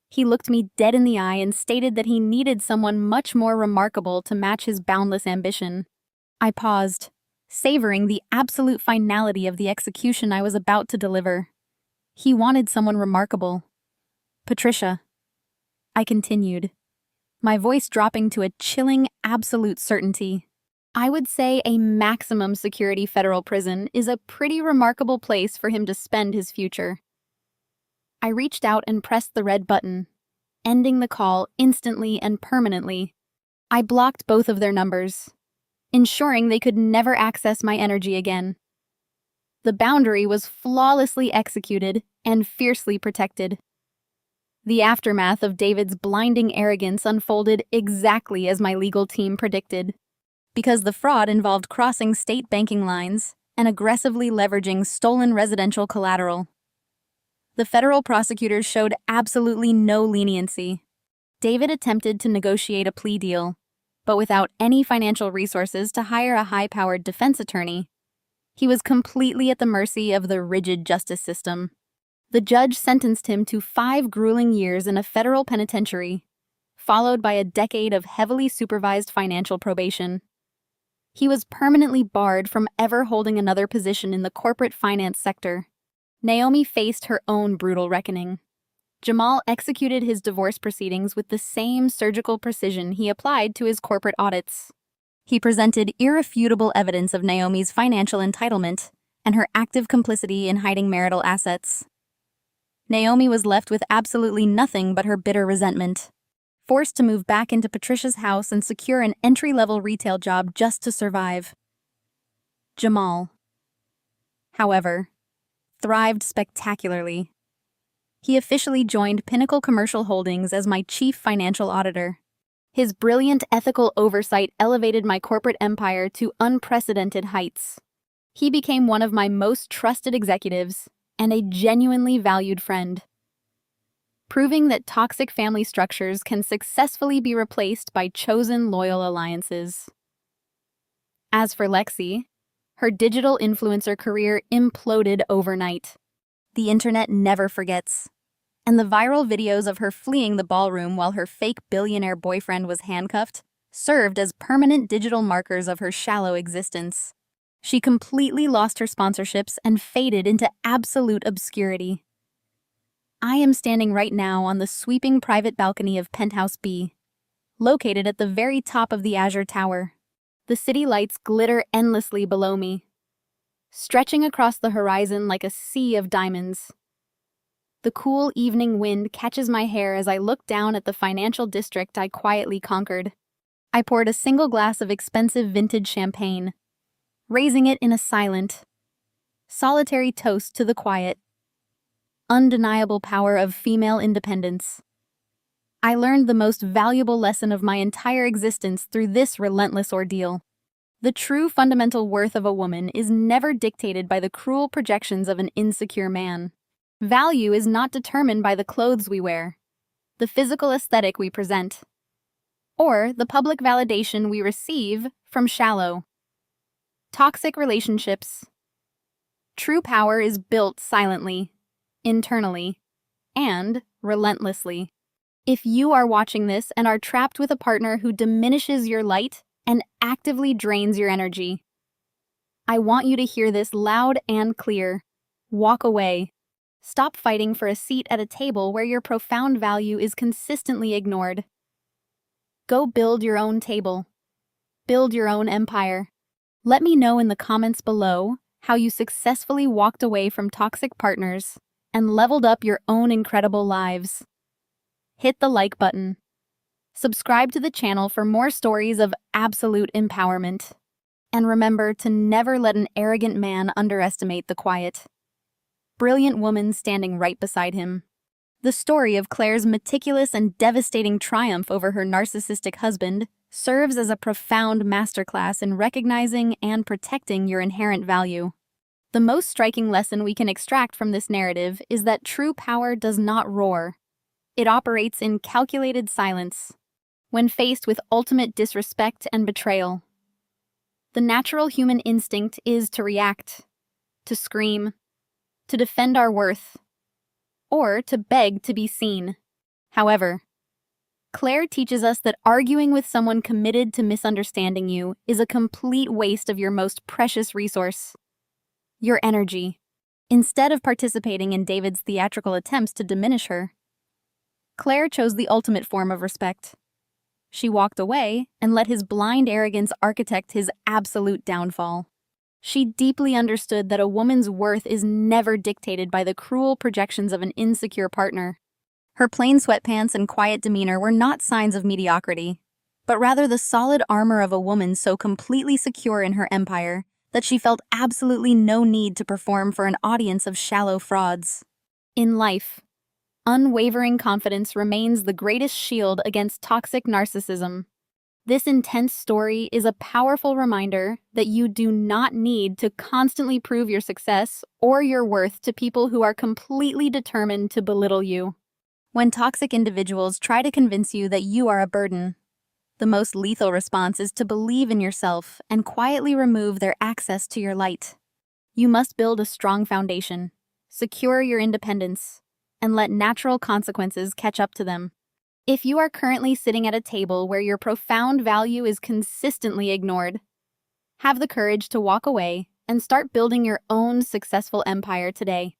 He looked me dead in the eye and stated that he needed someone much more remarkable to match his boundless ambition. I paused, savoring the absolute finality of the execution I was about to deliver. He wanted someone remarkable. Patricia, I continued, my voice dropping to a chilling, absolute certainty. I would say a maximum security federal prison is a pretty remarkable place for him to spend his future. I reached out and pressed the red button, ending the call instantly and permanently. I blocked both of their numbers, ensuring they could never access my energy again. The boundary was flawlessly executed and fiercely protected. The aftermath of David's blinding arrogance unfolded exactly as my legal team predicted. Because the fraud involved crossing state banking lines and aggressively leveraging stolen residential collateral. The federal prosecutors showed absolutely no leniency. David attempted to negotiate a plea deal, but without any financial resources to hire a high-powered defense attorney, he was completely at the mercy of the rigid justice system. The judge sentenced him to 5 grueling years in a federal penitentiary, followed by a decade of heavily supervised financial probation. He was permanently barred from ever holding another position in the corporate finance sector. Naomi faced her own brutal reckoning. Jamal executed his divorce proceedings with the same surgical precision he applied to his corporate audits. He presented irrefutable evidence of Naomi's financial entitlement and her active complicity in hiding marital assets. Naomi was left with absolutely nothing but her bitter resentment, forced to move back into Patricia's house and secure an entry-level retail job just to survive. Jamal, however, thrived spectacularly. He officially joined Pinnacle Commercial Holdings as my chief financial auditor. His brilliant ethical oversight elevated my corporate empire to unprecedented heights. He became one of my most trusted executives and a genuinely valued friend, proving that toxic family structures can successfully be replaced by chosen loyal alliances. As for Lexi, her digital influencer career imploded overnight. The internet never forgets, and the viral videos of her fleeing the ballroom while her fake billionaire boyfriend was handcuffed served as permanent digital markers of her shallow existence. She completely lost her sponsorships and faded into absolute obscurity. I am standing right now on the sweeping private balcony of Penthouse B, located at the very top of the Azure Tower. The city lights glitter endlessly below me, stretching across the horizon like a sea of diamonds. The cool evening wind catches my hair as I look down at the financial district I quietly conquered. I poured a single glass of expensive vintage champagne, raising it in a silent, solitary toast to the quiet, undeniable power of female independence. I learned the most valuable lesson of my entire existence through this relentless ordeal. The true fundamental worth of a woman is never dictated by the cruel projections of an insecure man. Value is not determined by the clothes we wear, the physical aesthetic we present, or the public validation we receive from shallow, toxic relationships. True power is built silently, internally, and relentlessly. If you are watching this and are trapped with a partner who diminishes your light and actively drains your energy, I want you to hear this loud and clear. Walk away. Stop fighting for a seat at a table where your profound value is consistently ignored. Go build your own table. Build your own empire. Let me know in the comments below how you successfully walked away from toxic partners and leveled up your own incredible lives. Hit the like button. Subscribe to the channel for more stories of absolute empowerment. And remember to never let an arrogant man underestimate the quiet, brilliant woman standing right beside him. The story of Claire's meticulous and devastating triumph over her narcissistic husband serves as a profound masterclass in recognizing and protecting your inherent value. The most striking lesson we can extract from this narrative is that true power does not roar. It operates in calculated silence, when faced with ultimate disrespect and betrayal. The natural human instinct is to react, to scream, to defend our worth, or to beg to be seen. However, Claire teaches us that arguing with someone committed to misunderstanding you is a complete waste of your most precious resource, your energy. Instead of participating in David's theatrical attempts to diminish her, Claire chose the ultimate form of respect. She walked away and let his blind arrogance architect his absolute downfall. She deeply understood that a woman's worth is never dictated by the cruel projections of an insecure partner. Her plain sweatpants and quiet demeanor were not signs of mediocrity, but rather the solid armor of a woman so completely secure in her empire that she felt absolutely no need to perform for an audience of shallow frauds. In life, unwavering confidence remains the greatest shield against toxic narcissism. This intense story is a powerful reminder that you do not need to constantly prove your success or your worth to people who are completely determined to belittle you. When toxic individuals try to convince you that you are a burden, the most lethal response is to believe in yourself and quietly remove their access to your light. You must build a strong foundation, secure your independence, and let natural consequences catch up to them. If you are currently sitting at a table where your profound value is consistently ignored, have the courage to walk away and start building your own successful empire today.